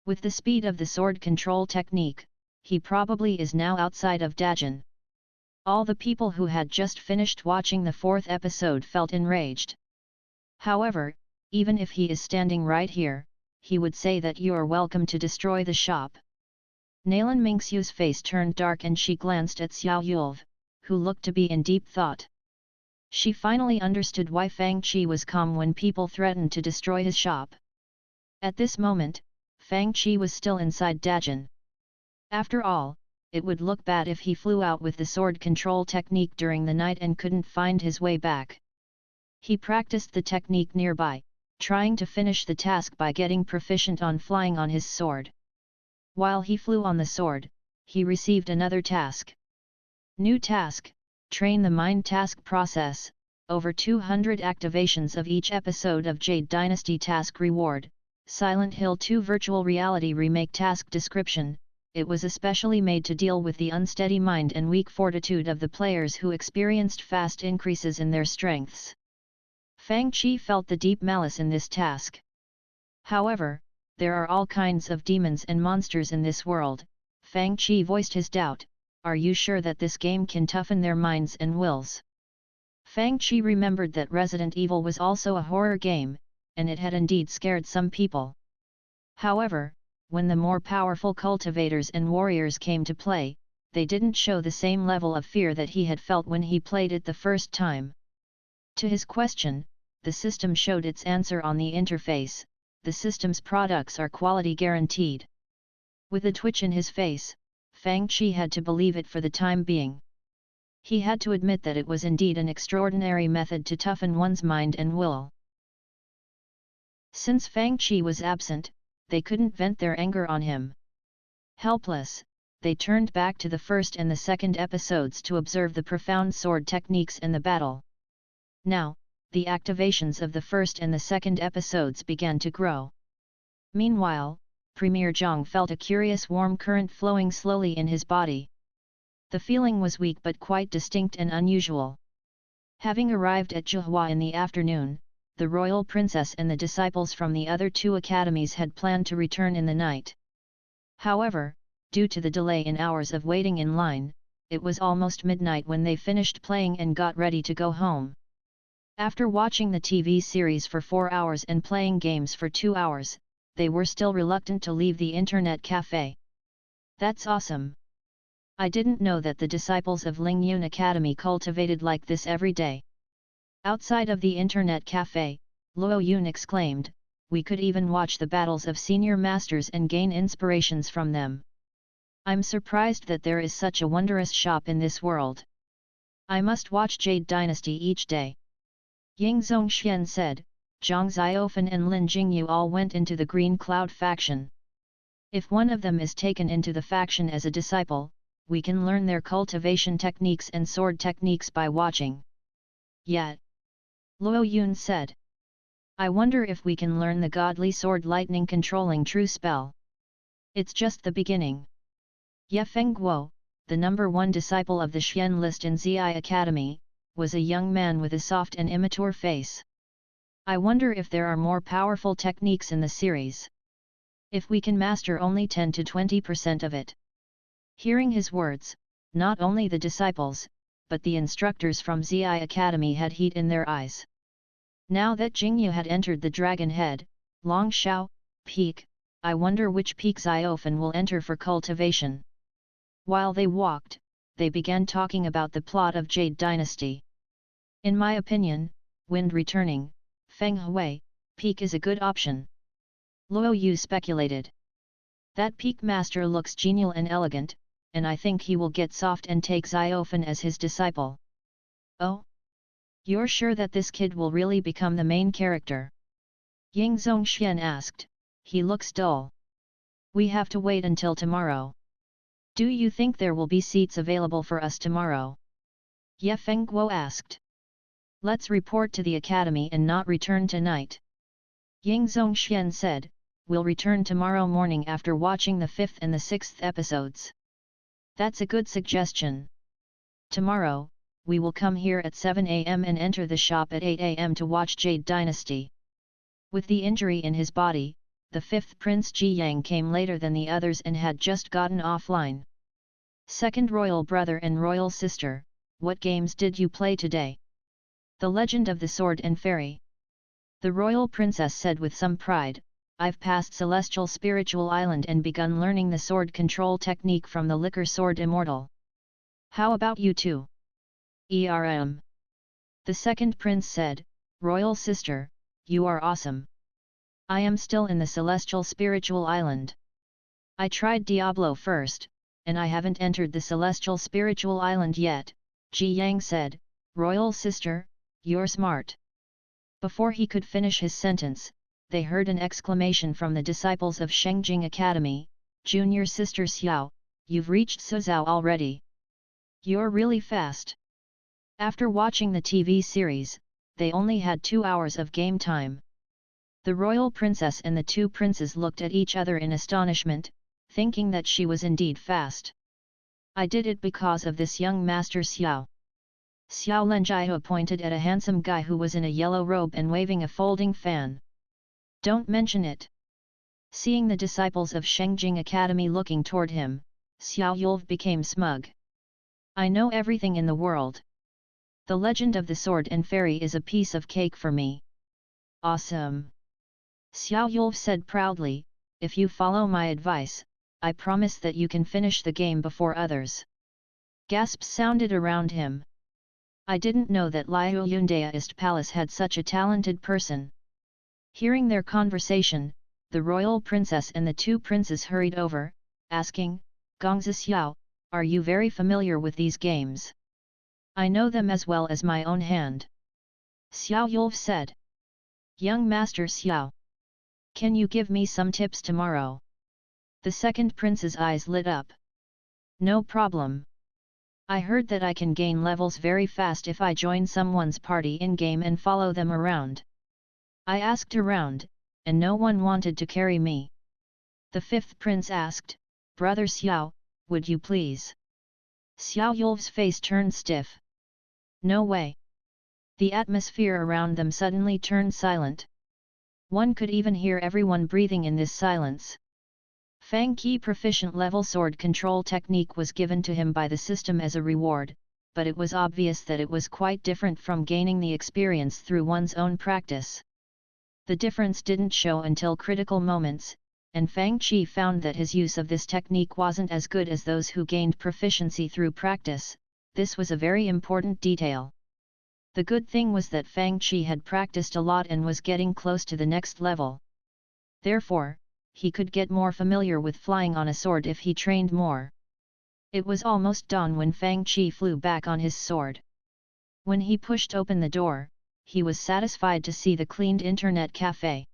With the speed of the sword control technique, he probably is now outside of Dajin. All the people who had just finished watching the 4th episode felt enraged. However, even if he is standing right here, he would say that you are welcome to destroy the shop. Nalan Mingxiu's face turned dark and she glanced at Xiao Yulv, who looked to be in deep thought. She finally understood why Fang Qi was calm when people threatened to destroy his shop. At this moment, Fang Qi was still inside Dajin. After all, it would look bad if he flew out with the sword control technique during the night and couldn't find his way back. He practiced the technique nearby, trying to finish the task by getting proficient on flying on his sword. While he flew on the sword, he received another task. New task, train the mind task process, over 200 activations of each episode of Jade Dynasty task reward, Silent Hill 2 virtual reality remake task description. It was especially made to deal with the unsteady mind and weak fortitude of the players who experienced fast increases in their strengths. Fang Qi felt the deep malice in this task. However, there are all kinds of demons and monsters in this world. Fang Qi voiced his doubt. "Are you sure that this game can toughen their minds and wills?" Fang Qi remembered that Resident Evil was also a horror game, and it had indeed scared some people. However, when the more powerful cultivators and warriors came to play, they didn't show the same level of fear that he had felt when he played it the first time. To his question, the system showed its answer on the interface. The system's products are quality guaranteed. With a twitch in his face, Fang Qi had to believe it for the time being. He had to admit that it was indeed an extraordinary method to toughen one's mind and will. Since Fang Qi was absent, they couldn't vent their anger on him. Helpless, they turned back to the 1st and the 2nd episodes to observe the profound sword techniques and the battle. Now, the activations of the 1st and the 2nd episodes began to grow. Meanwhile, Premier Zhang felt a curious warm current flowing slowly in his body. The feeling was weak but quite distinct and unusual. Having arrived at Zhuhua in the afternoon, the royal princess and the disciples from the other 2 academies had planned to return in the night. However, due to the delay in hours of waiting in line, it was almost midnight when they finished playing and got ready to go home. After watching the TV series for 4 hours and playing games for 2 hours, they were still reluctant to leave the internet cafe. That's awesome. I didn't know that the disciples of Lingyun Academy cultivated like this every day. Outside of the internet cafe, Luo Yun exclaimed, we could even watch the battles of senior masters and gain inspirations from them. I'm surprised that there is such a wondrous shop in this world. I must watch Jade Dynasty each day. Ying Zongxian said. Zhang Xiaofan and Lin Jingyu all went into the Green Cloud faction. If one of them is taken into the faction as a disciple, we can learn their cultivation techniques and sword techniques by watching. Yet, Luo Yun said. I wonder if we can learn the godly sword lightning controlling true spell. It's just the beginning. Ye Fengguo, the number 1 disciple of the Xian list in Zi Academy, was a young man with a soft and immature face. I wonder if there are more powerful techniques in the series. If we can master only 10 to 20% of it. Hearing his words, not only the disciples, but the instructors from Zi Academy had heat in their eyes. Now that Jingyu had entered the Dragon Head, Long Shao, Peak, I wonder which peak Xiaofan will enter for cultivation. While they walked, they began talking about the plot of Jade Dynasty. In my opinion, Wind returning, Feng Hui, Peak is a good option. Luo Yu speculated. That Peak master looks genial and elegant, and I think he will get soft and take Xiaofan as his disciple. Oh? You're sure that this kid will really become the main character? Ying Zongxian asked, he looks dull. We have to wait until tomorrow. Do you think there will be seats available for us tomorrow? Ye Fengguo asked. Let's report to the academy and not return tonight. Ying Zongxian said, we'll return tomorrow morning after watching the 5th and the 6th episodes. That's a good suggestion. Tomorrow, we will come here at 7 AM and enter the shop at 8 AM to watch Jade Dynasty. With the injury in his body, the 5th Prince Ji Yang came later than the others and had just gotten offline. Second royal brother and royal sister, what games did you play today? The Legend of the Sword and Fairy. The royal princess said with some pride, I've passed Celestial Spiritual Island and begun learning the sword control technique from the Liquor Sword Immortal. How about you two? The second prince said, Royal sister, you are awesome. I am still in the Celestial Spiritual Island. I tried Diablo first, and I haven't entered the Celestial Spiritual Island yet, Ji Yang said, Royal sister, you're smart. Before he could finish his sentence, they heard an exclamation from the disciples of Shengjing Academy, Junior Sister Xiao, you've reached Suzhou already. You're really fast. After watching the TV series, they only had 2 hours of game time. The royal princess and the 2 princes looked at each other in astonishment, thinking that she was indeed fast. I did it because of this young master Xiao. Xiao Lenjiao pointed at a handsome guy who was in a yellow robe and waving a folding fan. Don't mention it. Seeing the disciples of Shengjing Academy looking toward him, Xiao Yulv became smug. I know everything in the world. The Legend of the Sword and Fairy is a piece of cake for me. Awesome! Xiao Yulv said proudly, if you follow my advice, I promise that you can finish the game before others. Gasps sounded around him. I didn't know that Liu Yundaist Palace had such a talented person. Hearing their conversation, the royal princess and the 2 princes hurried over, asking, Gongzi Xiao, are you very familiar with these games? I know them as well as my own hand. Xiao Yulv said. Young Master Xiao. Can you give me some tips tomorrow? The second prince's eyes lit up. No problem. I heard that I can gain levels very fast if I join someone's party in-game and follow them around. I asked around, and no one wanted to carry me. The 5th prince asked, Brother Xiao, would you please? Xiao Yulv's face turned stiff. No way. The atmosphere around them suddenly turned silent. One could even hear everyone breathing in this silence. Fang Qi proficient level sword control technique was given to him by the system as a reward, but it was obvious that it was quite different from gaining the experience through one's own practice. The difference didn't show until critical moments, and Fang Qi found that his use of this technique wasn't as good as those who gained proficiency through practice. This was a very important detail. The good thing was that Fang Qi had practiced a lot and was getting close to the next level. Therefore, he could get more familiar with flying on a sword if he trained more. It was almost dawn when Fang Qi flew back on his sword. When he pushed open the door, he was satisfied to see the cleaned internet cafe.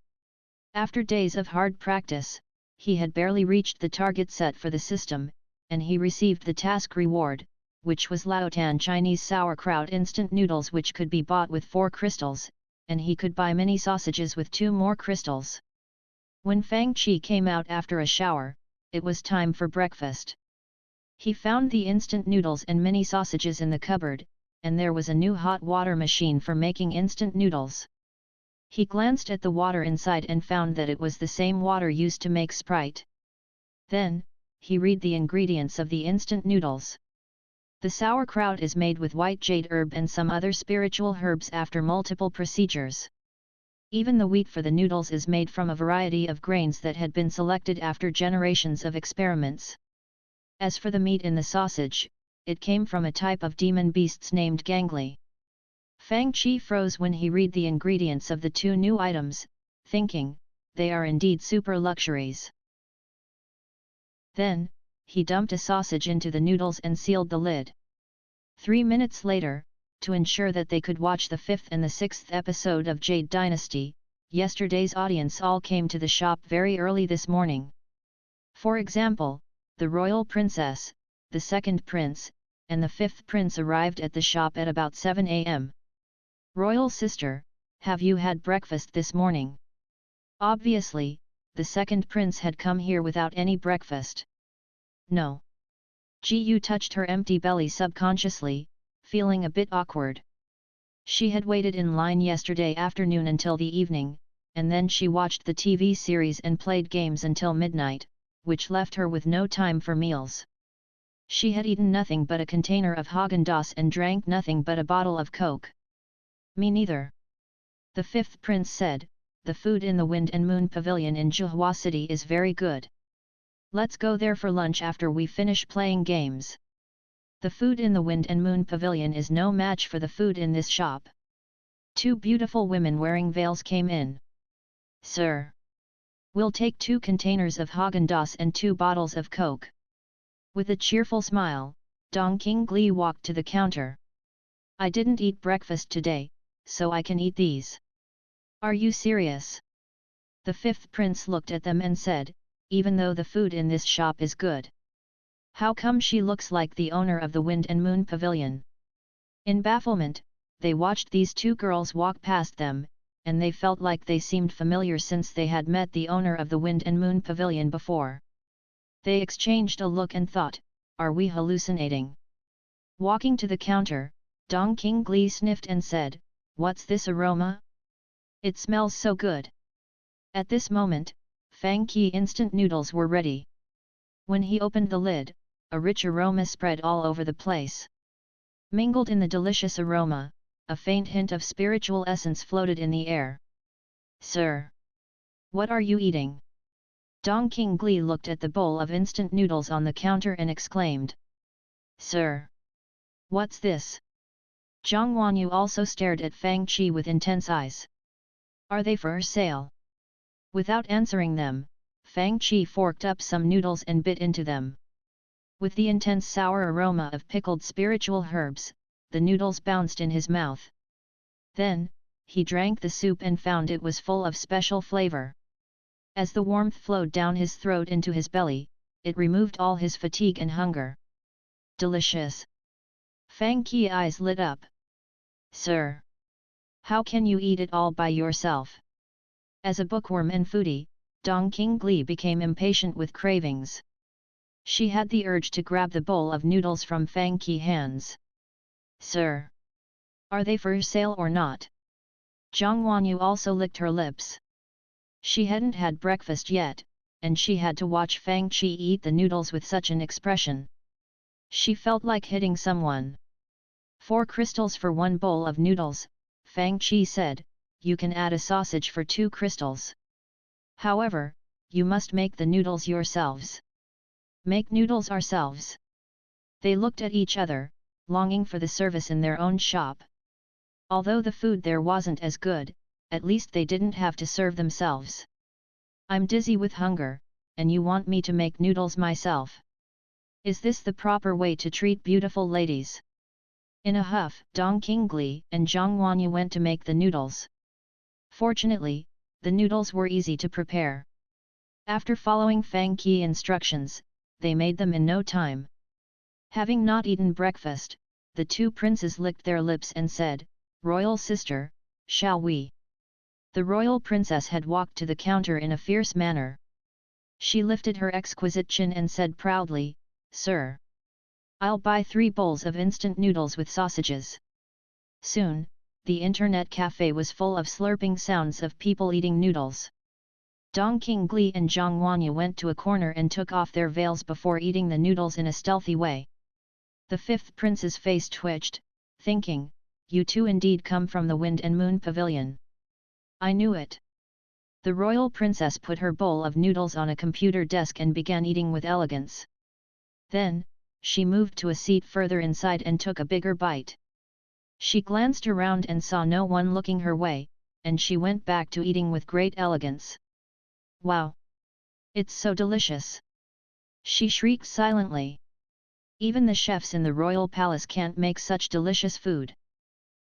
After days of hard practice, he had barely reached the target set for the system, and he received the task reward, which was Laotan Chinese sauerkraut instant noodles, which could be bought with 4 crystals, and he could buy mini sausages with 2 more crystals. When Fang Qi came out after a shower, it was time for breakfast. He found the instant noodles and mini sausages in the cupboard, and there was a new hot water machine for making instant noodles. He glanced at the water inside and found that it was the same water used to make Sprite. Then, he read the ingredients of the instant noodles. The sauerkraut is made with white jade herb and some other spiritual herbs after multiple procedures. Even the wheat for the noodles is made from a variety of grains that had been selected after generations of experiments. As for the meat in the sausage, it came from a type of demon beasts named gangly. Fang Qi froze when he read the ingredients of the 2 new items, thinking, they are indeed super luxuries. Then, he dumped a sausage into the noodles and sealed the lid. 3 minutes later, to ensure that they could watch the 5th and the 6th episode of Jade Dynasty, yesterday's audience all came to the shop very early this morning. For example, the royal princess, the 2nd prince, and the 5th prince arrived at the shop at about 7 a.m. Royal sister, have you had breakfast this morning? Obviously, the 2nd prince had come here without any breakfast. No. Ji touched her empty belly subconsciously, feeling a bit awkward. She had waited in line yesterday afternoon until the evening, and then she watched the TV series and played games until midnight, which left her with no time for meals. She had eaten nothing but a container of Häagen-Dazs and drank nothing but a bottle of Coke. Me neither. The 5th prince said, the food in the Wind and Moon Pavilion in Zhuhua City is very good. Let's go there for lunch after we finish playing games. The food in the Wind and Moon Pavilion is no match for the food in this shop. 2 beautiful women wearing veils came in. Sir. We'll take 2 containers of Häagen-Dazs and 2 bottles of Coke. With a cheerful smile, Dong Qingli walked to the counter. I didn't eat breakfast today, so I can eat these. Are you serious? The 5th prince looked at them and said, even though the food in this shop is good. How come she looks like the owner of the Wind and Moon Pavilion? In bafflement, they watched these 2 girls walk past them, and they felt like they seemed familiar since they had met the owner of the Wind and Moon Pavilion before. They exchanged a look and thought, are we hallucinating? Walking to the counter, Dong Qingli sniffed and said, what's this aroma? It smells so good. At this moment, Fang Qi instant noodles were ready. When he opened the lid, a rich aroma spread all over the place. Mingled in the delicious aroma, a faint hint of spiritual essence floated in the air. Sir! What are you eating? Dong Qingli looked at the bowl of instant noodles on the counter and exclaimed. Sir! What's this? Zhang Wanyu also stared at Fang Qi with intense eyes. Are they for sale? Without answering them, Fang Qi forked up some noodles and bit into them. With the intense sour aroma of pickled spiritual herbs, the noodles bounced in his mouth. Then, he drank the soup and found it was full of special flavor. As the warmth flowed down his throat into his belly, it removed all his fatigue and hunger. Delicious! Fang Qi's eyes lit up. Sir! How can you eat it all by yourself? As a bookworm and foodie, Dong Qingli became impatient with cravings. She had the urge to grab the bowl of noodles from Fang Qi's hands. Sir! Are they for sale or not? Zhang Wanyu also licked her lips. She hadn't had breakfast yet, and she had to watch Fang Qi eat the noodles with such an expression. She felt like hitting someone. 4 crystals for 1 bowl of noodles, Fang Qi said. You can add a sausage for 2 crystals. However, you must make the noodles yourselves. Make noodles ourselves. They looked at each other, longing for the service in their own shop. Although the food there wasn't as good, at least they didn't have to serve themselves. I'm dizzy with hunger, and you want me to make noodles myself. Is this the proper way to treat beautiful ladies? In a huff, Dong Qingli and Zhang Wanyu went to make the noodles. Fortunately, the noodles were easy to prepare. After following Fang Qi instructions, they made them in no time. Having not eaten breakfast, the 2 princes licked their lips and said, "Royal sister, shall we?" The royal princess had walked to the counter in a fierce manner. She lifted her exquisite chin and said proudly, "Sir, I'll buy 3 bowls of instant noodles with sausages." Soon, the internet cafe was full of slurping sounds of people eating noodles. Dong Qingli and Zhang Wanyu went to a corner and took off their veils before eating the noodles in a stealthy way. The 5th prince's face twitched, thinking, "You two indeed come from the Wind and Moon Pavilion. I knew it." The royal princess put her bowl of noodles on a computer desk and began eating with elegance. Then, she moved to a seat further inside and took a bigger bite. She glanced around and saw no one looking her way, and she went back to eating with great elegance. "Wow! It's so delicious!" she shrieked silently. "Even the chefs in the royal palace can't make such delicious food."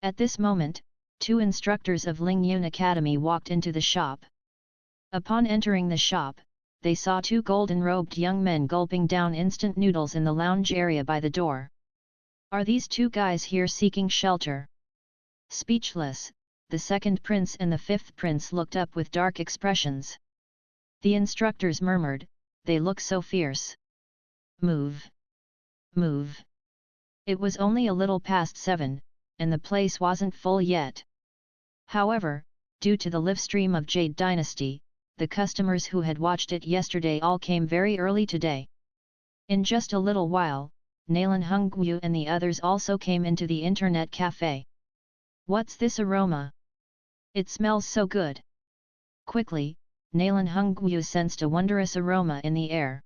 At this moment, 2 instructors of Ling Yun Academy walked into the shop. Upon entering the shop, they saw 2 golden-robed young men gulping down instant noodles in the lounge area by the door. "Are these 2 guys here seeking shelter?" Speechless, the 2nd prince and the 5th prince looked up with dark expressions. The instructors murmured, "They look so fierce." "Move! Move!" It was only a little past 7, and the place wasn't full yet. However, due to the live stream of Jade Dynasty, the customers who had watched it yesterday all came very early today. In just a little while, Nalan Hongyu and the others also came into the internet cafe. "What's this aroma? It smells so good." Quickly, Nalan Hongyu sensed a wondrous aroma in the air.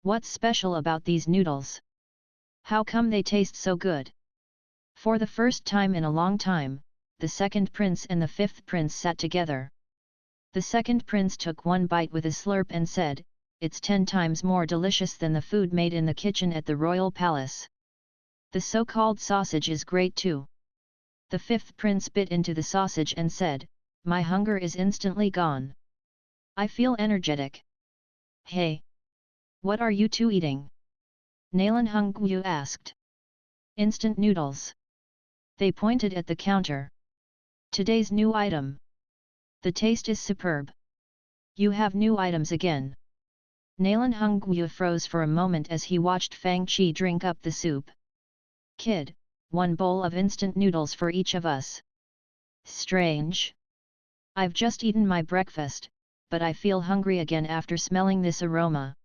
"What's special about these noodles? How come they taste so good?" For the first time in a long time, the 2nd prince and the 5th prince sat together. The 2nd prince took one bite with a slurp and said, "It's 10 times more delicious than the food made in the kitchen at the royal palace. The so-called sausage is great too." The 5th prince bit into the sausage and said, "My hunger is instantly gone. I feel energetic." "Hey! What are you 2 eating?" Nalan Hongyu asked. "Instant noodles." They pointed at the counter. "Today's new item. The taste is superb." "You have new items again." Nalan Hongyu froze for a moment as he watched Fang Qi drink up the soup. "Kid, 1 bowl of instant noodles for each of us." "Strange. I've just eaten my breakfast, but I feel hungry again after smelling this aroma."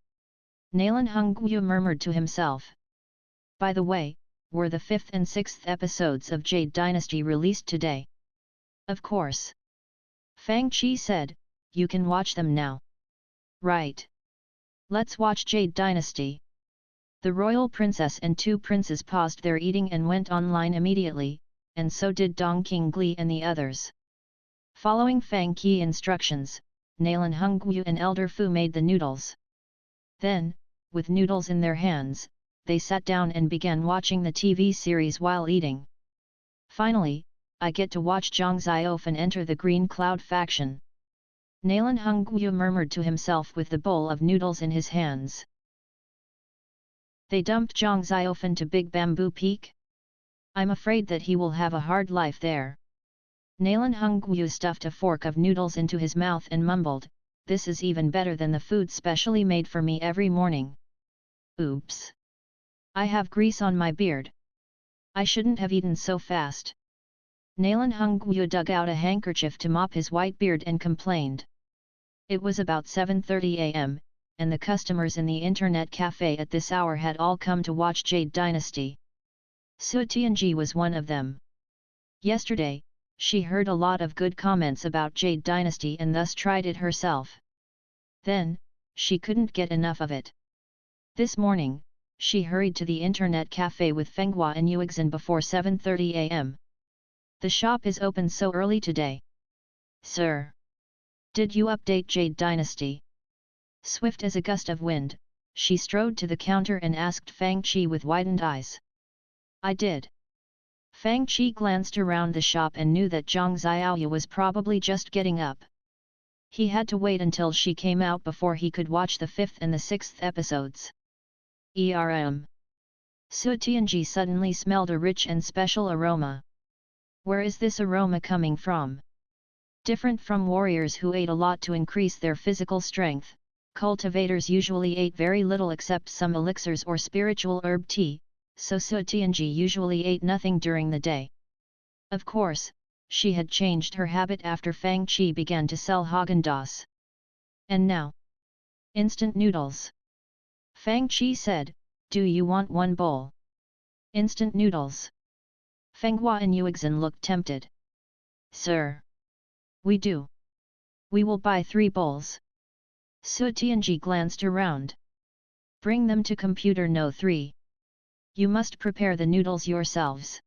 Nalan Hongyu murmured to himself. By the way, were the 5th and 6th episodes of Jade Dynasty released today? "Of course." Fang Qi said, "You can watch them now." "Right. Let's watch Jade Dynasty." The royal princess and 2 princes paused their eating and went online immediately, and so did Dong Qingli and the others. Following Fang Qi instructions, Nalan Hongyu and Elder Fu made the noodles. Then, with noodles in their hands, they sat down and began watching the TV series while eating. "Finally, I get to watch Zhang Xiaofan enter the Green Cloud faction." Nalan Hongyu murmured to himself with the bowl of noodles in his hands. "They dumped Zhang Xiaofan to Big Bamboo Peak? I'm afraid that he will have a hard life there." Nalan Hongyu stuffed a fork of noodles into his mouth and mumbled, "This is even better than the food specially made for me every morning. Oops! I have grease on my beard. I shouldn't have eaten so fast." Nalan Hongyu dug out a handkerchief to mop his white beard and complained. It was about 7:30 am, and the customers in the internet cafe at this hour had all come to watch Jade Dynasty. Su Tianji was one of them. Yesterday, she heard a lot of good comments about Jade Dynasty and thus tried it herself. Then, she couldn't get enough of it. This morning, she hurried to the internet cafe with Fenghua and Yuexin before 7:30 am. The shop is open so early today. Sir! Did you update Jade Dynasty? Swift as a gust of wind, she strode to the counter and asked Fang Qi with widened eyes. I did. Fang Qi glanced around the shop and knew that Zhang Xiaoyu was probably just getting up. He had to wait until she came out before he could watch the 5th and the 6th episodes. Su Tianji suddenly smelled a rich and special aroma. Where is this aroma coming from? Different from warriors who ate a lot to increase their physical strength, cultivators usually ate very little except some elixirs or spiritual herb tea, so Su Tianji usually ate nothing during the day. Of course, she had changed her habit after Fang Qi began to sell Häagen-Dazs. And now? Instant noodles. Fang Qi said, do you want one bowl? Instant noodles. Fenghua and Yuexin looked tempted. Sir! We do. We will buy 3 bowls. Su Tianji glanced around. Bring them to computer no 3. You must prepare the noodles yourselves.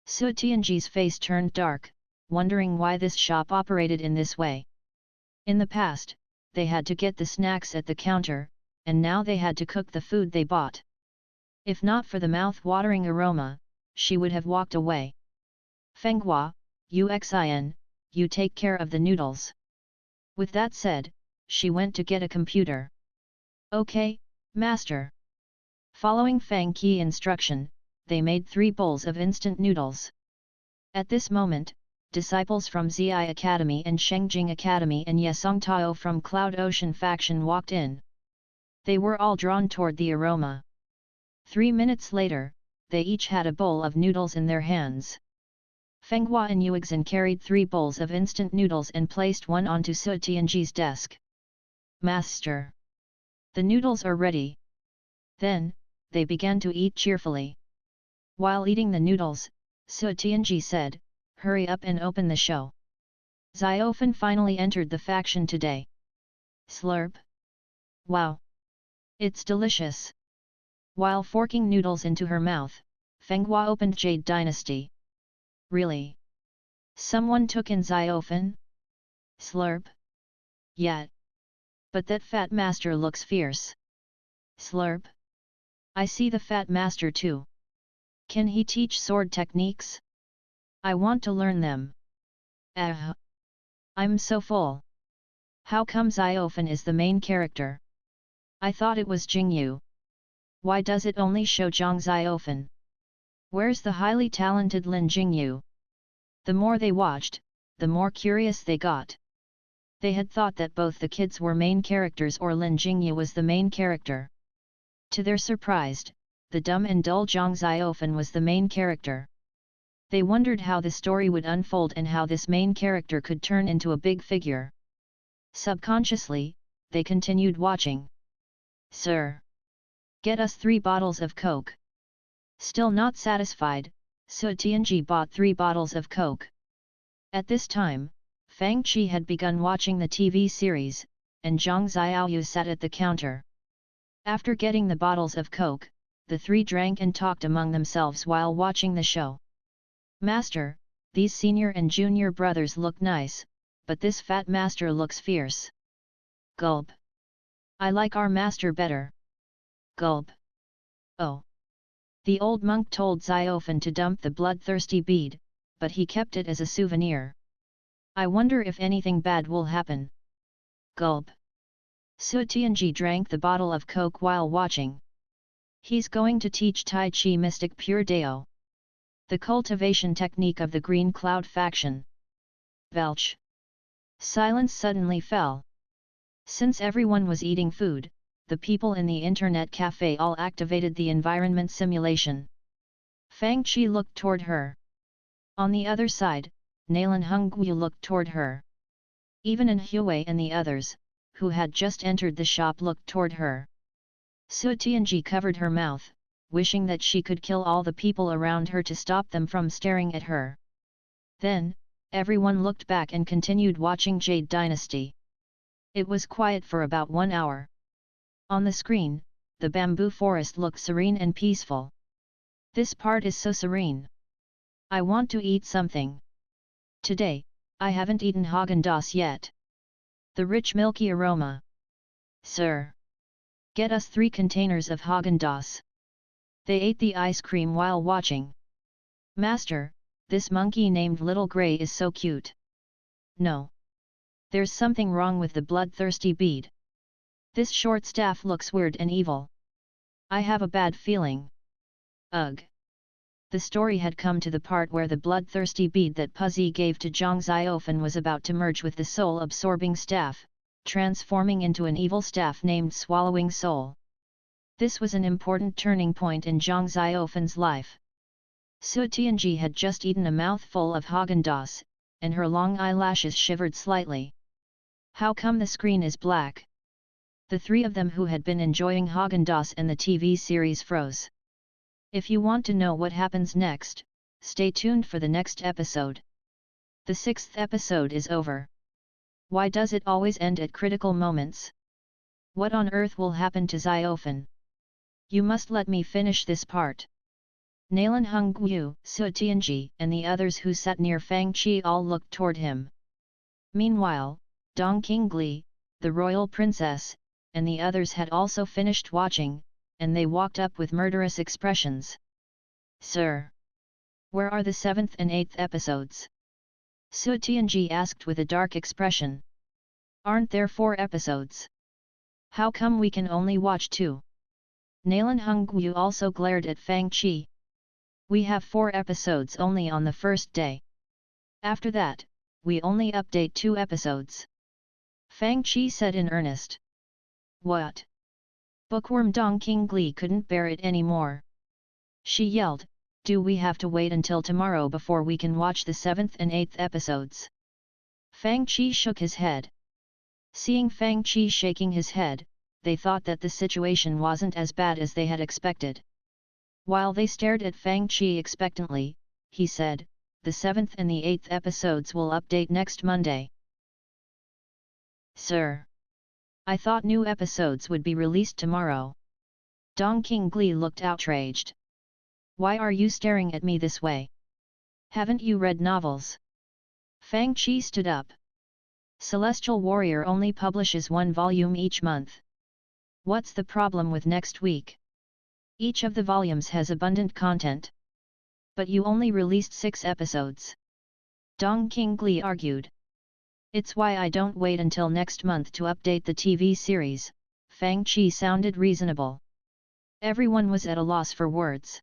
Su Tianji's face turned dark, wondering why this shop operated in this way. In the past, they had to get the snacks at the counter, and now they had to cook the food they bought. If not for the mouth-watering aroma, she would have walked away. Fenghua, Uxin, you take care of the noodles. With that said, she went to get a computer. Okay, master. Following Fang Qi instruction, they made 3 bowls of instant noodles. At this moment, disciples from Zi Academy and Shengjing Academy and Yesong Tao from Cloud Ocean faction walked in. They were all drawn toward the aroma. 3 minutes later, they each had a bowl of noodles in their hands. Fenghua and Yuexin carried 3 bowls of instant noodles and placed one onto Su Tianji's desk. Master! The noodles are ready. Then, they began to eat cheerfully. While eating the noodles, Su Tianji said, hurry up and open the show. Xiaofan finally entered the faction today. Slurp! Wow! It's delicious! While forking noodles into her mouth, Fenghua opened Jade Dynasty. Really? Someone took in Xiaofan? Slurp! Yet! But that fat master looks fierce. Slurp! I see the fat master too. Can he teach sword techniques? I want to learn them. I'm so full. How come Xiaofan is the main character? I thought it was Jingyu. Why does it only show Zhang Xiaofan? Where's the highly talented Lin Jingyu? The more they watched, the more curious they got. They had thought that both the kids were main characters or Lin Jingyu was the main character. To their surprise, the dumb and dull Zhang Xiaofan was the main character. They wondered how the story would unfold and how this main character could turn into a big figure. Subconsciously, they continued watching. Sir! Get us 3 bottles of Coke. Still not satisfied, Su Tianji bought 3 bottles of Coke. At this time, Fang Qi had begun watching the TV series, and Zhang Xiaoyu sat at the counter. After getting the bottles of Coke, the 3 drank and talked among themselves while watching the show. Master, these senior and junior brothers look nice, but this fat master looks fierce. Gulp. I like our master better. Gulp. Oh. The old monk told Xiaofan to dump the bloodthirsty bead, but he kept it as a souvenir. I wonder if anything bad will happen. Gulp. Su Tianji drank the bottle of Coke while watching. He's going to teach Tai Chi Mystic Pure Dao. The cultivation technique of the Green Cloud faction. Belch. Silence suddenly fell. Since everyone was eating food, the people in the internet cafe all activated the environment simulation. Fang Qi looked toward her. On the other side, Nalan Hongwu looked toward her. Even An Hui and the others, who had just entered the shop, looked toward her. Su Tianji covered her mouth, wishing that she could kill all the people around her to stop them from staring at her. Then, everyone looked back and continued watching Jade Dynasty. It was quiet for about 1 hour. On the screen, the bamboo forest looked serene and peaceful. This part is so serene. I want to eat something. Today, I haven't eaten Häagen-Dazs yet. The rich milky aroma. Sir! Get us 3 containers of Häagen-Dazs. They ate the ice cream while watching. Master, this monkey named Little Grey is so cute. No. There's something wrong with the bloodthirsty bead. This short staff looks weird and evil. I have a bad feeling. Ugh. The story had come to the part where the bloodthirsty bead that Puzi gave to Zhang Xiaofan was about to merge with the soul-absorbing staff, transforming into an evil staff named Swallowing Soul. This was an important turning point in Zhang Xiaofan's life. Su Tianji had just eaten a mouthful of Häagen-Dazs, and her long eyelashes shivered slightly. How come the screen is black? The 3 of them who had been enjoying Häagen-Dazs and the TV series froze. If you want to know what happens next, stay tuned for the next episode. The 6th episode is over. Why does it always end at critical moments? What on earth will happen to Xiaofan? You must let me finish this part. Nalan Hongyu, Su Tianji, and the others who sat near Fang Qi all looked toward him. Meanwhile, Dong Qingli, the royal princess, and the others had also finished watching, and they walked up with murderous expressions. Sir! Where are the 7th and 8th episodes? Su Tianji asked with a dark expression. Aren't there 4 episodes? How come we can only watch 2? Nalan Hongyu also glared at Fang Qi. We have 4 episodes only on the first day. After that, we only update 2 episodes. Fang Qi said in earnest. What? Bookworm Dong Qingli couldn't bear it anymore. She yelled, do we have to wait until tomorrow before we can watch the 7th and 8th episodes? Fang Qi shook his head. Seeing Fang Qi shaking his head, they thought that the situation wasn't as bad as they had expected. While they stared at Fang Qi expectantly, he said, the 7th and the 8th episodes will update next Monday. Sir! I thought new episodes would be released tomorrow. Dong Qingli looked outraged. Why are you staring at me this way? Haven't you read novels? Fang Qi stood up. Celestial Warrior only publishes 1 volume each month. What's the problem with next week? Each of the volumes has abundant content. But you only released 6 episodes. Dong Qingli argued. It's why I don't wait until next month to update the TV series. Fang Qi sounded reasonable. Everyone was at a loss for words.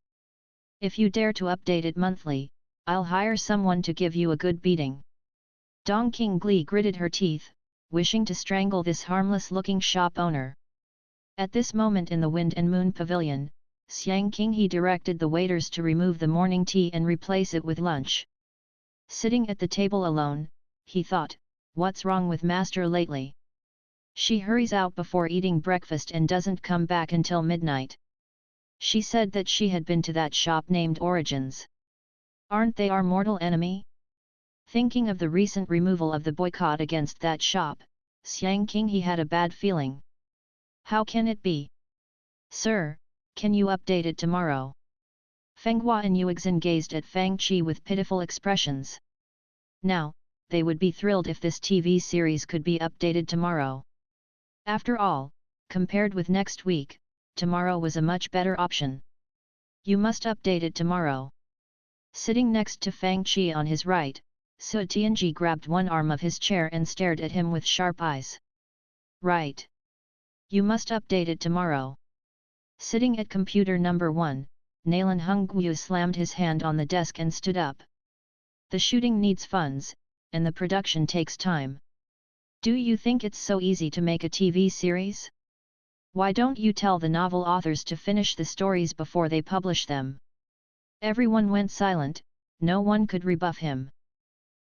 If you dare to update it monthly, I'll hire someone to give you a good beating. Dong Qingli gritted her teeth, wishing to strangle this harmless-looking shop owner. At this moment in the Wind and Moon Pavilion, Xiang Qinghe directed the waiters to remove the morning tea and replace it with lunch. Sitting at the table alone, he thought, what's wrong with Master lately? She hurries out before eating breakfast and doesn't come back until midnight. She said that she had been to that shop named Origins. Aren't they our mortal enemy? Thinking of the recent removal of the boycott against that shop, Xiang Qinghe had a bad feeling. How can it be? Sir, can you update it tomorrow? Feng Hua and Yuexin gazed at Fang Qi with pitiful expressions. Now, they would be thrilled if this TV series could be updated tomorrow. After all, compared with next week, tomorrow was a much better option. You must update it tomorrow. Sitting next to Fang Qi on his right, Su Tianji grabbed one arm of his chair and stared at him with sharp eyes. Right. You must update it tomorrow. Sitting at computer number 1, Nalan Hongyu slammed his hand on the desk and stood up. The shooting needs funds, and the production takes time. Do you think it's so easy to make a TV series? Why don't you tell the novel authors to finish the stories before they publish them? Everyone went silent, no one could rebuff him.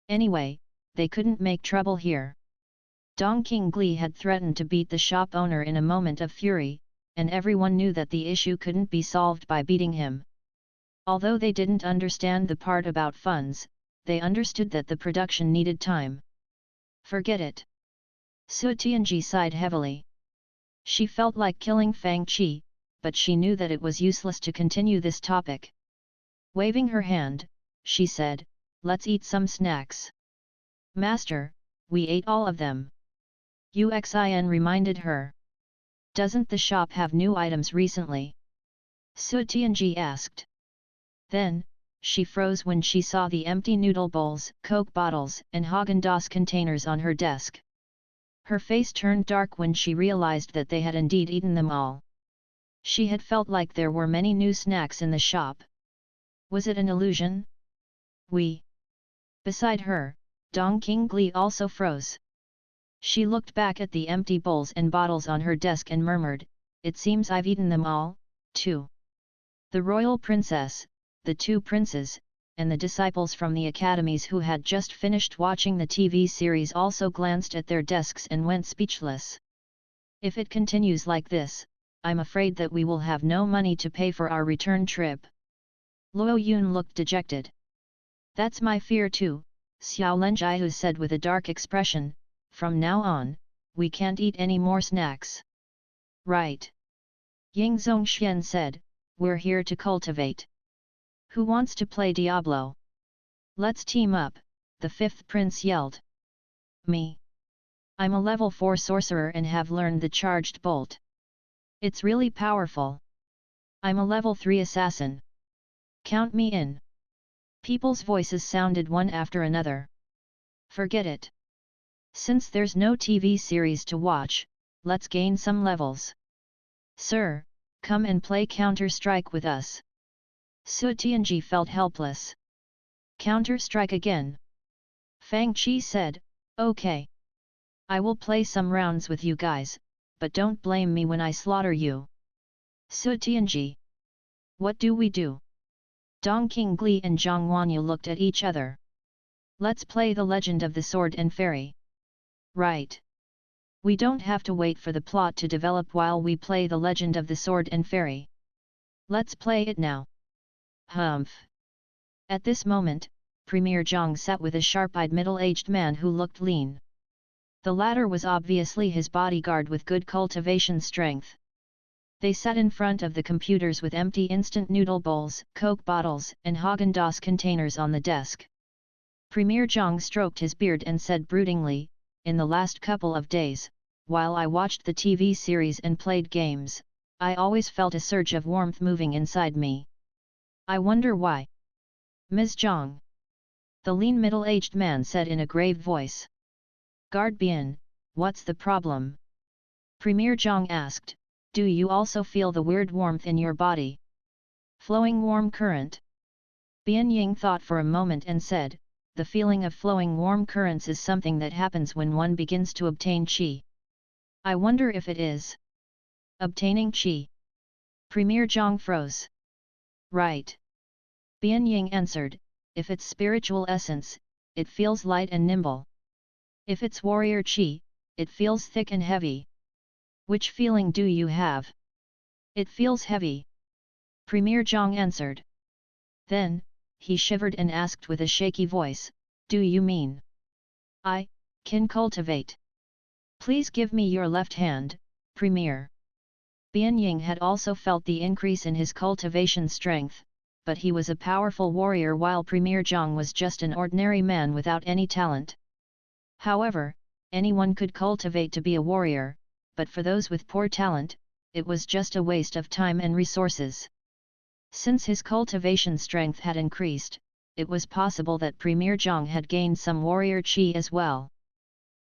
Anyway, they couldn't make trouble here. Dong Qingli had threatened to beat the shop owner in a moment of fury, and everyone knew that the issue couldn't be solved by beating him. Although they didn't understand the part about funds, they understood that the production needed time. Forget it. Su Tianji sighed heavily. She felt like killing Fang Qi, but she knew that it was useless to continue this topic. Waving her hand, she said, "Let's eat some snacks." "Master, we ate all of them." Uxin reminded her. "Doesn't the shop have new items recently?" Su Tianji asked. Then, she froze when she saw the empty noodle bowls, Coke bottles and Häagen-Dazs containers on her desk. Her face turned dark when she realized that they had indeed eaten them all. She had felt like there were many new snacks in the shop. Was it an illusion? Beside her, Dong Qingli also froze. She looked back at the empty bowls and bottles on her desk and murmured, "It seems I've eaten them all, too." The royal princess, the two princes, and the disciples from the academies who had just finished watching the TV series also glanced at their desks and went speechless. "If it continues like this, I'm afraid that we will have no money to pay for our return trip." Luo Yun looked dejected. "That's my fear too," Xiao Lenjihu said with a dark expression. "From now on, we can't eat any more snacks." "Right." Ying Zongxian said, "We're here to cultivate. Who wants to play Diablo? Let's team up," the fifth prince yelled. "Me. I'm a level 4 sorcerer and have learned the charged bolt. It's really powerful." "I'm a level 3 assassin. Count me in." People's voices sounded one after another. "Forget it. Since there's no TV series to watch, let's gain some levels. Sir, come and play Counter-Strike with us." Su Tianji felt helpless. "Counter-Strike again?" Fang Qi said, "Okay. I will play some rounds with you guys, but don't blame me when I slaughter you." "Su Tianji. What do we do?" Dong Qingli and Zhang Wanyu looked at each other. "Let's play the Legend of the Sword and Fairy." "Right. We don't have to wait for the plot to develop while we play the Legend of the Sword and Fairy. Let's play it now." "Humph." At this moment, Premier Zhang sat with a sharp-eyed middle-aged man who looked lean. The latter was obviously his bodyguard with good cultivation strength. They sat in front of the computers with empty instant noodle bowls, Coke bottles and Häagen-Dazs containers on the desk. Premier Zhang stroked his beard and said broodingly, "In the last couple of days, while I watched the TV series and played games, I always felt a surge of warmth moving inside me. I wonder why." "Ms. Zhang," the lean middle-aged man said in a grave voice. "Guard Bien, what's the problem?" Premier Zhang asked, "Do you also feel the weird warmth in your body? Flowing warm current?" Bian Ying thought for a moment and said, "The feeling of flowing warm currents is something that happens when one begins to obtain qi. I wonder if it is obtaining qi." Premier Zhang froze. "Right." Bian Ying answered, "If it's spiritual essence, it feels light and nimble. If it's warrior qi, it feels thick and heavy. Which feeling do you have?" "It feels heavy." Premier Zhang answered. Then, he shivered and asked with a shaky voice, "Do you mean I can cultivate? Please give me your left hand, Premier." Bian Ying had also felt the increase in his cultivation strength, but he was a powerful warrior while Premier Zhang was just an ordinary man without any talent. However, anyone could cultivate to be a warrior, but for those with poor talent, it was just a waste of time and resources. Since his cultivation strength had increased, it was possible that Premier Zhang had gained some warrior qi as well.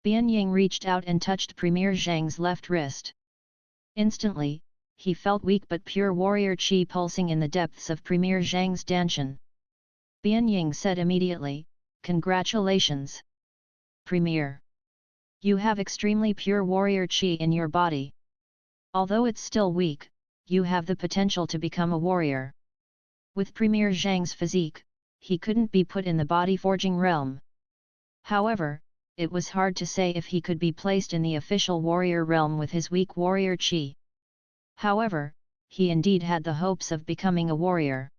Bian Ying reached out and touched Premier Zhang's left wrist. Instantly, he felt weak but pure warrior qi pulsing in the depths of Premier Zhang's danshan. Bian Ying said immediately, "Congratulations, Premier! You have extremely pure warrior qi in your body. Although it's still weak, you have the potential to become a warrior." With Premier Zhang's physique, he couldn't be put in the body forging realm. However, it was hard to say if he could be placed in the official warrior realm with his weak warrior Qi. However, he indeed had the hopes of becoming a warrior.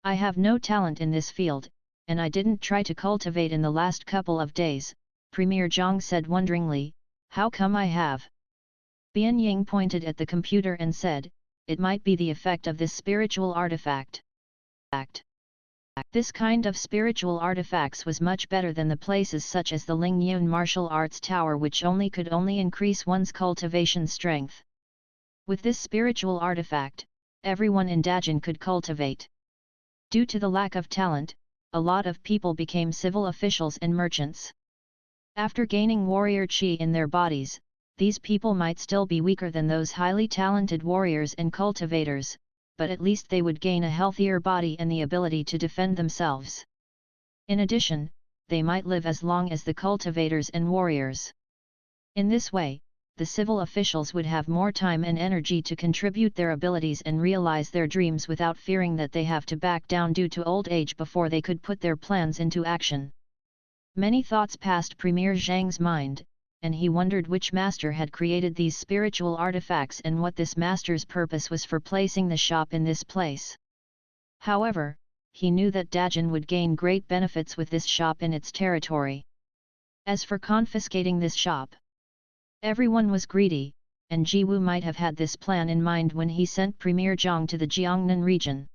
I have no talent in this field, and I didn't try to cultivate in the last couple of days, Premier Zhang said wonderingly. How come I have? Bian Ying pointed at the computer and said, it might be the effect of this spiritual artifact. This kind of spiritual artifacts was much better than the places such as the Lingyun Martial Arts Tower, which could only increase one's cultivation strength. With this spiritual artifact, everyone in Dajin could cultivate. Due to the lack of talent, a lot of people became civil officials and merchants. After gaining warrior Qi in their bodies, these people might still be weaker than those highly talented warriors and cultivators, but at least they would gain a healthier body and the ability to defend themselves. In addition, they might live as long as the cultivators and warriors. In this way, the civil officials would have more time and energy to contribute their abilities and realize their dreams without fearing that they have to back down due to old age before they could put their plans into action. Many thoughts passed Premier Zhang's mind, and he wondered which master had created these spiritual artifacts and what this master's purpose was for placing the shop in this place. However, he knew that Dajin would gain great benefits with this shop in its territory. As for confiscating this shop, everyone was greedy, and Jiwu might have had this plan in mind when he sent Premier Zhang to the Jiangnan region.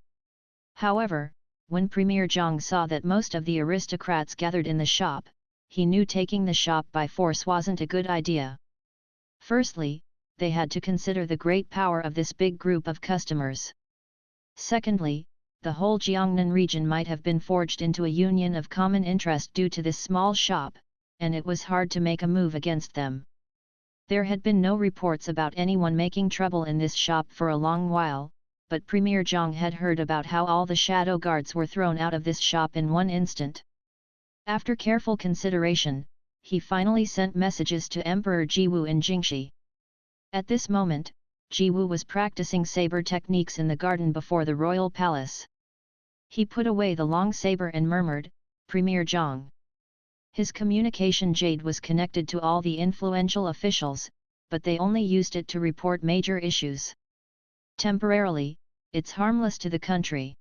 However, when Premier Zhang saw that most of the aristocrats gathered in the shop, he knew taking the shop by force wasn't a good idea. Firstly, they had to consider the great power of this big group of customers. Secondly, the whole Jiangnan region might have been forged into a union of common interest due to this small shop, and it was hard to make a move against them. There had been no reports about anyone making trouble in this shop for a long while, but Premier Zhang had heard about how all the shadow guards were thrown out of this shop in one instant. After careful consideration, he finally sent messages to Emperor Jiwu in Jingxi. At this moment, Jiwu was practicing saber techniques in the garden before the royal palace. He put away the long saber and murmured, "Premier Zhang." His communication jade was connected to all the influential officials, but they only used it to report major issues. Temporarily, it's harmless to the country.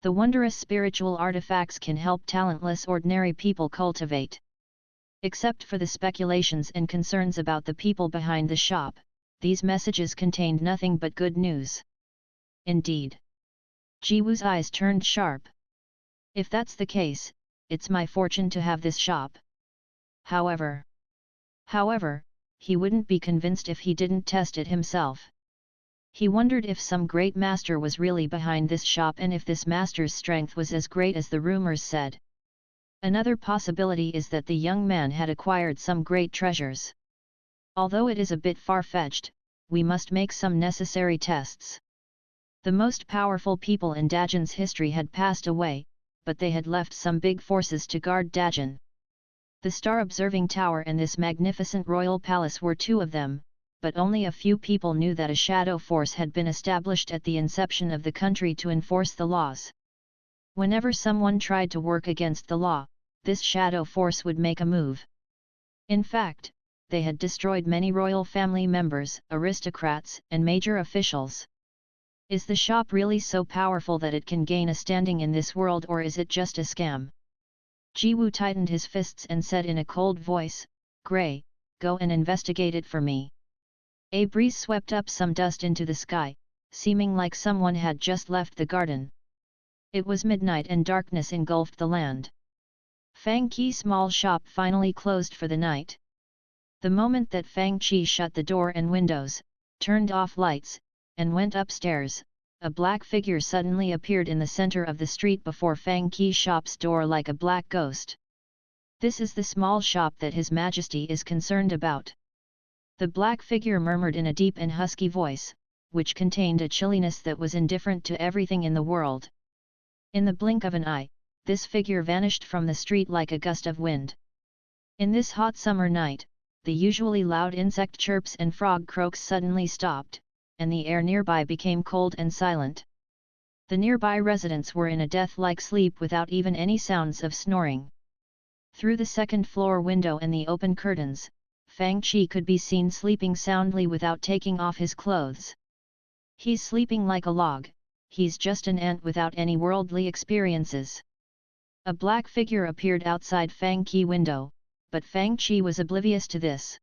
The wondrous spiritual artifacts can help talentless ordinary people cultivate. Except for the speculations and concerns about the people behind the shop, these messages contained nothing but good news. Indeed. Jiwu's eyes turned sharp. If that's the case, it's my fortune to have this shop. However, he wouldn't be convinced if he didn't test it himself. He wondered if some great master was really behind this shop and if this master's strength was as great as the rumors said. Another possibility is that the young man had acquired some great treasures. Although it is a bit far-fetched, we must make some necessary tests. The most powerful people in Dajin's history had passed away, but they had left some big forces to guard Dajin. The Star Observing Tower and this magnificent royal palace were two of them, but only a few people knew that a shadow force had been established at the inception of the country to enforce the laws. Whenever someone tried to work against the law, this shadow force would make a move. In fact, they had destroyed many royal family members, aristocrats, and major officials. Is the shop really so powerful that it can gain a standing in this world, or is it just a scam? Jiwu tightened his fists and said in a cold voice, "Gray, go and investigate it for me." A breeze swept up some dust into the sky, seeming like someone had just left the garden. It was midnight and darkness engulfed the land. Fang Qi's small shop finally closed for the night. The moment that Fang Qi shut the door and windows, turned off lights, and went upstairs, a black figure suddenly appeared in the center of the street before Fang Qi's shop's door like a black ghost. "This is the small shop that His Majesty is concerned about," the black figure murmured in a deep and husky voice, which contained a chilliness that was indifferent to everything in the world. In the blink of an eye, this figure vanished from the street like a gust of wind. In this hot summer night, the usually loud insect chirps and frog croaks suddenly stopped, and the air nearby became cold and silent. The nearby residents were in a death-like sleep without even any sounds of snoring. Through the second-floor window and the open curtains, Fang Qi could be seen sleeping soundly without taking off his clothes. He's sleeping like a log, he's just an ant without any worldly experiences. A black figure appeared outside Fang Qi window, but Fang Qi was oblivious to this.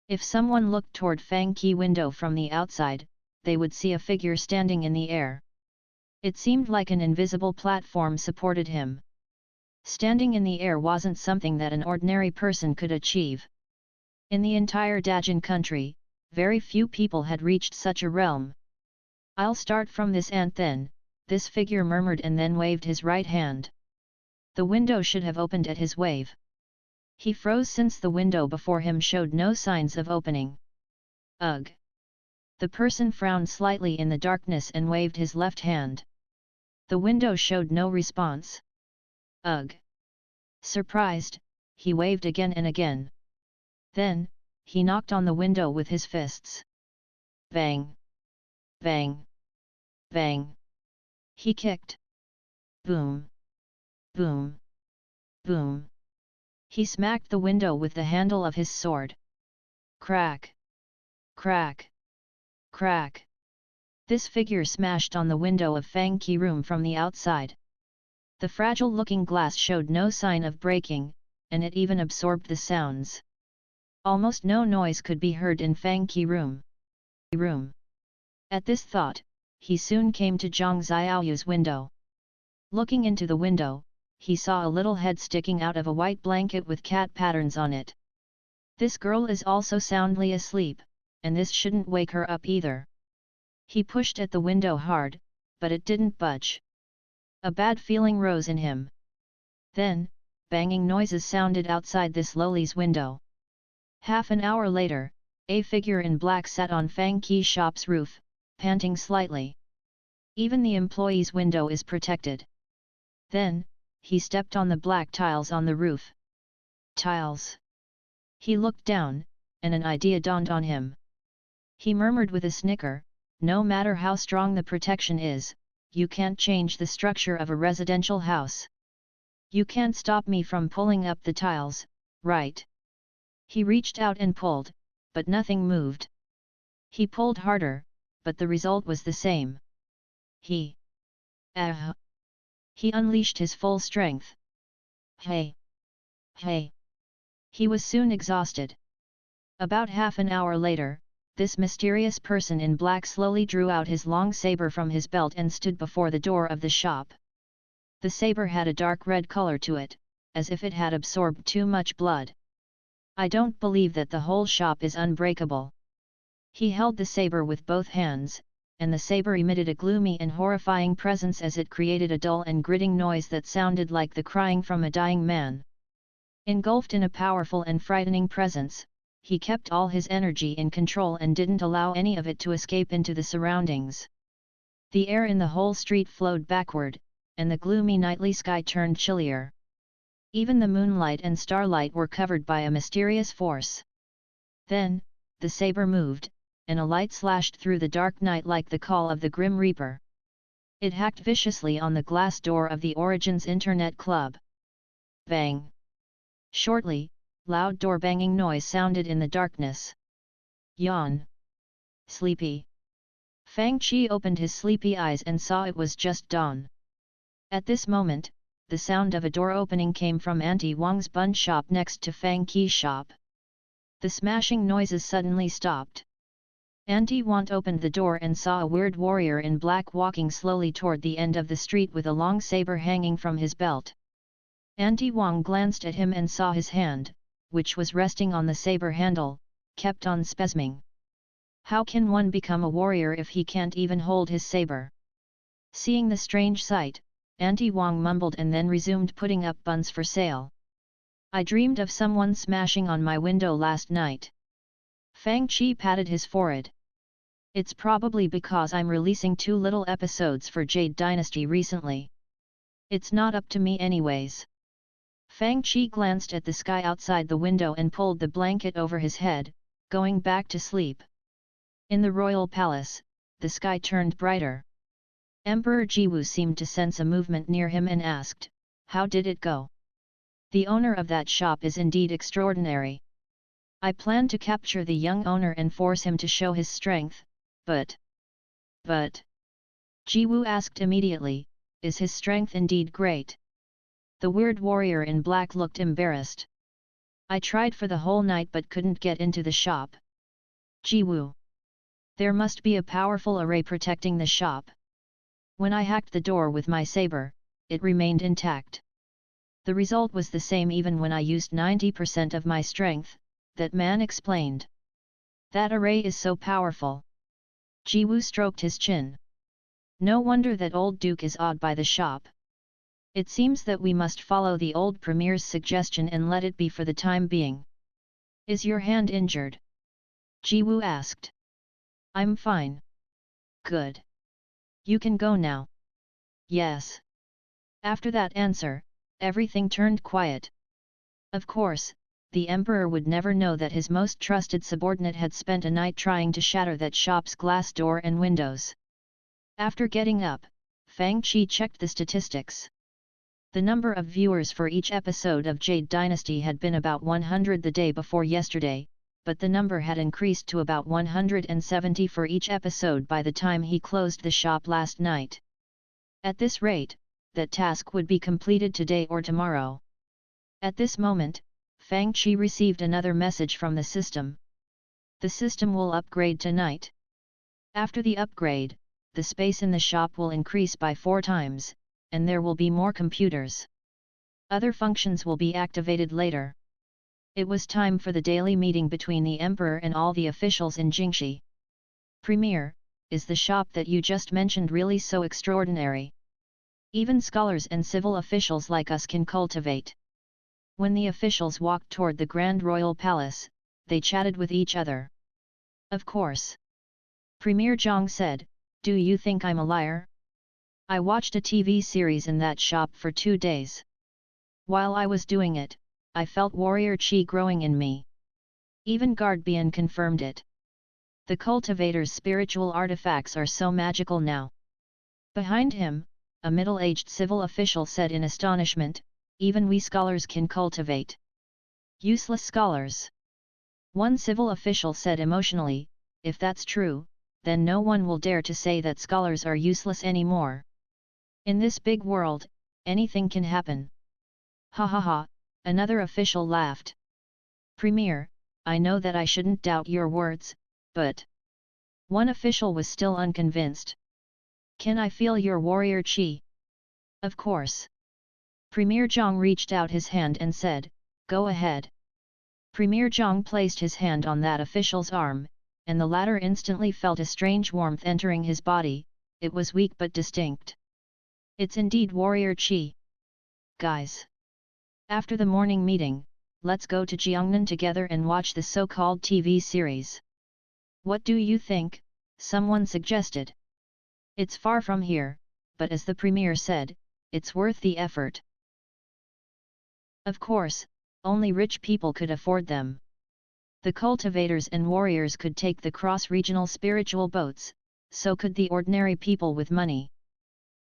If someone looked toward Fang Qi window from the outside, they would see a figure standing in the air. It seemed like an invisible platform supported him. Standing in the air wasn't something that an ordinary person could achieve. In the entire Dajin country, very few people had reached such a realm. "I'll start from this ant then," this figure murmured and then waved his right hand. The window should have opened at his wave. He froze since the window before him showed no signs of opening. "Ugh!" The person frowned slightly in the darkness and waved his left hand. The window showed no response. "Ugh!" Surprised, he waved again and again. Then, he knocked on the window with his fists. Bang! Bang! Bang! He kicked. Boom! Boom! Boom! He smacked the window with the handle of his sword. Crack! Crack! Crack! This figure smashed on the window of Fang Qi room from the outside. The fragile-looking glass showed no sign of breaking, and it even absorbed the sounds. Almost no noise could be heard in Fang Qi room. At this thought, he soon came to Zhang Xiaoyu's window. Looking into the window, he saw a little head sticking out of a white blanket with cat patterns on it. This girl is also soundly asleep, and this shouldn't wake her up either. He pushed at the window hard, but it didn't budge. A bad feeling rose in him. Then, banging noises sounded outside this lowly's window. Half an hour later, a figure in black sat on Fang Qi shop's roof, panting slightly. Even the employee's window is protected. Then, he stepped on the black tiles on the roof. Tiles. He looked down, and an idea dawned on him. He murmured with a snicker, "No matter how strong the protection is, you can't change the structure of a residential house. You can't stop me from pulling up the tiles, right?" He reached out and pulled, but nothing moved. He pulled harder, but the result was the same. He unleashed his full strength. Hey! Hey! He was soon exhausted. About half an hour later, this mysterious person in black slowly drew out his long saber from his belt and stood before the door of the shop. The saber had a dark red color to it, as if it had absorbed too much blood. "I don't believe that the whole shop is unbreakable." He held the saber with both hands, and the saber emitted a gloomy and horrifying presence as it created a dull and gritting noise that sounded like the crying from a dying man. Engulfed in a powerful and frightening presence, he kept all his energy in control and didn't allow any of it to escape into the surroundings. The air in the whole street flowed backward, and the gloomy nightly sky turned chillier. Even the moonlight and starlight were covered by a mysterious force. Then, the saber moved, and a light slashed through the dark night like the call of the Grim Reaper. It hacked viciously on the glass door of the Origins Internet Club. Bang! Shortly, loud door-banging noise sounded in the darkness. Yawn. Sleepy. Fang Qi opened his sleepy eyes and saw it was just dawn. At this moment, the sound of a door opening came from Auntie Wang's bun shop next to Fang Qi's shop. The smashing noises suddenly stopped. Auntie Wang opened the door and saw a weird warrior in black walking slowly toward the end of the street with a long saber hanging from his belt. Auntie Wang glanced at him and saw his hand, which was resting on the saber handle, kept on spasming. How can one become a warrior if he can't even hold his saber? Seeing the strange sight, Auntie Wang mumbled and then resumed putting up buns for sale. "I dreamed of someone smashing on my window last night." Fang Qi patted his forehead. "It's probably because I'm releasing 2 little episodes for Jade Dynasty recently. It's not up to me anyways." Fang Qi glanced at the sky outside the window and pulled the blanket over his head, going back to sleep. In the royal palace, the sky turned brighter. Emperor Jiwu seemed to sense a movement near him and asked, "How did it go?" The owner of that shop is indeed extraordinary. I plan to capture the young owner and force him to show his strength, but... Ji Wu asked immediately, is his strength indeed great? The weird warrior in black looked embarrassed. I tried for the whole night but couldn't get into the shop. Ji Wu. There must be a powerful array protecting the shop. When I hacked the door with my saber, it remained intact. The result was the same even when I used 90% of my strength, that man explained. That array is so powerful. Ji Wu stroked his chin. No wonder that old Duke is awed by the shop. It seems that we must follow the old Premier's suggestion and let it be for the time being. Is your hand injured? Ji Wu asked. I'm fine. Good. You can go now. Yes. After that answer, everything turned quiet. Of course, the Emperor would never know that his most trusted subordinate had spent a night trying to shatter that shop's glass door and windows. After getting up, Fang Qi checked the statistics. The number of viewers for each episode of Jade Dynasty had been about 100 the day before yesterday, but the number had increased to about 170 for each episode by the time he closed the shop last night. At this rate, that task would be completed today or tomorrow. At this moment, Fang Qi received another message from the system. The system will upgrade tonight. After the upgrade, the space in the shop will increase by 4 times, and there will be more computers. Other functions will be activated later. It was time for the daily meeting between the Emperor and all the officials in Jingxi. Premier, is the shop that you just mentioned really so extraordinary? Even scholars and civil officials like us can cultivate. When the officials walked toward the Grand Royal Palace, they chatted with each other. Of course. Premier Zhang said, do you think I'm a liar? I watched a TV series in that shop for 2 days. While I was doing it, I felt warrior qi growing in me. Even Guardbian confirmed it. The cultivator's spiritual artifacts are so magical now. Behind him, a middle-aged civil official said in astonishment, even we scholars can cultivate. Useless scholars. One civil official said emotionally, if that's true, then no one will dare to say that scholars are useless anymore. In this big world, anything can happen. Ha ha ha, another official laughed. Premier, I know that I shouldn't doubt your words, but... One official was still unconvinced. Can I feel your warrior qi? Of course. Premier Zhang reached out his hand and said, go ahead. Premier Zhang placed his hand on that official's arm, and the latter instantly felt a strange warmth entering his body. It was weak but distinct. It's indeed warrior qi. Guys. After the morning meeting, let's go to Jiangnan together and watch the so-called TV series. What do you think? Someone suggested. It's far from here, but as the premier said, it's worth the effort. Of course, only rich people could afford them. The cultivators and warriors could take the cross-regional spiritual boats, so could the ordinary people with money.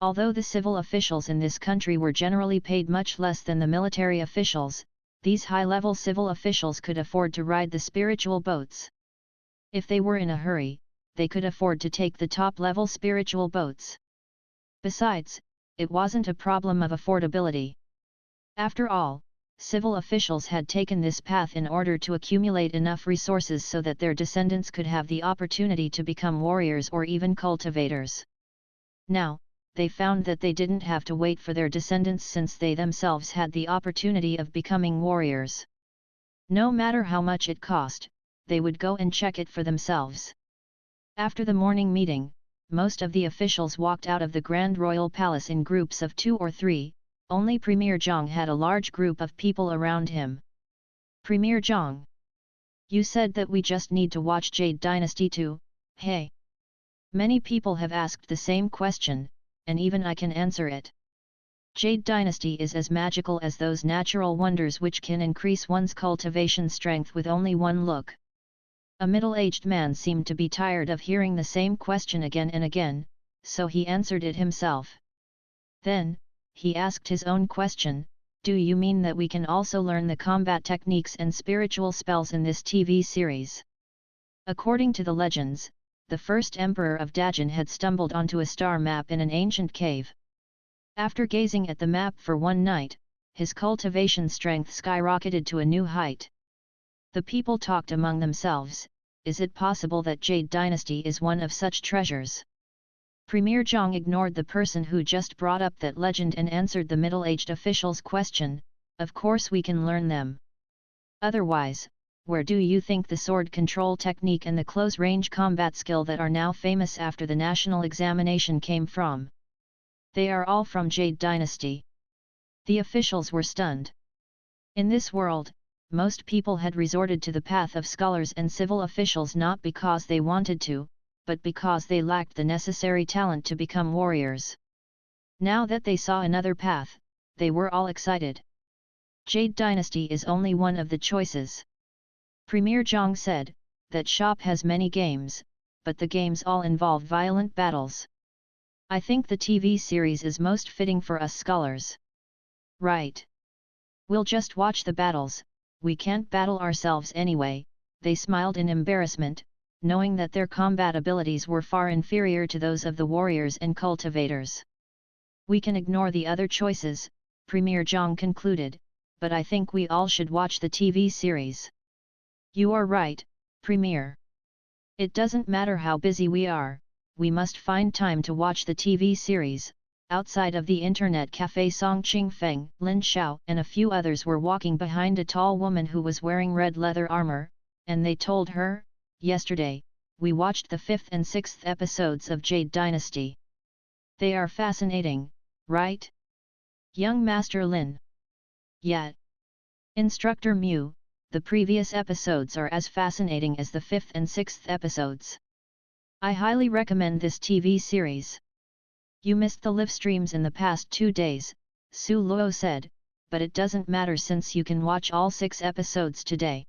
Although the civil officials in this country were generally paid much less than the military officials, these high-level civil officials could afford to ride the spiritual boats. If they were in a hurry, they could afford to take the top-level spiritual boats. Besides, it wasn't a problem of affordability. After all, civil officials had taken this path in order to accumulate enough resources so that their descendants could have the opportunity to become warriors or even cultivators. Now, they found that they didn't have to wait for their descendants since they themselves had the opportunity of becoming warriors. No matter how much it cost, they would go and check it for themselves. After the morning meeting, most of the officials walked out of the Grand Royal Palace in groups of 2 or 3, only Premier Zhang had a large group of people around him. Premier Zhang. You said that we just need to watch Jade Dynasty too, hey? Many people have asked the same question, and even I can answer it. Jade Dynasty is as magical as those natural wonders which can increase one's cultivation strength with only one look. A middle-aged man seemed to be tired of hearing the same question again and again, so he answered it himself. Then, he asked his own question, Do you mean that we can also learn the combat techniques and spiritual spells in this TV series? According to the legends, the first emperor of Dajin had stumbled onto a star map in an ancient cave. After gazing at the map for one night, his cultivation strength skyrocketed to a new height. The people talked among themselves, is it possible that Jade Dynasty is one of such treasures? Premier Zhang ignored the person who just brought up that legend and answered the middle-aged official's question, of course we can learn them. Otherwise, where do you think the sword control technique and the close-range combat skill that are now famous after the national examination came from? They are all from Jade Dynasty. The officials were stunned. In this world, most people had resorted to the path of scholars and civil officials not because they wanted to, but because they lacked the necessary talent to become warriors. Now that they saw another path, they were all excited. Jade Dynasty is only one of the choices. Premier Zhang said, that shop has many games, but the games all involve violent battles. I think the TV series is most fitting for us scholars. Right. We'll just watch the battles, we can't battle ourselves anyway. They smiled in embarrassment, knowing that their combat abilities were far inferior to those of the warriors and cultivators. We can ignore the other choices, Premier Zhang concluded, but I think we all should watch the TV series. You are right, Premier. It doesn't matter how busy we are, we must find time to watch the TV series. Outside of the internet cafe, Song Qingfeng, Lin Xiao and a few others were walking behind a tall woman who was wearing red leather armor, and they told her, yesterday, we watched the 5th and 6th episodes of Jade Dynasty. They are fascinating, right? Young Master Lin. Yet. Instructor Mu, the previous episodes are as fascinating as the 5th and 6th episodes. I highly recommend this TV series. You missed the live streams in the past 2 days, Su Luo said, but it doesn't matter since you can watch all 6 episodes today.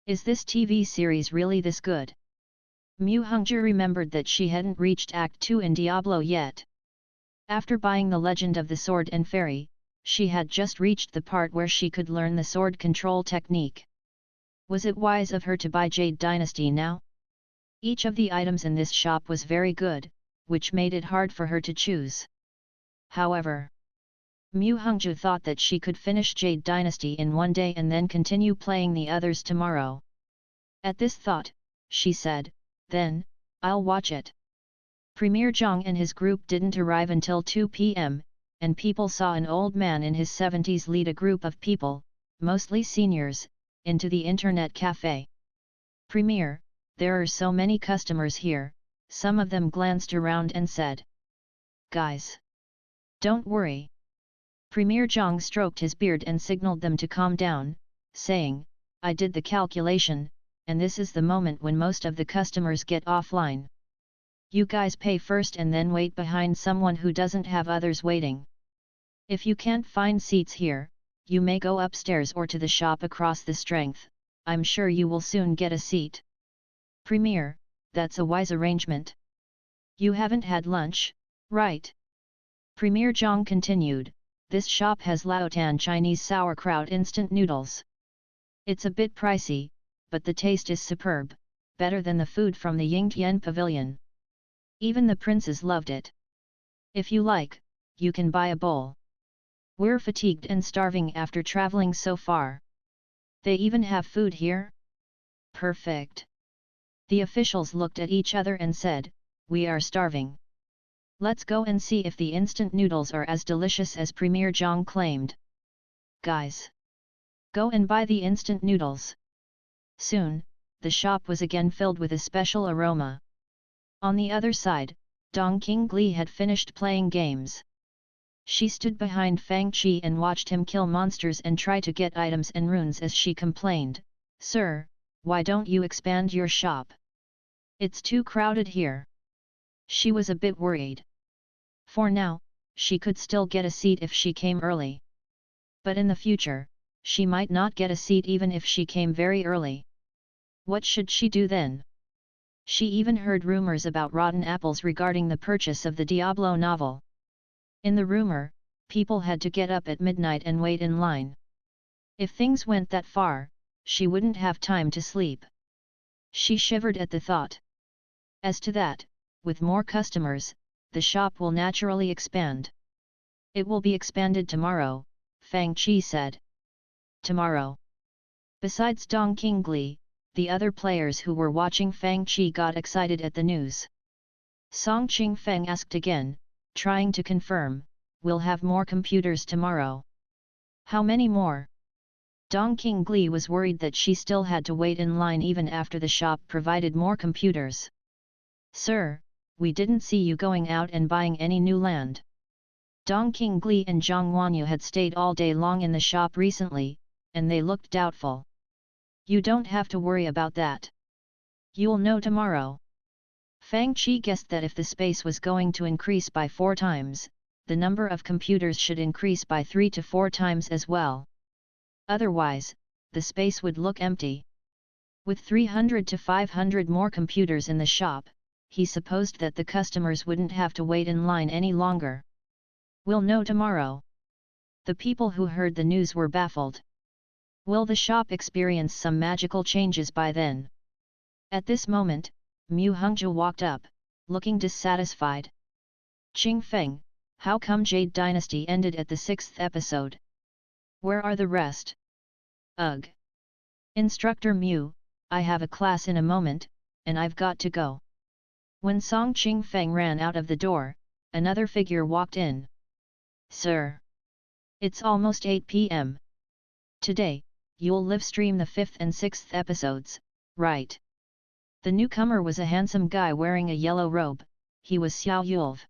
Is this TV series really this good? Mu Hongzhi remembered that she hadn't reached Act 2 in Diablo yet. After buying The Legend of the Sword and Fairy, she had just reached the part where she could learn the sword control technique. Was it wise of her to buy Jade Dynasty now? Each of the items in this shop was very good, which made it hard for her to choose. However, Mu Hongzhi thought that she could finish Jade Dynasty in one day and then continue playing the others tomorrow. At this thought, she said, then, I'll watch it. Premier Zhang and his group didn't arrive until 2 p.m., and people saw an old man in his 70s lead a group of people, mostly seniors, into the internet cafe. Premier, there are so many customers here, some of them glanced around and said. Guys! Don't worry. Premier Zhang stroked his beard and signaled them to calm down, saying, I did the calculation, and this is the moment when most of the customers get offline. You guys pay first and then wait behind someone who doesn't have others waiting. If you can't find seats here, you may go upstairs or to the shop across the street. I'm sure you will soon get a seat. Premier, that's a wise arrangement. You haven't had lunch, right? Premier Zhang continued, this shop has Laotan Chinese sauerkraut instant noodles. It's a bit pricey, but the taste is superb, better than the food from the Yingtian Pavilion. Even the princes loved it. If you like, you can buy a bowl. We're fatigued and starving after traveling so far. They even have food here? Perfect. The officials looked at each other and said, we are starving. Let's go and see if the instant noodles are as delicious as Premier Zhang claimed. Guys! Go and buy the instant noodles. Soon, the shop was again filled with a special aroma. On the other side, Dong Qingli had finished playing games. She stood behind Fang Qi and watched him kill monsters and try to get items and runes as she complained, Sir, why don't you expand your shop? It's too crowded here. She was a bit worried. For now, she could still get a seat if she came early. But in the future, she might not get a seat even if she came very early. What should she do then? She even heard rumors about rotten apples regarding the purchase of the Diablo novel. In the rumor, people had to get up at midnight and wait in line. If things went that far, she wouldn't have time to sleep. She shivered at the thought. As to that, with more customers, the shop will naturally expand. It will be expanded tomorrow, Fang Qi said. Tomorrow. Besides Dong Qingli, the other players who were watching Fang Qi got excited at the news. Song Qingfeng asked again, trying to confirm, "We'll have more computers tomorrow." "How many more?" Dong Qingli was worried that she still had to wait in line even after the shop provided more computers. "Sir, we didn't see you going out and buying any new land." Dong Qingli and Zhang Wanyu had stayed all day long in the shop recently, and they looked doubtful. "You don't have to worry about that. You'll know tomorrow." Fang Qi guessed that if the space was going to increase by 4 times, the number of computers should increase by 3 to 4 times as well. Otherwise, the space would look empty. With 300 to 500 more computers in the shop, he supposed that the customers wouldn't have to wait in line any longer. "We'll know tomorrow." The people who heard the news were baffled. Will the shop experience some magical changes by then? At this moment, Mu Hongzhi walked up, looking dissatisfied. "Qing Feng, how come Jade Dynasty ended at the 6th episode? Where are the rest?" "Ugh. Instructor Mu, I have a class in a moment, and I've got to go." When Song Qingfeng ran out of the door, another figure walked in. "Sir. It's almost 8 p.m. Today, you'll live stream the 5th and 6th episodes, right?" The newcomer was a handsome guy wearing a yellow robe. He was Xiao Yulv.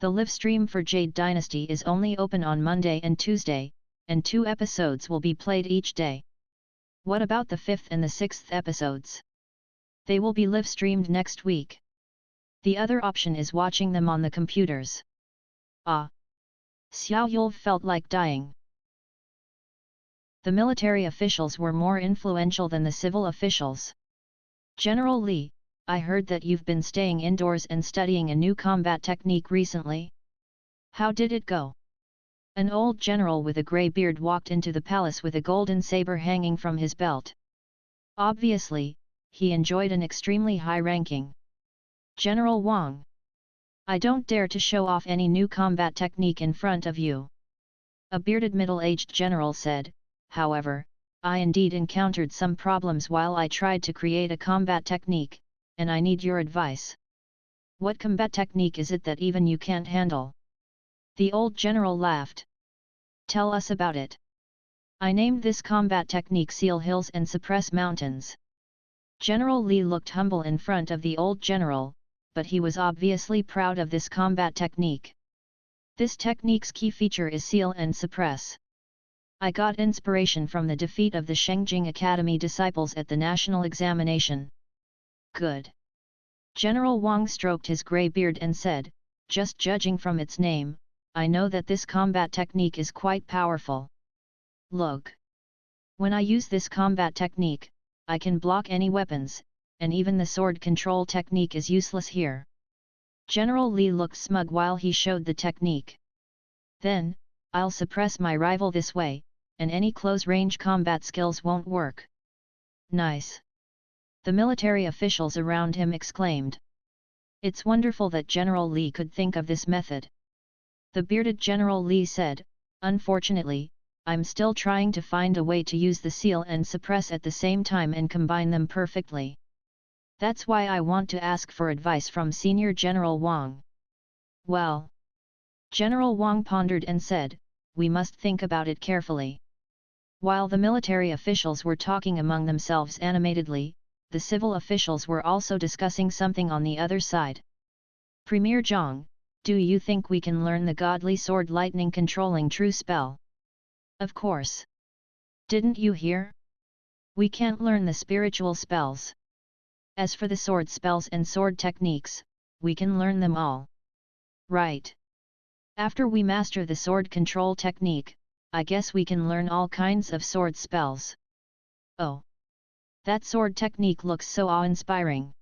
"The live stream for Jade Dynasty is only open on Monday and Tuesday, and 2 episodes will be played each day." "What about the 5th and the 6th episodes?" "They will be live streamed next week. The other option is watching them on the computers." "Ah." Xiao Yulv felt like dying. The military officials were more influential than the civil officials. "General Li, I heard that you've been staying indoors and studying a new combat technique recently. How did it go?" An old general with a grey beard walked into the palace with a golden saber hanging from his belt. Obviously, he enjoyed an extremely high ranking. "General Wang. I don't dare to show off any new combat technique in front of you," a bearded middle-aged general said. "However, I indeed encountered some problems while I tried to create a combat technique, and I need your advice." "What combat technique is it that even you can't handle?" The old general laughed. "Tell us about it." "I named this combat technique Seal Hills and Suppress Mountains." General Li looked humble in front of the old general, but he was obviously proud of this combat technique. "This technique's key feature is seal and suppress. I got inspiration from the defeat of the Shengjing Academy disciples at the national examination." "Good." General Wang stroked his grey beard and said, "Just judging from its name, I know that this combat technique is quite powerful. Look. When I use this combat technique, I can block any weapons, and even the sword control technique is useless here." General Li looked smug while he showed the technique. "Then, I'll suppress my rival this way, and any close-range combat skills won't work." "Nice." The military officials around him exclaimed. "It's wonderful that General Li could think of this method." The bearded General Li said, "Unfortunately, I'm still trying to find a way to use the seal and suppress at the same time and combine them perfectly. That's why I want to ask for advice from Senior General Wang." "Well." General Wang pondered and said, "We must think about it carefully." While the military officials were talking among themselves animatedly, the civil officials were also discussing something on the other side. "Premier Zhang, do you think we can learn the godly sword lightning controlling true spell?" "Of course. Didn't you hear? We can't learn the spiritual spells. As for the sword spells and sword techniques, we can learn them all." "Right. After we master the sword control technique, I guess we can learn all kinds of sword spells." "Oh. That sword technique looks so awe-inspiring.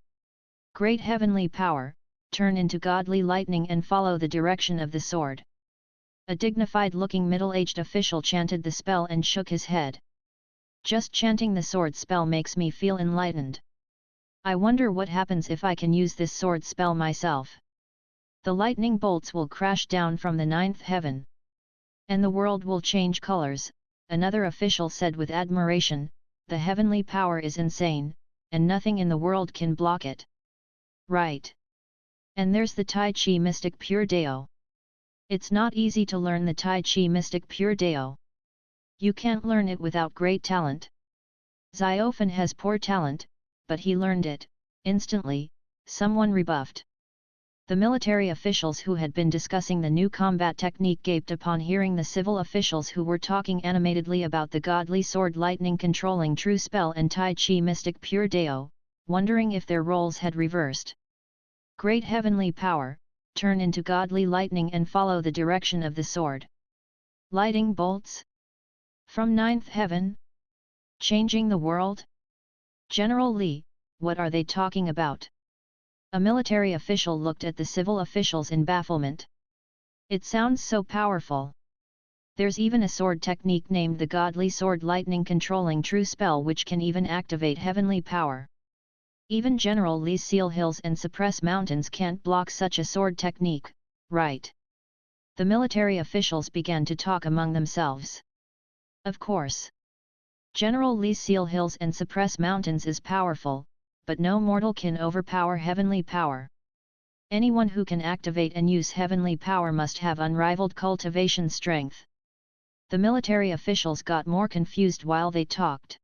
Great heavenly power, turn into godly lightning and follow the direction of the sword." A dignified-looking middle-aged official chanted the spell and shook his head. Just chanting the sword spell makes me feel enlightened. I wonder what happens if I can use this sword spell myself. The lightning bolts will crash down from the 9th heaven. And the world will change colors, another official said with admiration. The heavenly power is insane, and nothing in the world can block it. Right. And there's the Tai Chi Mystic Pure Dao. It's not easy to learn the Tai Chi Mystic Pure Dao. You can't learn it without great talent. Xiaofan has poor talent, but he learned it, instantly, someone rebuffed. The military officials who had been discussing the new combat technique gaped upon hearing the civil officials who were talking animatedly about the godly sword lightning controlling true spell and Tai Chi Mystic Pure Dao, wondering if their roles had reversed. Great heavenly power, turn into godly lightning and follow the direction of the sword. Lighting bolts? From 9th heaven? Changing the world? General Li, what are they talking about? A military official looked at the civil officials in bafflement. It sounds so powerful. There's even a sword technique named the Godly Sword Lightning controlling true spell which can even activate heavenly power. Even General Li's seal hills and suppress mountains can't block such a sword technique, right? The military officials began to talk among themselves. Of course. General Li's seal hills and suppress mountains is powerful, but no mortal can overpower heavenly power. Anyone who can activate and use heavenly power must have unrivaled cultivation strength. The military officials got more confused while they talked.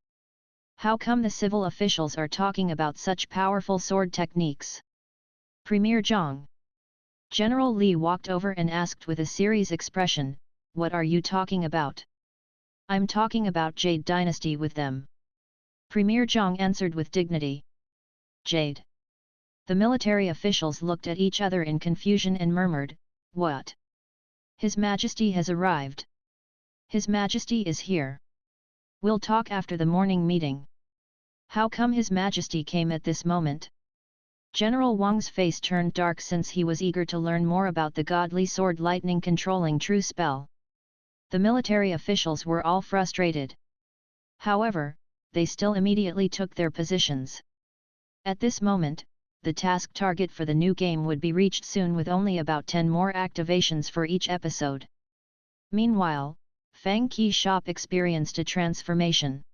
How come the civil officials are talking about such powerful sword techniques? Premier Zhang. General Li walked over and asked with a serious expression, "What are you talking about?" "I'm talking about Jade Dynasty with them." Premier Zhang answered with dignity. Jade. The military officials looked at each other in confusion and murmured, "What? His Majesty has arrived. His Majesty is here. We'll talk after the morning meeting." How come His Majesty came at this moment? General Wang's face turned dark since he was eager to learn more about the godly sword lightning controlling true spell. The military officials were all frustrated. However, they still immediately took their positions. At this moment, the task target for the new game would be reached soon with only about 10 more activations for each episode. Meanwhile, Fang Qi's shop experienced a transformation.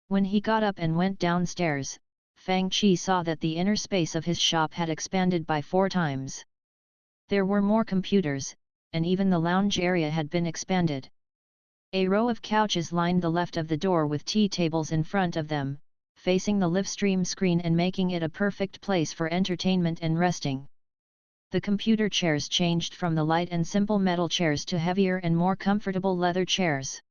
When he got up and went downstairs, Fang Qi saw that the inner space of his shop had expanded by 4 times. There were more computers, and even the lounge area had been expanded. A row of couches lined the left of the door with tea tables in front of them, facing the live stream screen and making it a perfect place for entertainment and resting. The computer chairs changed from the light and simple metal chairs to heavier and more comfortable leather chairs.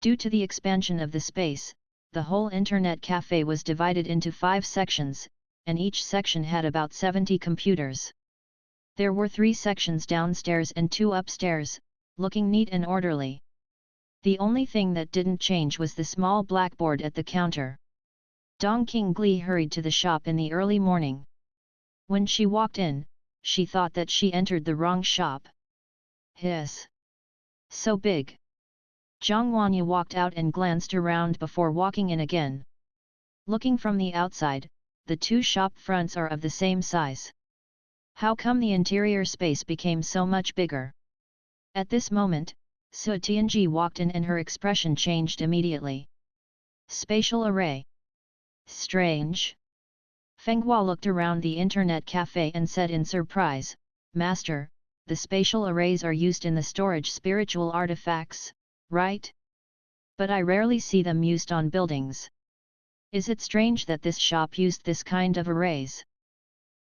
Due to the expansion of the space, the whole internet cafe was divided into 5 sections, and each section had about 70 computers. There were 3 sections downstairs and 2 upstairs, looking neat and orderly. The only thing that didn't change was the small blackboard at the counter. Dong Qingli hurried to the shop in the early morning. When she walked in, she thought that she entered the wrong shop. Hiss! So big! Zhang Wanya walked out and glanced around before walking in again. Looking from the outside, the 2 shop fronts are of the same size. How come the interior space became so much bigger? At this moment, Su Tianji walked in and her expression changed immediately. Spatial array. Strange. Feng Hua looked around the internet cafe and said in surprise, "Master, the spatial arrays are used in the storage spiritual artifacts, right? But I rarely see them used on buildings. Is it strange that this shop used this kind of arrays?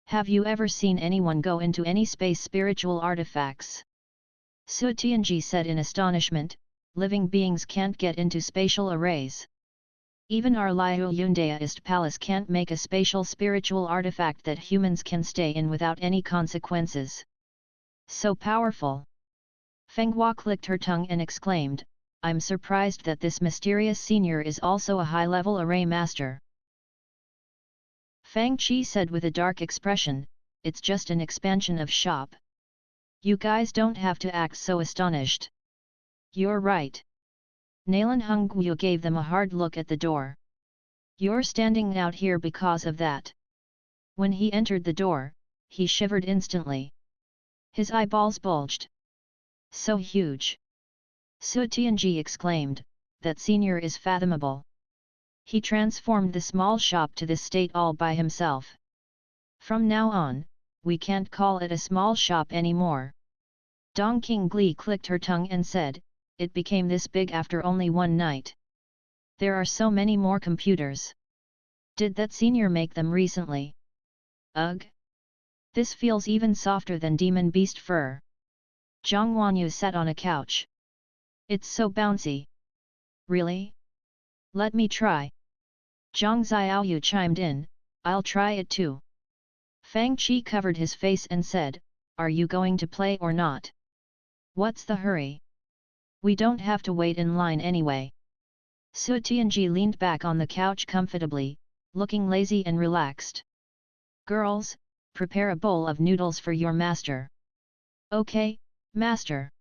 Have you ever seen anyone go into any space spiritual artifacts?" Su Tianji said in astonishment, "Living beings can't get into spatial arrays. Even our Liu Yundaist palace can't make a spatial spiritual artifact that humans can stay in without any consequences. So powerful." Feng Hua clicked her tongue and exclaimed, "I'm surprised that this mysterious senior is also a high-level array master." Fang Qi said with a dark expression, "It's just an expansion of shop. You guys don't have to act so astonished. You're right. Nalan Hongyu gave them a hard look at the door. You're standing out here because of that. When he entered the door, he shivered instantly. His eyeballs bulged. So huge. Su Tianji exclaimed, that senior is fathomable. He transformed the small shop to this state all by himself. From now on, we can't call it a small shop anymore. Dong Qingli clicked her tongue and said, it became this big after only one night. There are so many more computers. Did that senior make them recently? Ugh! This feels even softer than demon beast fur. Zhang Wanyu sat on a couch. It's so bouncy. Really? Let me try. Zhang Xiaoyu chimed in, I'll try it too. Fang Qi covered his face and said, are you going to play or not? What's the hurry? We don't have to wait in line anyway. Su Tianji leaned back on the couch comfortably, looking lazy and relaxed. Girls, prepare a bowl of noodles for your master. Okay, master.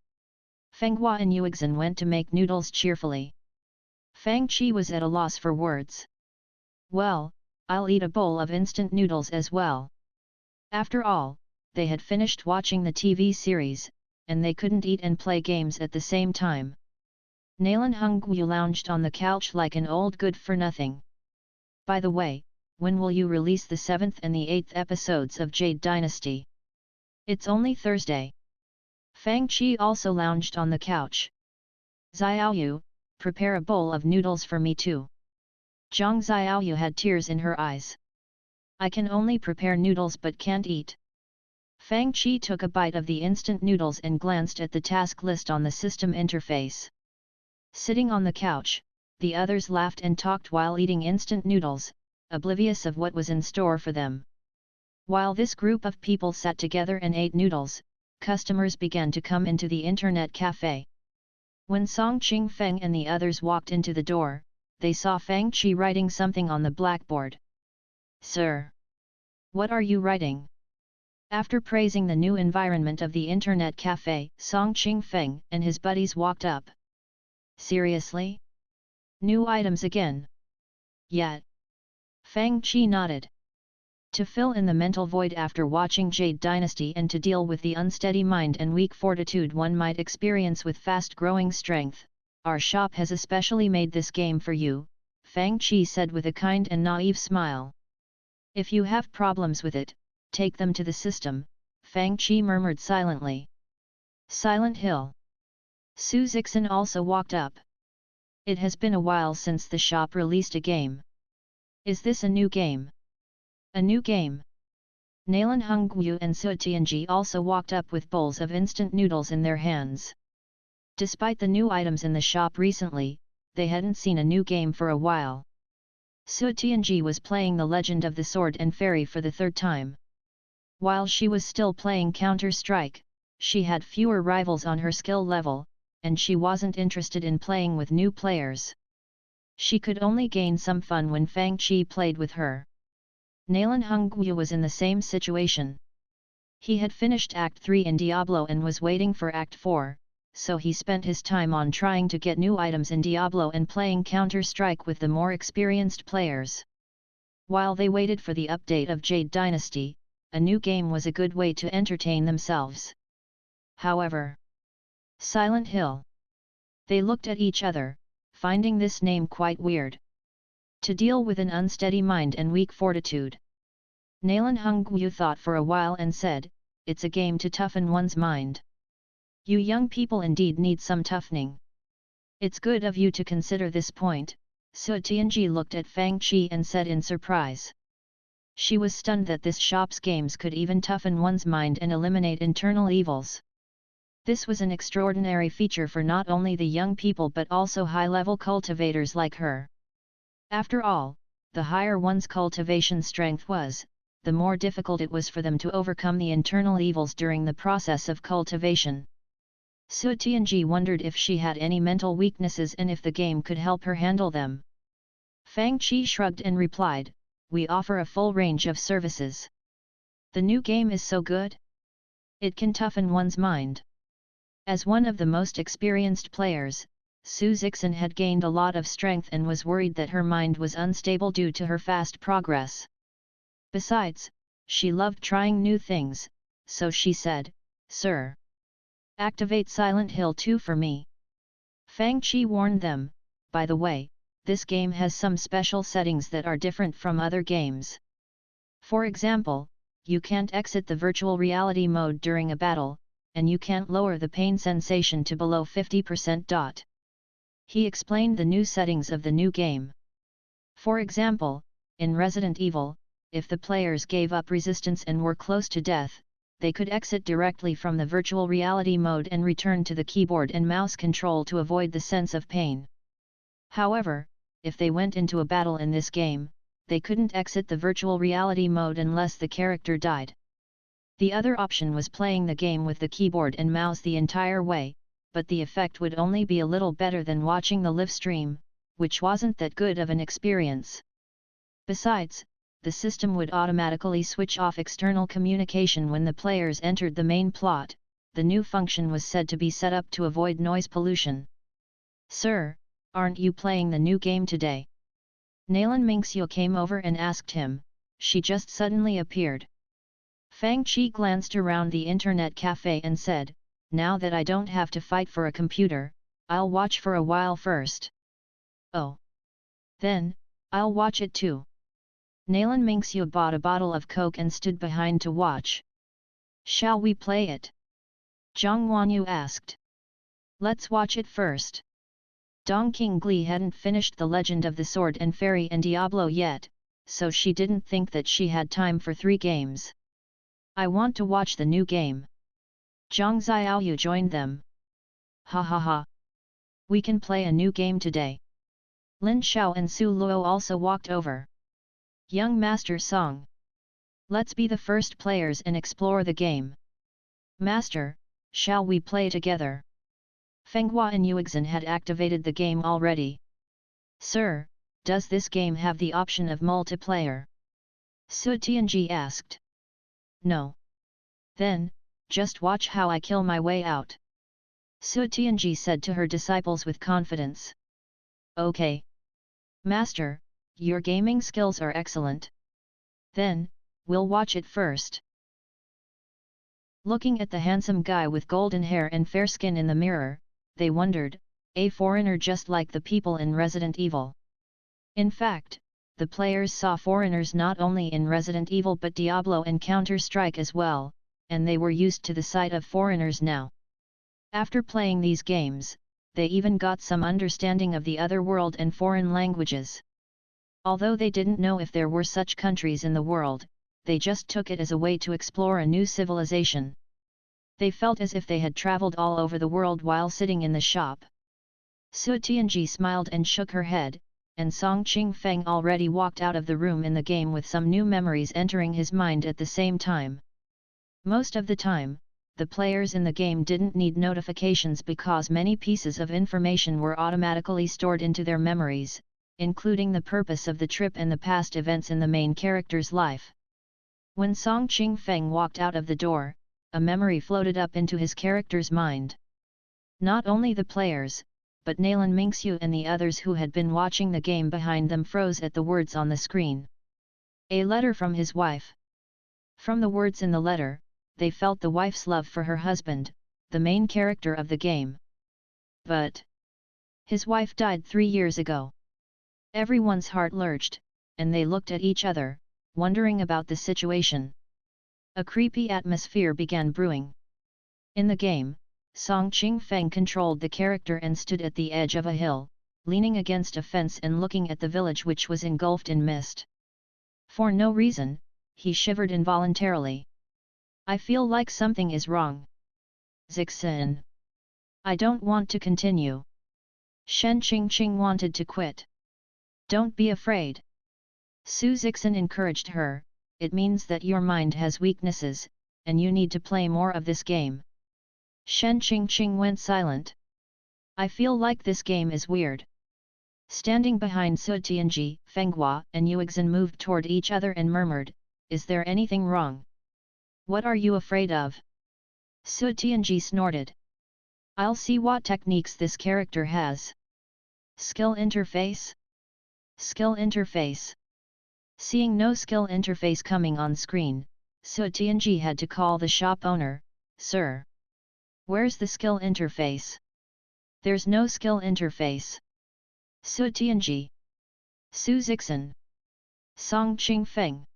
Feng Hua and Yuexin went to make noodles cheerfully. Fang Qi was at a loss for words. Well, I'll eat a bowl of instant noodles as well. After all, they had finished watching the TV series, and they couldn't eat and play games at the same time. Nalan Hongyu lounged on the couch like an old good-for-nothing. By the way, when will you release the 7th and the 8th episodes of Jade Dynasty? It's only Thursday. Fang Qi also lounged on the couch. Xiaoyu, prepare a bowl of noodles for me too. Zhang Xiaoyu had tears in her eyes. I can only prepare noodles but can't eat. Fang Qi took a bite of the instant noodles and glanced at the task list on the system interface. Sitting on the couch, the others laughed and talked while eating instant noodles, oblivious of what was in store for them. While this group of people sat together and ate noodles, customers began to come into the internet cafe. When Song Qingfeng and the others walked into the door, they saw Fang Qi writing something on the blackboard. Sir! What are you writing? After praising the new environment of the internet cafe, Song Qingfeng and his buddies walked up. Seriously? New items again? Yet. Fang Qi nodded. To fill in the mental void after watching Jade Dynasty and to deal with the unsteady mind and weak fortitude one might experience with fast-growing strength, our shop has especially made this game for you, Fang Qi said with a kind and naive smile. If you have problems with it, take them to the system, Fang Qi murmured silently. Silent Hill. Su Zixin also walked up. It has been a while since the shop released a game. Is this a new game? A new game? Nalan Hongyu and Su Tianji also walked up with bowls of instant noodles in their hands. Despite the new items in the shop recently, they hadn't seen a new game for a while. Su Tianji was playing The Legend of the Sword and Fairy for the third time. While she was still playing Counter-Strike, she had fewer rivals on her skill level, and she wasn't interested in playing with new players. She could only gain some fun when Fang Qi played with her. Nalan Hongyu was in the same situation. He had finished Act 3 in Diablo and was waiting for Act 4, so he spent his time on trying to get new items in Diablo and playing Counter-Strike with the more experienced players. While they waited for the update of Jade Dynasty, a new game was a good way to entertain themselves. However, Silent Hill. They looked at each other, finding this name quite weird. To deal with an unsteady mind and weak fortitude. Nalan Hongyu thought for a while and said, it's a game to toughen one's mind. You young people indeed need some toughening. It's good of you to consider this point, Su Tianji looked at Fang Qi and said in surprise. She was stunned that this shop's games could even toughen one's mind and eliminate internal evils. This was an extraordinary feature for not only the young people but also high-level cultivators like her. After all, the higher one's cultivation strength was, the more difficult it was for them to overcome the internal evils during the process of cultivation. Su Tianji wondered if she had any mental weaknesses and if the game could help her handle them. Fang Qi shrugged and replied, we offer a full range of services. The new game is so good? It can toughen one's mind. As one of the most experienced players, Su Zixin had gained a lot of strength and was worried that her mind was unstable due to her fast progress. Besides, she loved trying new things, so she said, "Sir, activate Silent Hill 2 for me." Fang Qi warned them, "By the way, this game has some special settings that are different from other games. For example, you can't exit the virtual reality mode during a battle, and you can't lower the pain sensation to below 50%. He explained the new settings of the new game. For example, in Resident Evil, if the players gave up resistance and were close to death, they could exit directly from the virtual reality mode and return to the keyboard and mouse control to avoid the sense of pain. However, if they went into a battle in this game, they couldn't exit the virtual reality mode unless the character died. The other option was playing the game with the keyboard and mouse the entire way, but the effect would only be a little better than watching the live stream, which wasn't that good of an experience. Besides, the system would automatically switch off external communication when the players entered the main plot. The new function was said to be set up to avoid noise pollution. "Sir, aren't you playing the new game today?" Nalan Mingxiu came over and asked him. She just suddenly appeared. Fang Qi glanced around the internet cafe and said, "Now that I don't have to fight for a computer, I'll watch for a while first." "Oh. Then, I'll watch it too." Nalan Mingxiu bought a bottle of Coke and stood behind to watch. "Shall we play it?" Zhang Wanyu asked. "Let's watch it first." Dong Qingli hadn't finished The Legend of the Sword and Fairy and Diablo yet, so she didn't think that she had time for 3 games. "I want to watch the new game." Zhang Xiaoyu joined them. "Ha ha ha! We can play a new game today." Lin Xiao and Su Luo also walked over. "Young Master Song. Let's be the first players and explore the game." "Master, shall we play together?" Fenghua and Yuexin had activated the game already. "Sir, does this game have the option of multiplayer?" Su Tianji asked. "No." "Then, just watch how I kill my way out," Su Tianji said to her disciples with confidence. "Okay. Master, your gaming skills are excellent. Then, we'll watch it first." Looking at the handsome guy with golden hair and fair skin in the mirror, they wondered, a foreigner just like the people in Resident Evil. In fact, the players saw foreigners not only in Resident Evil but Diablo and Counter-Strike as well, and they were used to the sight of foreigners now. After playing these games, they even got some understanding of the other world and foreign languages. Although they didn't know if there were such countries in the world, they just took it as a way to explore a new civilization. They felt as if they had traveled all over the world while sitting in the shop. Su Tianji smiled and shook her head, and Song Qingfeng already walked out of the room in the game with some new memories entering his mind at the same time. Most of the time, the players in the game didn't need notifications because many pieces of information were automatically stored into their memories, including the purpose of the trip and the past events in the main character's life. When Song Qingfeng walked out of the door, a memory floated up into his character's mind. Not only the players, but Nalan Mingxiu and the others who had been watching the game behind them froze at the words on the screen. A letter from his wife. From the words in the letter, they felt the wife's love for her husband, the main character of the game. But his wife died 3 years ago. Everyone's heart lurched, and they looked at each other, wondering about the situation. A creepy atmosphere began brewing. In the game, Song Qingfeng controlled the character and stood at the edge of a hill, leaning against a fence and looking at the village which was engulfed in mist. For no reason, he shivered involuntarily. "I feel like something is wrong. Zixin. I don't want to continue." Shen Qingqing wanted to quit. "Don't be afraid." Su Zixin encouraged her, "It means that your mind has weaknesses, and you need to play more of this game." Shen Qingqing went silent. "I feel like this game is weird." Standing behind Su Tianji, Fenghua and Yuexin moved toward each other and murmured, "Is there anything wrong? What are you afraid of?" Su Tianji snorted. I'll see what techniques this character has. Skill interface? Skill interface. Seeing no skill interface coming on screen, Su Tianji had to call the shop owner. Sir, where's the skill interface? There's no skill interface. Su Tianji. Su Zixin. Song Qingfeng.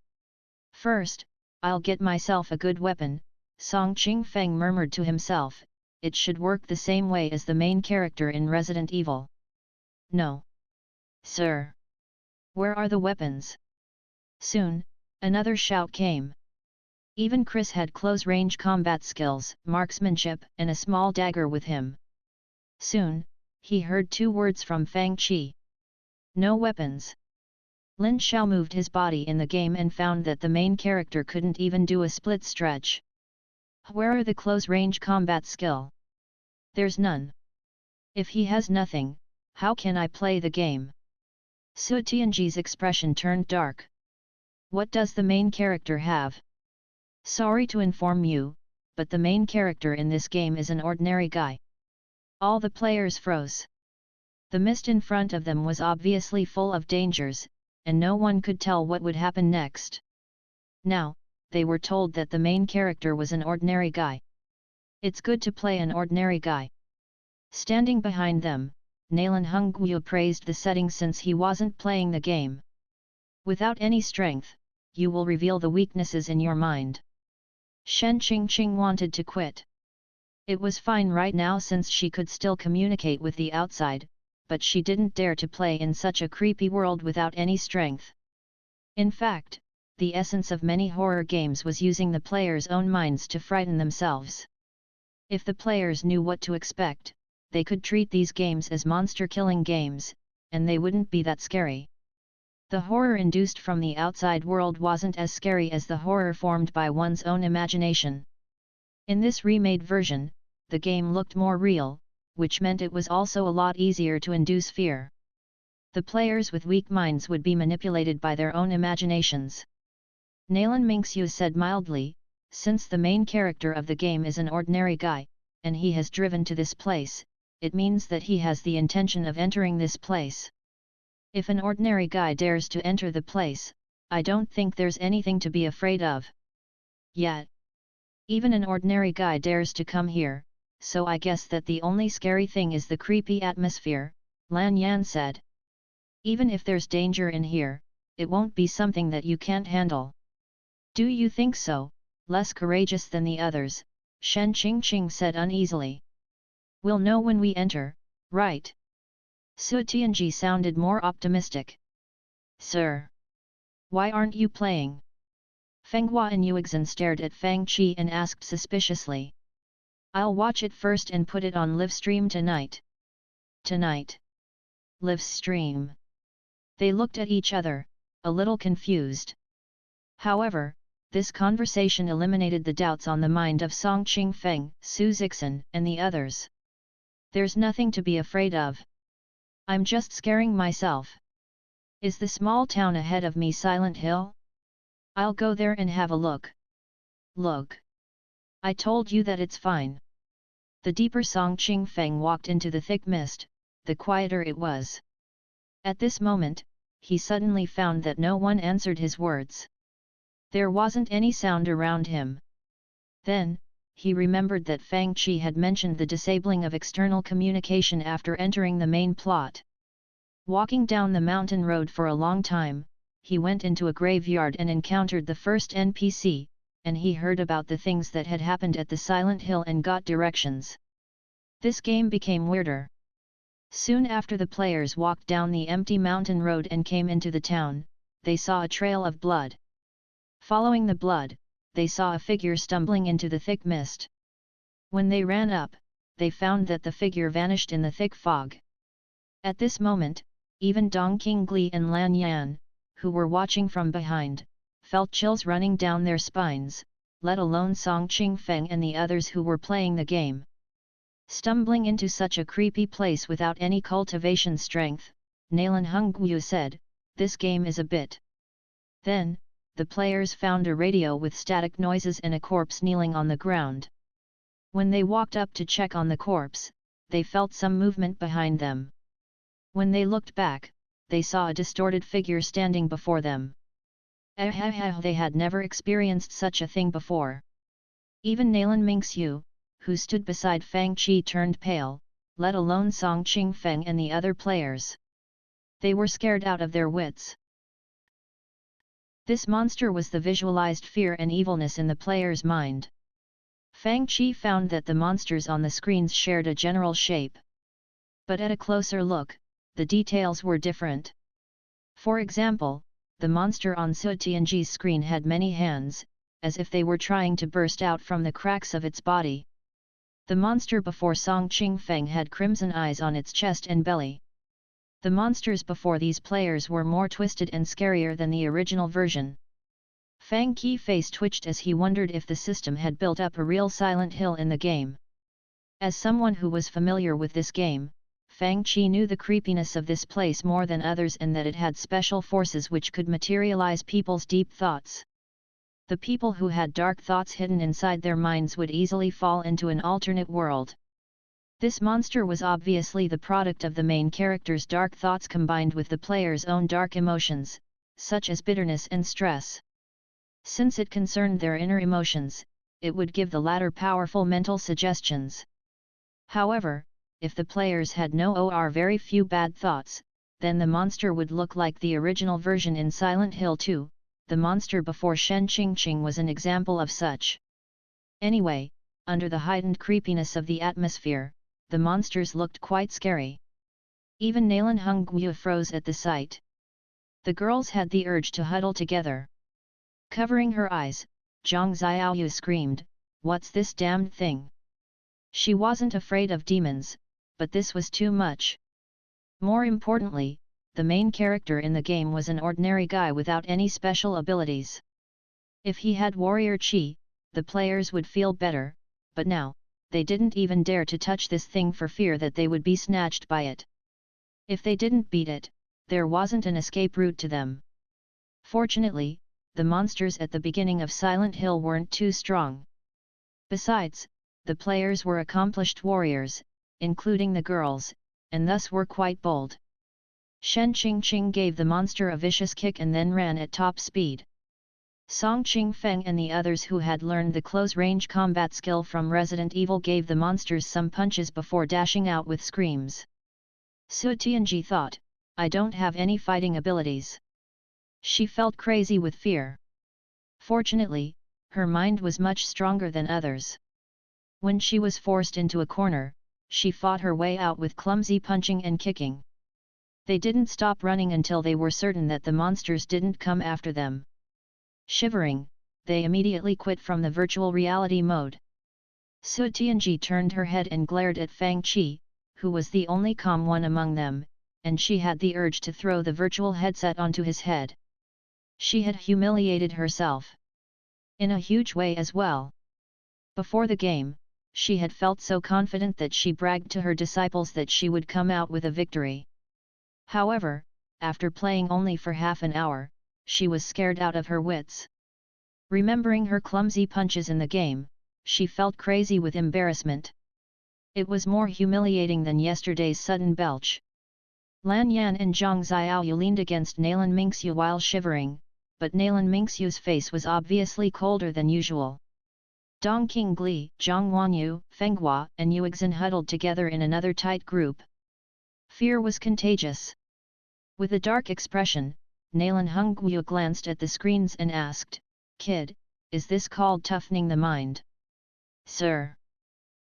First, I'll get myself a good weapon, Song Qingfeng murmured to himself. It should work the same way as the main character in Resident Evil. No. Sir. Where are the weapons? Soon, another shout came. Even Chris had close-range combat skills, marksmanship, and a small dagger with him. Soon, he heard two words from Fang Qi. No weapons. Lin Xiao moved his body in the game and found that the main character couldn't even do a split stretch. Where are the close-range combat skill? There's none. If he has nothing, how can I play the game? Su Tianji's expression turned dark. What does the main character have? Sorry to inform you, but the main character in this game is an ordinary guy. All the players froze. The mist in front of them was obviously full of dangers, and no one could tell what would happen next. Now, they were told that the main character was an ordinary guy. It's good to play an ordinary guy. Standing behind them, Nalan Hongyu praised the setting since he wasn't playing the game. Without any strength, you will reveal the weaknesses in your mind. Shen Qingqing wanted to quit. It was fine right now since she could still communicate with the outside, but she didn't dare to play in such a creepy world without any strength. In fact, the essence of many horror games was using the players' own minds to frighten themselves. If the players knew what to expect, they could treat these games as monster-killing games, and they wouldn't be that scary. The horror induced from the outside world wasn't as scary as the horror formed by one's own imagination. In this remade version, the game looked more real, which meant it was also a lot easier to induce fear. The players with weak minds would be manipulated by their own imaginations. Nalan Mingxiu said mildly, since the main character of the game is an ordinary guy, and he has driven to this place, it means that he has the intention of entering this place. If an ordinary guy dares to enter the place, I don't think there's anything to be afraid of. Yet, even an ordinary guy dares to come here, so I guess that the only scary thing is the creepy atmosphere, Lan Yan said. Even if there's danger in here, it won't be something that you can't handle. Do you think so? Less courageous than the others, Shen Qingqing said uneasily. We'll know when we enter, right? Su Tianji sounded more optimistic. Sir, why aren't you playing? Feng Hua and Yuexin stared at Fang Qi and asked suspiciously. I'll watch it first and put it on live stream tonight. Tonight? Live stream. They looked at each other, a little confused. However, this conversation eliminated the doubts on the mind of Song Qingfeng, Su Zixin, and the others. There's nothing to be afraid of. I'm just scaring myself. Is the small town ahead of me Silent Hill? I'll go there and have a look. Look. I told you that it's fine. The deeper Song Qingfeng walked into the thick mist, the quieter it was. At this moment, he suddenly found that no one answered his words. There wasn't any sound around him. Then, he remembered that Fang Qi had mentioned the disabling of external communication after entering the main plot. Walking down the mountain road for a long time, he went into a graveyard and encountered the first NPC, and he heard about the things that had happened at the Silent Hill and got directions. This game became weirder. Soon after the players walked down the empty mountain road and came into the town, they saw a trail of blood. Following the blood, they saw a figure stumbling into the thick mist. When they ran up, they found that the figure vanished in the thick fog. At this moment, even Dong Qingli and Lan Yan, who were watching from behind, felt chills running down their spines, let alone Song Qingfeng and the others who were playing the game. Stumbling into such a creepy place without any cultivation strength, Nalan Hongyu said, this game is a bit. Then, the players found a radio with static noises and a corpse kneeling on the ground. When they walked up to check on the corpse, they felt some movement behind them. When they looked back, they saw a distorted figure standing before them. They had never experienced such a thing before. Even Nalan Mingxiu, who stood beside Fang Qi, turned pale, let alone Song Qingfeng and the other players. They were scared out of their wits. This monster was the visualized fear and evilness in the player's mind. Fang Qi found that the monsters on the screens shared a general shape. But at a closer look, the details were different. For example, the monster on Su Tianji's screen had many hands, as if they were trying to burst out from the cracks of its body. The monster before Song Qingfeng had crimson eyes on its chest and belly. The monsters before these players were more twisted and scarier than the original version. Fang Qi's face twitched as he wondered if the system had built up a real Silent Hill in the game. As someone who was familiar with this game, Fang Qi knew the creepiness of this place more than others, and that it had special forces which could materialize people's deep thoughts. The people who had dark thoughts hidden inside their minds would easily fall into an alternate world. This monster was obviously the product of the main character's dark thoughts combined with the player's own dark emotions, such as bitterness and stress. Since it concerned their inner emotions, it would give the latter powerful mental suggestions. However, if the players had no or very few bad thoughts, then the monster would look like the original version in Silent Hill 2, the monster before Shen Qingqing was an example of such. Anyway, under the heightened creepiness of the atmosphere, the monsters looked quite scary. Even Nalan Hongguo froze at the sight. The girls had the urge to huddle together. Covering her eyes, Zhang Xiaoyu screamed, "What's this damned thing?" She wasn't afraid of demons, but this was too much. More importantly, the main character in the game was an ordinary guy without any special abilities. If he had warrior chi, the players would feel better, but now, they didn't even dare to touch this thing for fear that they would be snatched by it. If they didn't beat it, there wasn't an escape route to them. Fortunately, the monsters at the beginning of Silent Hill weren't too strong. Besides, the players were accomplished warriors, including the girls, and thus were quite bold. Shen Qingqing gave the monster a vicious kick and then ran at top speed. Song Qingfeng and the others who had learned the close-range combat skill from Resident Evil gave the monsters some punches before dashing out with screams. Su Tianji thought, "I don't have any fighting abilities." She felt crazy with fear. Fortunately, her mind was much stronger than others. When she was forced into a corner, she fought her way out with clumsy punching and kicking. They didn't stop running until they were certain that the monsters didn't come after them. Shivering, they immediately quit from the virtual reality mode. Su Tianji turned her head and glared at Fang Qi, who was the only calm one among them, and she had the urge to throw the virtual headset onto his head. She had humiliated herself. In a huge way as well. Before the game, she had felt so confident that she bragged to her disciples that she would come out with a victory. However, after playing only for half an hour, she was scared out of her wits. Remembering her clumsy punches in the game, she felt crazy with embarrassment. It was more humiliating than yesterday's sudden belch. Lan Yan and Zhang Xiaoyu leaned against Nalan Mingxiu while shivering, but Nalan Mingxiu's face was obviously colder than usual. Dong Qingli, Zhang Wanyu, Fenghua and Yuexin huddled together in another tight group. Fear was contagious. With a dark expression, Nalan Hongguo glanced at the screens and asked, "Kid, is this called toughening the mind?" "Sir."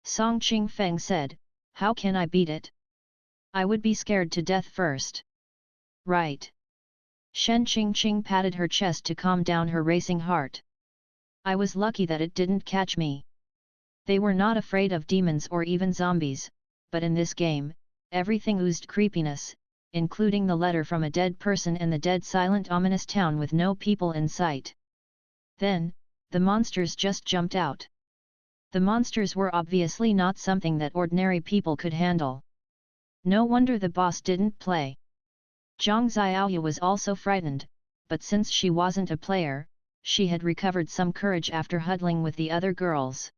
Song Qingfeng said, "How can I beat it? I would be scared to death first." "Right." Shen Qingqing patted her chest to calm down her racing heart. "I was lucky that it didn't catch me." They were not afraid of demons or even zombies, but in this game, everything oozed creepiness, including the letter from a dead person and the dead silent ominous town with no people in sight. Then, the monsters just jumped out. The monsters were obviously not something that ordinary people could handle. No wonder the boss didn't play. Zhang Xiaoyu was also frightened, but since she wasn't a player, she had recovered some courage after huddling with the other girls.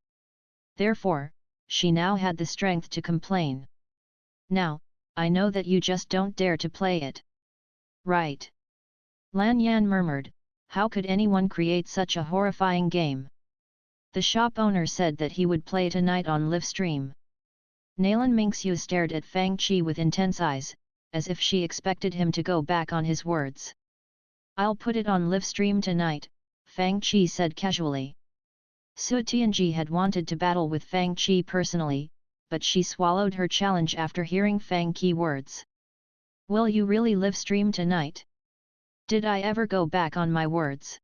Therefore, she now had the strength to complain. Now, I know that you just don't dare to play it. Right. Lan Yan murmured, how could anyone create such a horrifying game? The shop owner said that he would play tonight on live stream. Nalan Mingxiu stared at Fang Qi with intense eyes, as if she expected him to go back on his words. I'll put it on live stream tonight, Fang Qi said casually. Su Tianji had wanted to battle with Fang Qi personally, but she swallowed her challenge after hearing Fang Qi words. Will you really live stream tonight? Did I ever go back on my words?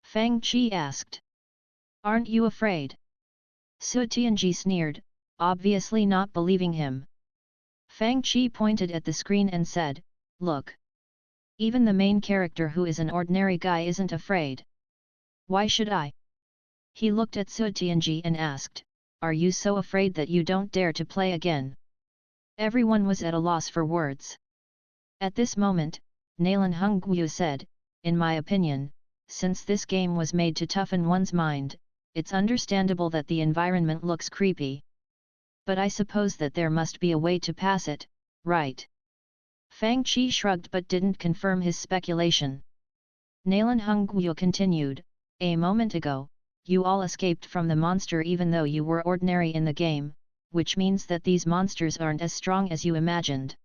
Fang Qi asked. Aren't you afraid? Su Tianji sneered, obviously not believing him. Fang Qi pointed at the screen and said, look. Even the main character who is an ordinary guy isn't afraid. Why should I? He looked at Su Tianji and asked, are you so afraid that you don't dare to play again? Everyone was at a loss for words. At this moment, Nalan Hongguo said, in my opinion, since this game was made to toughen one's mind, it's understandable that the environment looks creepy. But I suppose that there must be a way to pass it, right? Fang Qi shrugged but didn't confirm his speculation. Nalan Hongguo continued, a moment ago, you all escaped from the monster even though you were ordinary in the game, which means that these monsters aren't as strong as you imagined.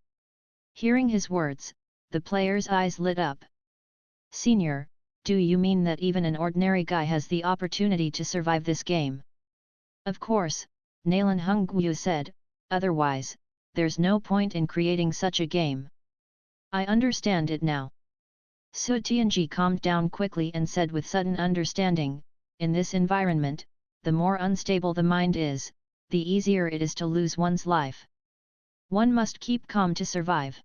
Hearing his words, the player's eyes lit up. Senior, do you mean that even an ordinary guy has the opportunity to survive this game? Of course, Nalan Hongguo said, otherwise, there's no point in creating such a game. I understand it now. Su Tianji calmed down quickly and said with sudden understanding, in this environment, the more unstable the mind is, the easier it is to lose one's life. One must keep calm to survive.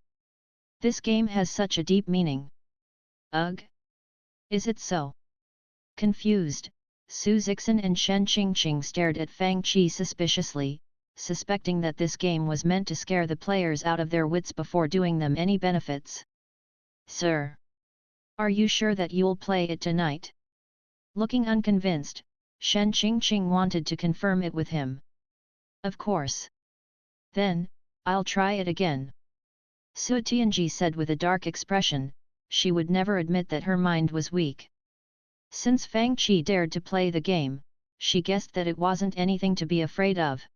This game has such a deep meaning. Ugh! Is it so? Confused, Su Zixin and Shen Qingqing stared at Fang Qi suspiciously, suspecting that this game was meant to scare the players out of their wits before doing them any benefits. Sir! Are you sure that you'll play it tonight? Looking unconvinced, Shen Qingqing wanted to confirm it with him. Of course. Then, I'll try it again. Su Tianji said with a dark expression, she would never admit that her mind was weak. Since Fang Qi dared to play the game, she guessed that it wasn't anything to be afraid of.